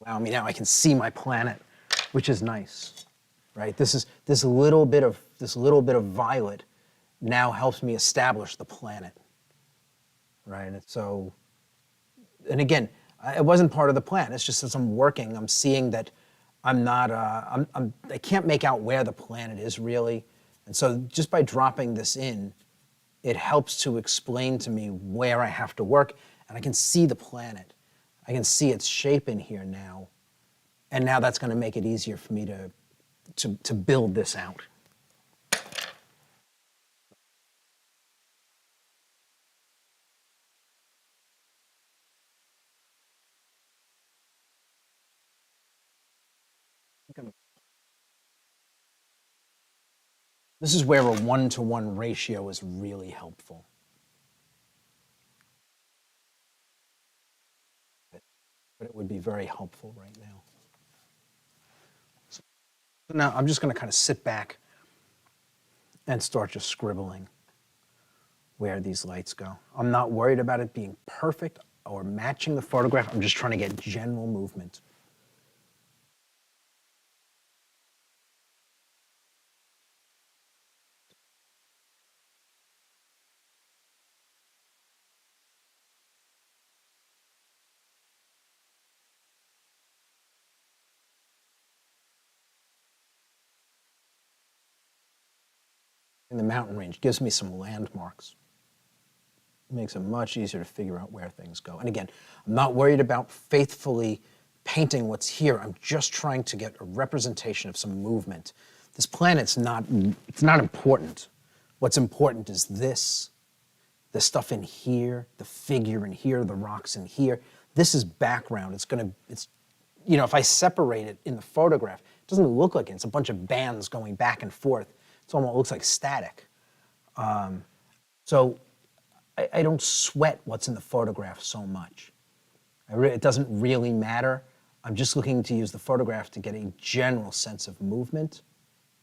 Wow, I mean, now I can see my planet, which is nice, right? This little bit of violet now helps me establish the planet, right? And so, and again, it wasn't part of the plan. It's just as I'm working, I'm seeing that I'm not, I can't make out where the planet is really. And so just by dropping this in, it helps to explain to me where I have to work, and I can see the planet. I can see its shape in here now. And now that's going to make it easier for me to build this out. This is where a 1-to-1 ratio is really helpful. But it would be very helpful right now. So now I'm just going to kind of sit back and start just scribbling where these lights go. I'm not worried about it being perfect or matching the photograph. I'm just trying to get general movement. In the mountain range gives me some landmarks. It makes it much easier to figure out where things go. And again, I'm not worried about faithfully painting what's here. I'm just trying to get a representation of some movement. This planet's not, it's not important. What's important is this, the stuff in here, the figure in here, the rocks in here. This is background. It's, you know, if I separate it in the photograph, it doesn't look like it. It's a bunch of bands going back and forth. It almost looks like static. So I don't sweat what's in the photograph so much. It doesn't really matter. I'm just looking to use the photograph to get a general sense of movement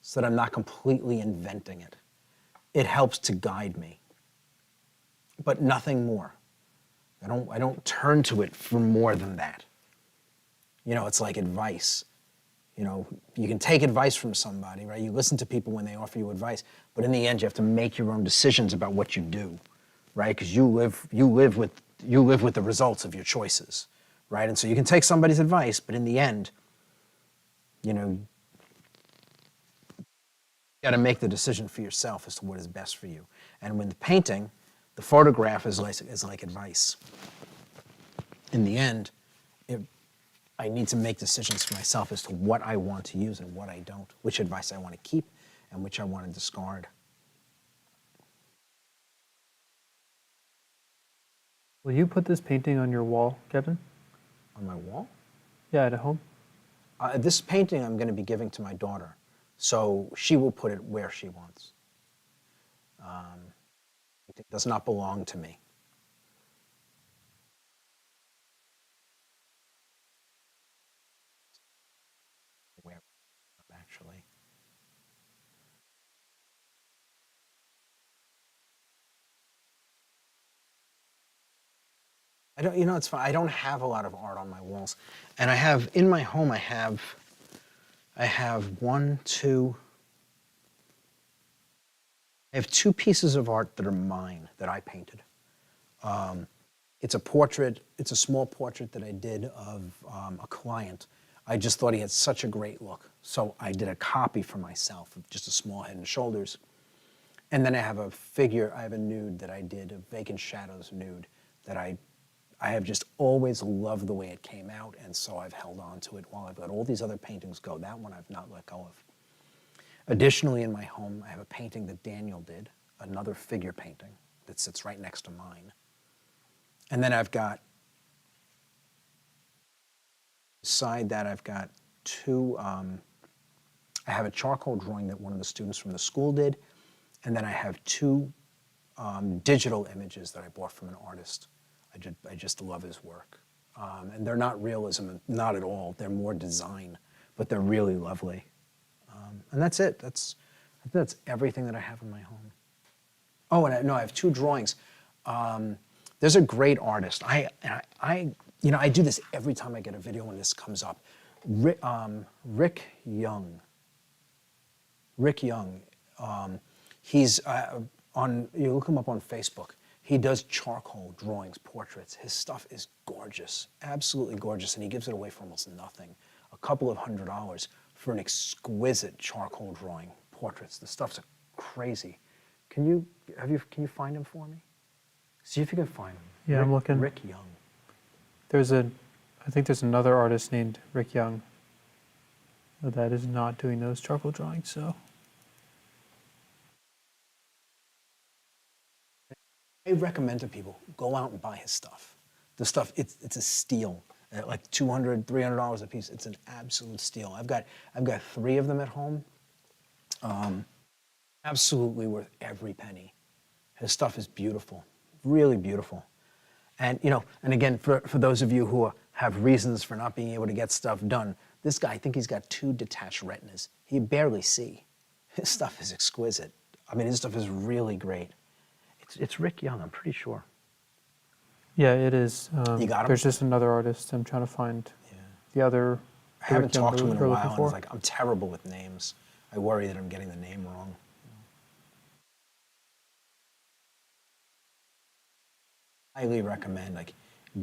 so that I'm not completely inventing it. It helps to guide me, but nothing more. I don't turn to it for more than that. You know, it's like advice. You know, you can take advice from somebody, right? You listen to people when they offer you advice, but in the end, you have to make your own decisions about what you do, right? Because you live with the results of your choices, right? And so you can take somebody's advice, but in the end, you know, you got to make the decision for yourself as to what is best for you. And when the painting, the photograph is like advice. In the end, I need to make decisions for myself as to what I want to use and what I don't, which advice I want to keep and which I want to discard. Will you put this painting on your wall, Kevin? On my wall? Yeah, at home? This painting I'm going to be giving to my daughter, so she will put it where she wants. It does not belong to me. Where, actually. I don't, it's fine. I don't have a lot of art on my walls. And I have, in my home, I have one, two, I have two pieces of art that are mine, that I painted. It's a portrait, it's a small portrait that I did of a client. I just thought he had such a great look. So I did a copy for myself of just a small head and shoulders. And then I have a figure, I have a nude that I did, a Vacant Shadows nude, that I have just always loved the way it came out, and so I've held on to it while I've let all these other paintings go. That one I've not let go of. Additionally, in my home, I have a painting that Daniel did, another figure painting that sits right next to mine. And then I've got, beside that, I've got two, I have a charcoal drawing that one of the students from the school did, and then I have two digital images that I bought from an artist. I just love his work. And they're not realism, not at all. They're more design, but they're really lovely. And that's it. I think that's everything that I have in my home. Oh, and I have two drawings. There's a great artist. I do this every time I get a video when this comes up. Rick Young. Rick Young. He's you look him up on Facebook. He does charcoal drawings, portraits. His stuff is gorgeous, absolutely gorgeous, and he gives it away for almost nothing. A couple of $100 for an exquisite charcoal drawing, portraits. The stuff's crazy. Can you find him for me? See if you can find him. Yeah, I'm looking. Rick Young. I think there's another artist named Rick Young that is not doing those charcoal drawings, so. I recommend to people, go out and buy his stuff. The stuff, it's a steal. Like $200, $300 a piece. It's an absolute steal. I've got 3 of them at home. Absolutely worth every penny. His stuff is beautiful, really beautiful. And and again, for those of you who have reasons for not being able to get stuff done, this guy, I think he's got 2 detached retinas. He barely see. His stuff is exquisite. I mean, his stuff is really great. It's Rick Young, I'm pretty sure. Yeah, it is. You got him? There's just another artist. I'm trying to find the other. I haven't talked to him in a we're while, looking and for. it's like, I'm terrible with names. I worry that I'm getting the name wrong. Highly recommend, like,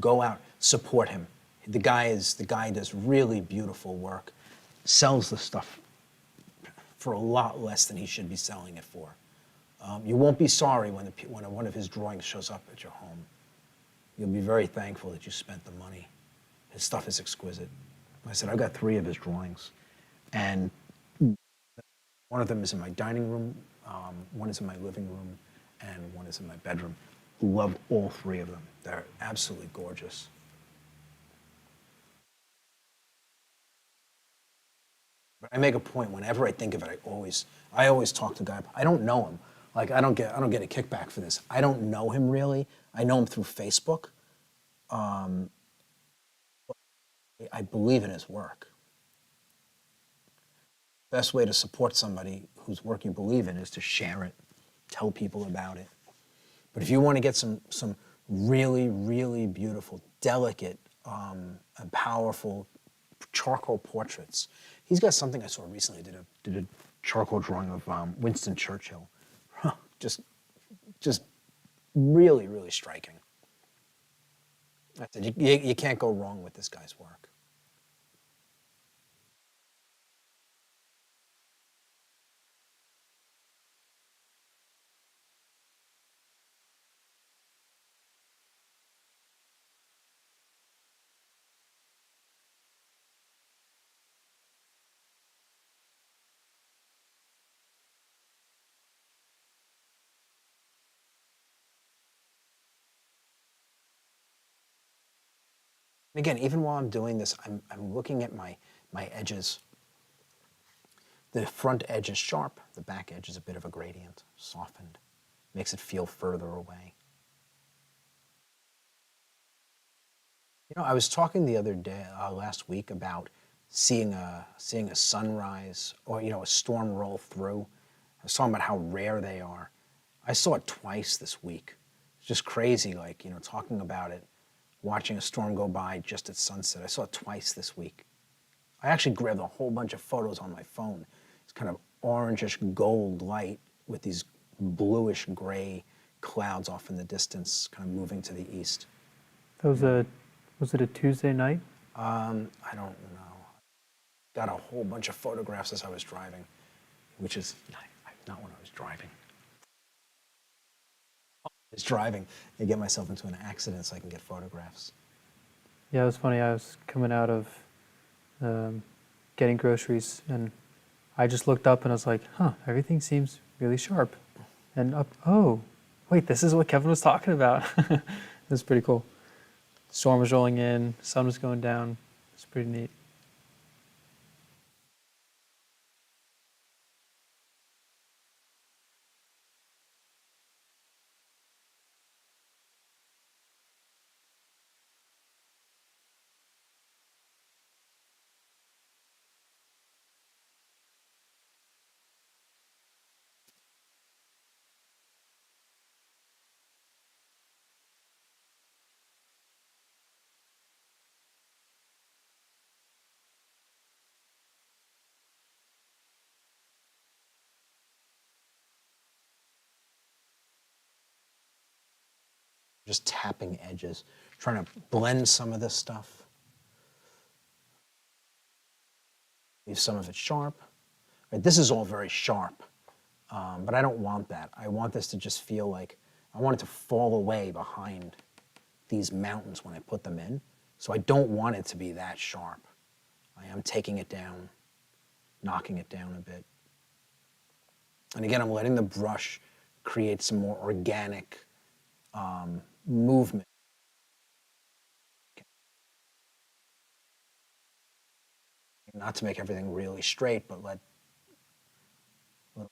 go out, support him. The guy does really beautiful work, sells the stuff for a lot less than he should be selling it for. You won't be sorry when one of his drawings shows up at your home. You'll be very thankful that you spent the money. His stuff is exquisite. Like I said, I've got 3 of his drawings, and one of them is in my dining room, one is in my living room, and one is in my bedroom. Love all 3 of them. They're absolutely gorgeous. But I make a point whenever I think of it. I always talk to the guy. I don't know him. Like, I don't get a kickback for this. I don't know him really. I know him through Facebook. I believe in his work. Best way to support somebody whose work you believe in is to share it, tell people about it. But if you want to get some really, really beautiful, delicate, and powerful charcoal portraits, he's got something I saw recently. Did a charcoal drawing of Winston Churchill. Just really, really striking. I said, you can't go wrong with this guy's work. Again, even while I'm doing this, I'm looking at my edges. The front edge is sharp, the back edge is a bit of a gradient, softened. Makes it feel further away. You know, I was talking the other day, last week, about seeing a sunrise or, you know, a storm roll through. I was talking about how rare they are. I saw it twice this week. It's just crazy, like, you know, talking about it, watching a storm go by just at sunset. I saw it twice this week. I actually grabbed a whole bunch of photos on my phone. It's kind of orangish gold light with these bluish gray clouds off in the distance, kind of moving to the east. Was it a Tuesday night? I don't know. Got a whole bunch of photographs as I was driving, which is not when I was driving. I was driving and get myself into an accident so I can get photographs. Yeah, it was funny. I was coming out of getting groceries, and I just looked up and I was like, huh, everything seems really sharp. And up, oh, wait, this is what Kevin was talking about. It was pretty cool. Storm was rolling in, sun was going down. It's pretty neat. Just tapping edges, trying to blend some of this stuff. Leave some of it sharp. Right, this is all very sharp, but I don't want that. I want this to just feel like, I want it to fall away behind these mountains when I put them in. So I don't want it to be that sharp. I am taking it down, knocking it down a bit. And again, I'm letting the brush create some more organic movement. Not to make everything really straight, but let more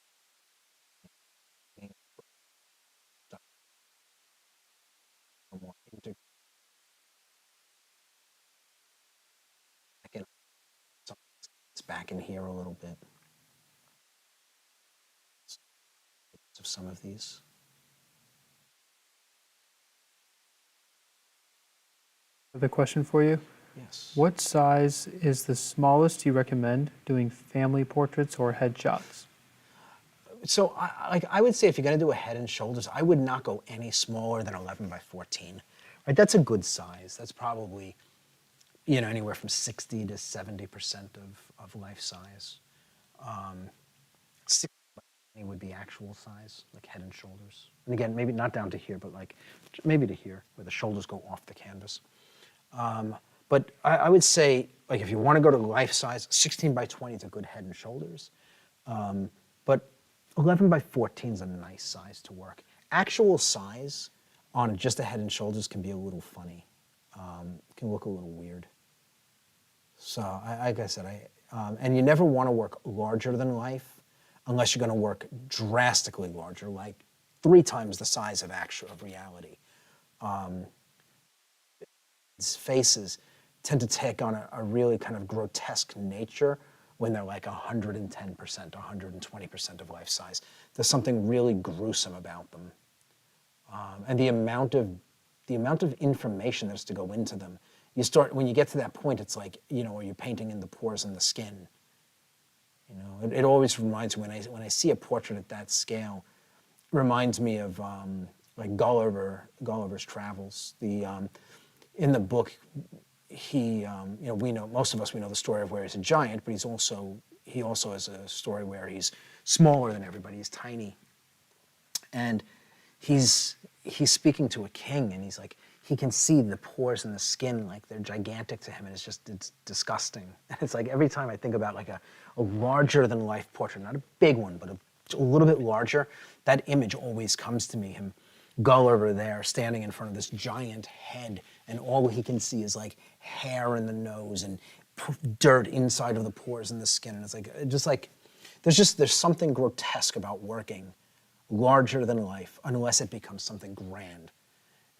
integrate. It's back in here a little bit of some of these. The question for you, Yes. what size is the smallest you recommend doing family portraits or headshots? So I would say if you're going to do a head and shoulders, I would not go any smaller than 11 by 14. Right? That's a good size. That's probably, you know, anywhere from 60 to 70% of life size. 60 by 20 would be actual size, like head and shoulders. And again, maybe not down to here, but like maybe to here, where the shoulders go off the canvas. But I would say, like, if you want to go to life size, 16 by 20 is a good head and shoulders. But 11 by 14 is a nice size to work. Actual size on just a head and shoulders can be a little funny. Can look a little weird. So, like I said, and you never want to work larger than life unless you're going to work drastically larger, like 3 times the size of reality. These faces tend to take on a really kind of grotesque nature when they're like 110%, 120% of life size. There's something really gruesome about them. And the amount of information that's to go into them, when you get to that point, it's like, you know, are you painting in the pores in the skin? You know, it always reminds me, when I see a portrait at that scale, it reminds me of like Gulliver's Travels. In the book, you know, most of us, we know the story of where he's a giant, but he also has a story where he's smaller than everybody. He's tiny, and he's speaking to a king, and he's like, he can see the pores in the skin, like they're gigantic to him, and it's disgusting. And it's like every time I think about like a larger than life portrait, not a big one, but a little bit larger, that image always comes to me. Gulliver there standing in front of this giant head and all he can see is like hair in the nose and dirt inside of the pores in the skin. And it's like, just like, there's something grotesque about working larger than life unless it becomes something grand.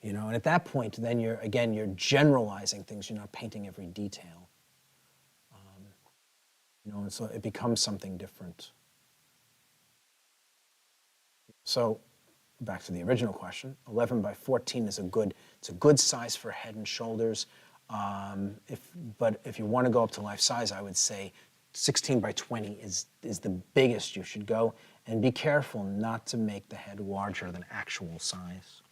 You know, and at that point, then you're generalizing things. You're not painting every detail. You know, and so it becomes something different. So, back to the original question, 11 by 14 is it's a good size for head and shoulders. But if you want to go up to life size, I would say 16 by 20 is the biggest you should go, and be careful not to make the head larger than actual size.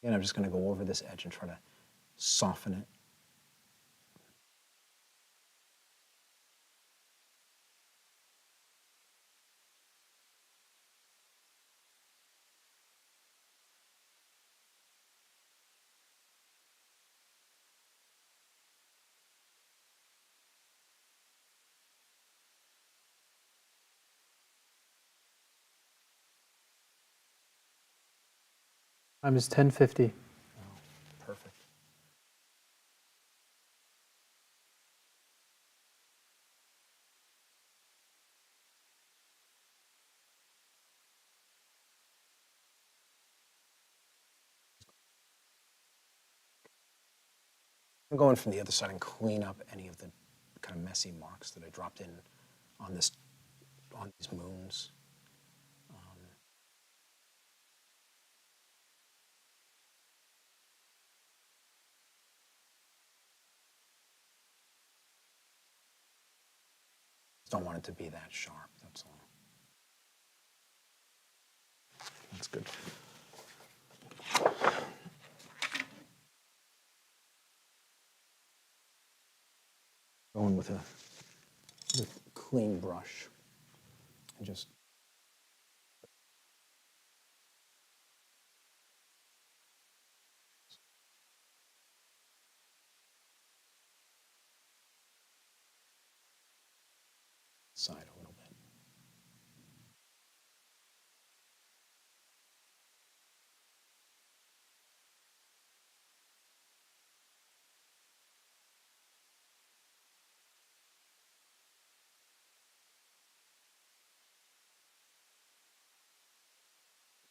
And I'm just going to go over this edge and try to soften it. Time is 10:50. Oh, perfect. I'm going from the other side and clean up any of the kind of messy marks that I dropped in on these moons. Don't want it to be that sharp, that's all. That's good. Going with a clean brush and just side a little bit.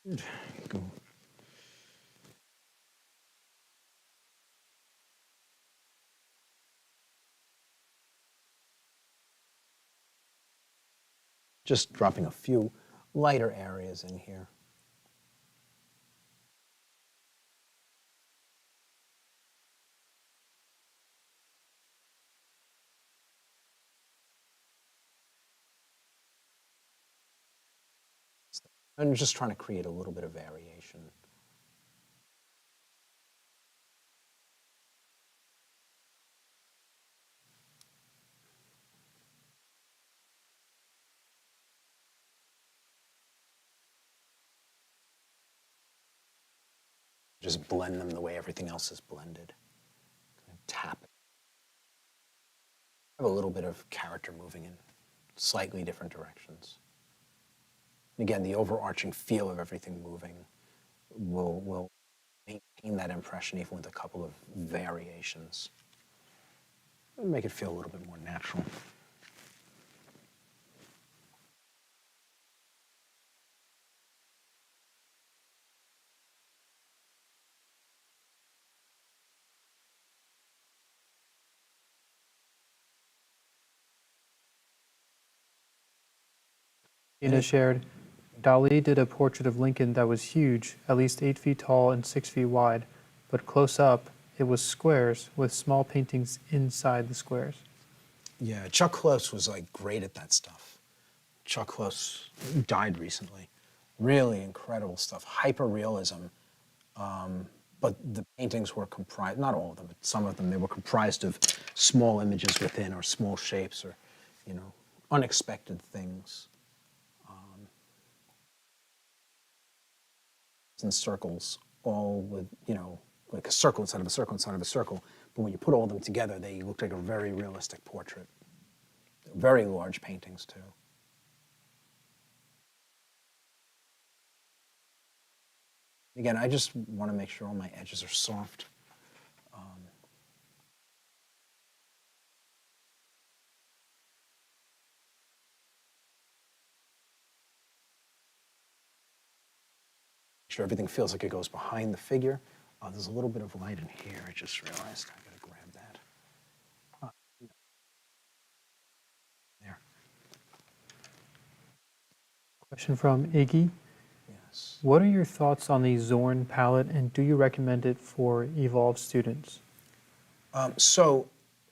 Good. Go. Just dropping a few lighter areas in here. I'm just trying to create a little bit of variation. Just blend them the way everything else is blended. Tap it. Have a little bit of character moving in slightly different directions. And again, the overarching feel of everything moving will maintain that impression even with a couple of variations. Make it feel a little bit more natural. Ina shared, Dali did a portrait of Lincoln that was huge, at least 8 feet tall and 6 feet wide, but close up, it was squares with small paintings inside the squares. Yeah, Chuck Close was like great at that stuff. Chuck Close died recently. Really incredible stuff. Hyper-realism. But the paintings were comprised, not all of them, but some of them, they were comprised of small images within or small shapes or, you know, unexpected things. In circles, all with, you know, like a circle inside of a circle inside of a circle. But when you put all of them together, they look like a very realistic portrait. Very large paintings, too. Again, I just want to make sure all my edges are soft. Make sure everything feels like it goes behind the figure. There's a little bit of light in here. I just realized I gotta grab that. There. Question from Iggy. Yes. What are your thoughts on the Zorn palette, and do you recommend it for Evolve students? So,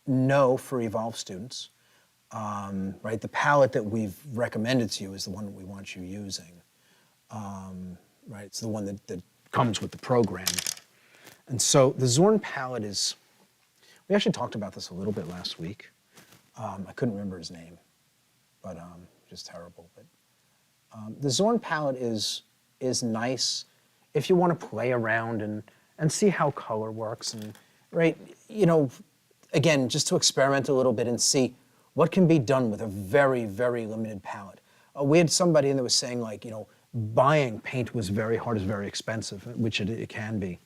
no for Evolve students. Right, the palette that we've recommended to you is the one that we want you using. Right, it's the one that comes with the program. And so the Zorn palette is, we actually talked about this a little bit last week. I couldn't remember his name, but just terrible. But the Zorn palette is nice if you want to play around and see how color works, and right, you know, again, just to experiment a little bit and see what can be done with a very, very limited palette. We had somebody in that was saying, like, you know, buying paint was very hard, is very expensive, which it can be.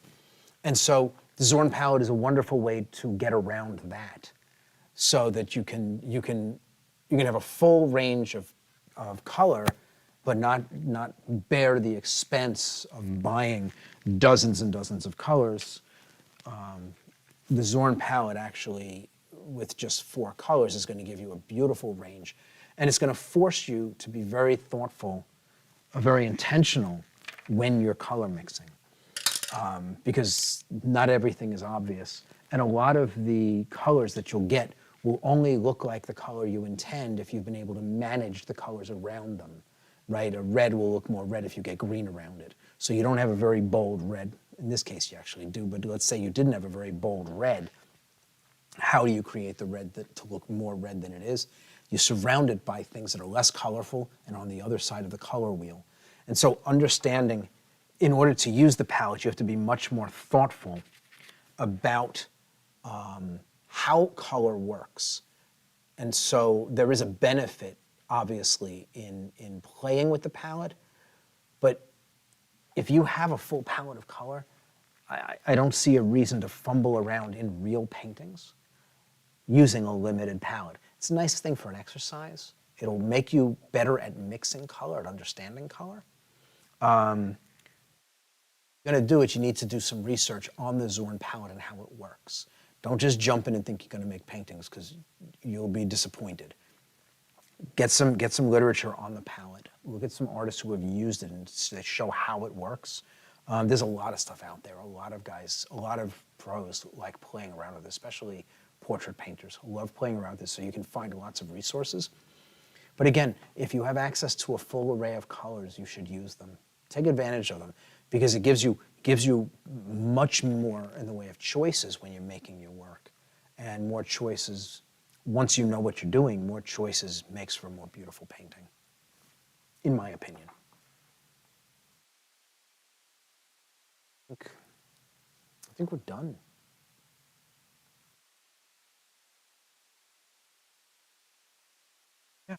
And so the Zorn palette is a wonderful way to get around that, so that you can have a full range of color, but not bear the expense of buying dozens and dozens of colors. The Zorn palette actually, with just 4 colors, is going to give you a beautiful range, and it's going to force you to be very thoughtful, very intentional when you're color mixing, because not everything is obvious, and a lot of the colors that you'll get will only look like the color you intend if you've been able to manage the colors around them, right? A red will look more red if you get green around it. So you don't have a very bold red. In this case, you actually do, but let's say you didn't have a very bold red. How do you create the red to look more red than it is? You surround it by things that are less colorful and on the other side of the color wheel. And so understanding, in order to use the palette, you have to be much more thoughtful about how color works. And so there is a benefit, obviously, in playing with the palette, but if you have a full palette of color, I don't see a reason to fumble around in real paintings using a limited palette. It's a nice thing for an exercise. It'll make you better at mixing color, at understanding color. If you're going to do it, you need to do some research on the Zorn palette and how it works. Don't just jump in and think you're going to make paintings, because you'll be disappointed. Get some literature on the palette. Look at some artists who have used it and they show how it works. There's a lot of stuff out there. A lot of guys, a lot of pros like playing around with it, especially portrait painters love playing around with this, so you can find lots of resources. But again, if you have access to a full array of colors, you should use them. Take advantage of them, because it gives you much more in the way of choices when you're making your work. And more choices, once you know what you're doing, more choices makes for a more beautiful painting, in my opinion. I think we're done. Yeah, I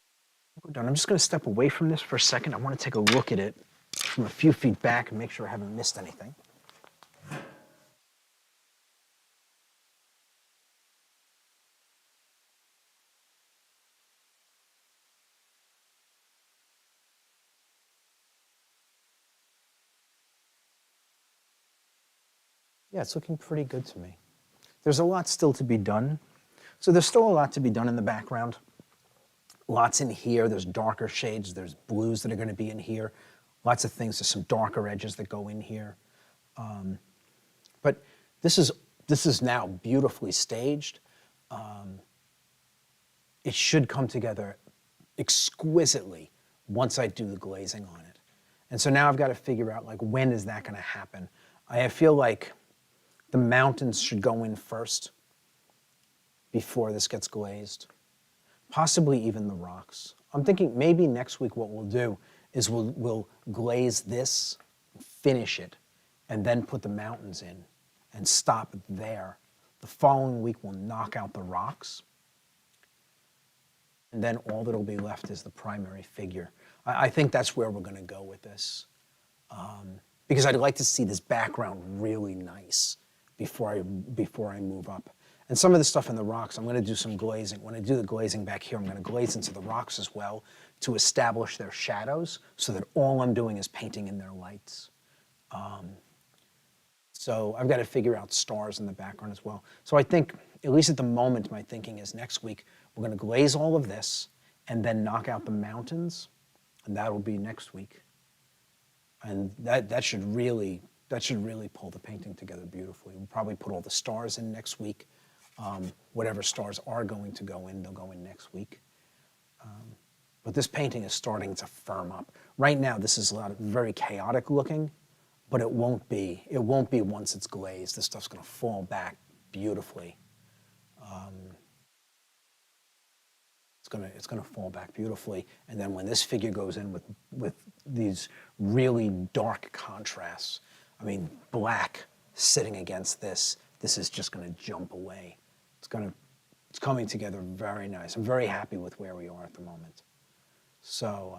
think we're done. I'm just going to step away from this for a second. I want to take a look at it from a few feet back and make sure I haven't missed anything. Yeah, it's looking pretty good to me. There's a lot still to be done. So there's still a lot to be done in the background. Lots in here. There's darker shades. There's blues that are going to be in here. Lots of things. There's some darker edges that go in here. But this is now beautifully staged. It should come together exquisitely once I do the glazing on it. And so now I've got to figure out, like, when is that going to happen? I feel like the mountains should go in first before this gets glazed. Possibly even the rocks. I'm thinking maybe next week what we'll do is we'll glaze this, finish it, and then put the mountains in and stop there. The following week we'll knock out the rocks, and then all that'll be left is the primary figure. I think that's where we're going to go with this. because I'd like to see this background really nice before I move up. And some of the stuff in the rocks, I'm going to do some glazing. When I do the glazing back here, I'm going to glaze into the rocks as well to establish their shadows so that all I'm doing is painting in their lights. So I've got to figure out stars in the background as well. So I think, at least at the moment, my thinking is next week, we're going to glaze all of this and then knock out the mountains, and that'll be next week. And that should really pull the painting together beautifully. We'll probably put all the stars in next week. Whatever stars are going to go in, they'll go in next week. But this painting is starting to firm up. Right now, this is very chaotic looking, but it won't be. It won't be once it's glazed. This stuff's going to fall back beautifully. It's going to fall back beautifully, and then when this figure goes in with these really dark contrasts, I mean, black sitting against this is just going to jump away. It's coming together very nice. I'm very happy with where we are at the moment. So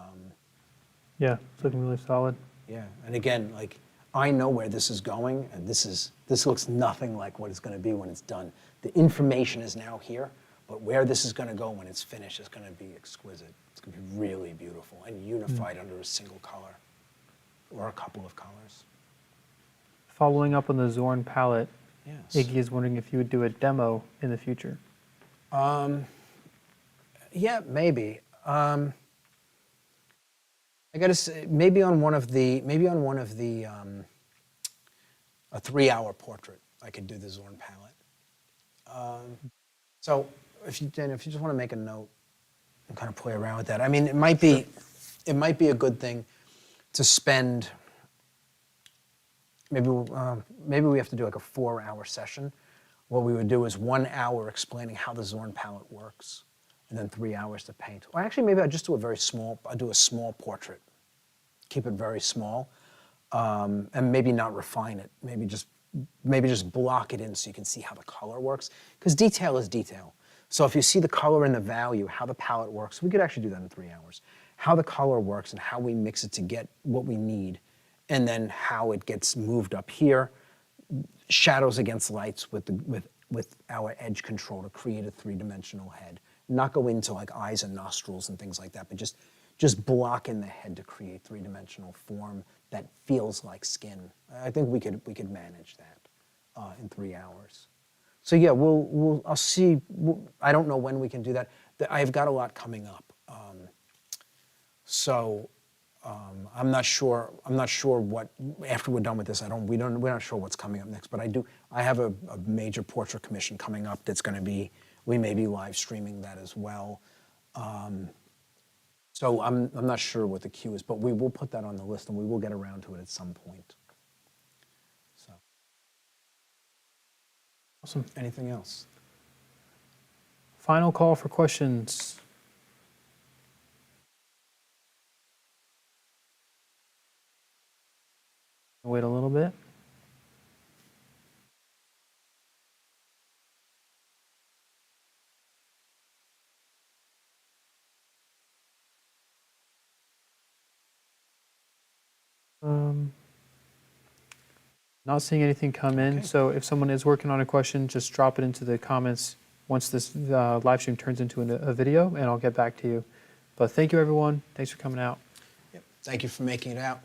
Yeah, it's looking really solid. yeah, and again, like, I know where this is going, and this looks nothing like what it's going to be when it's done. The information is now here, but where this is going to go when it's finished is going to be exquisite. It's going to be really beautiful and unified under a single color or a couple of colors. Following up on the Zorn palette, Yes. Iggy is wondering if you would do a demo in the future. Yeah, maybe. I got to say, maybe on one of the a 3-hour portrait, I could do the Zorn palette. So if you just want to make a note and kind of play around with that, I mean, it might be a good thing to spend. Maybe we have to do like a 4-hour session. What we would do is 1 hour explaining how the Zorn palette works, and then 3 hours to paint. Or actually, maybe I'll just do a small portrait. Keep it very small, and maybe not refine it. Maybe just block it in so you can see how the color works. Because detail is detail. So if you see the color and the value, how the palette works, we could actually do that in 3 hours. How the color works and how we mix it to get what we need, and then how it gets moved up here, shadows against lights with our edge control to create a 3-dimensional head. Not go into like eyes and nostrils and things like that, but just block in the head to create 3-dimensional form that feels like skin. I think we could manage that in 3 hours. So yeah, I'll see. I don't know when we can do that. I've got a lot coming up, so I'm not sure what after we're done with this. We're not sure what's coming up next. But I have a major portrait commission coming up that's going to be. We may be live streaming that as well. So I'm not sure what the queue is, but we will put that on the list and we will get around to it at some point. So. Awesome. Anything else? Final call for questions. Wait a little bit. Not seeing anything come in, Okay. so if someone is working on a question, just drop it into the comments once this live stream turns into a video, and I'll get back to you. But thank you, everyone. Thanks for coming out. Yep. Thank you for making it out.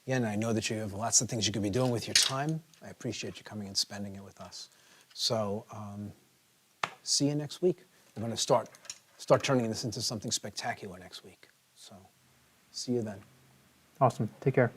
Again, I know that you have lots of things you could be doing with your time. I appreciate you coming and spending it with us. So see you next week. We're going to start turning this into something spectacular next week. So see you then. Awesome. Take care.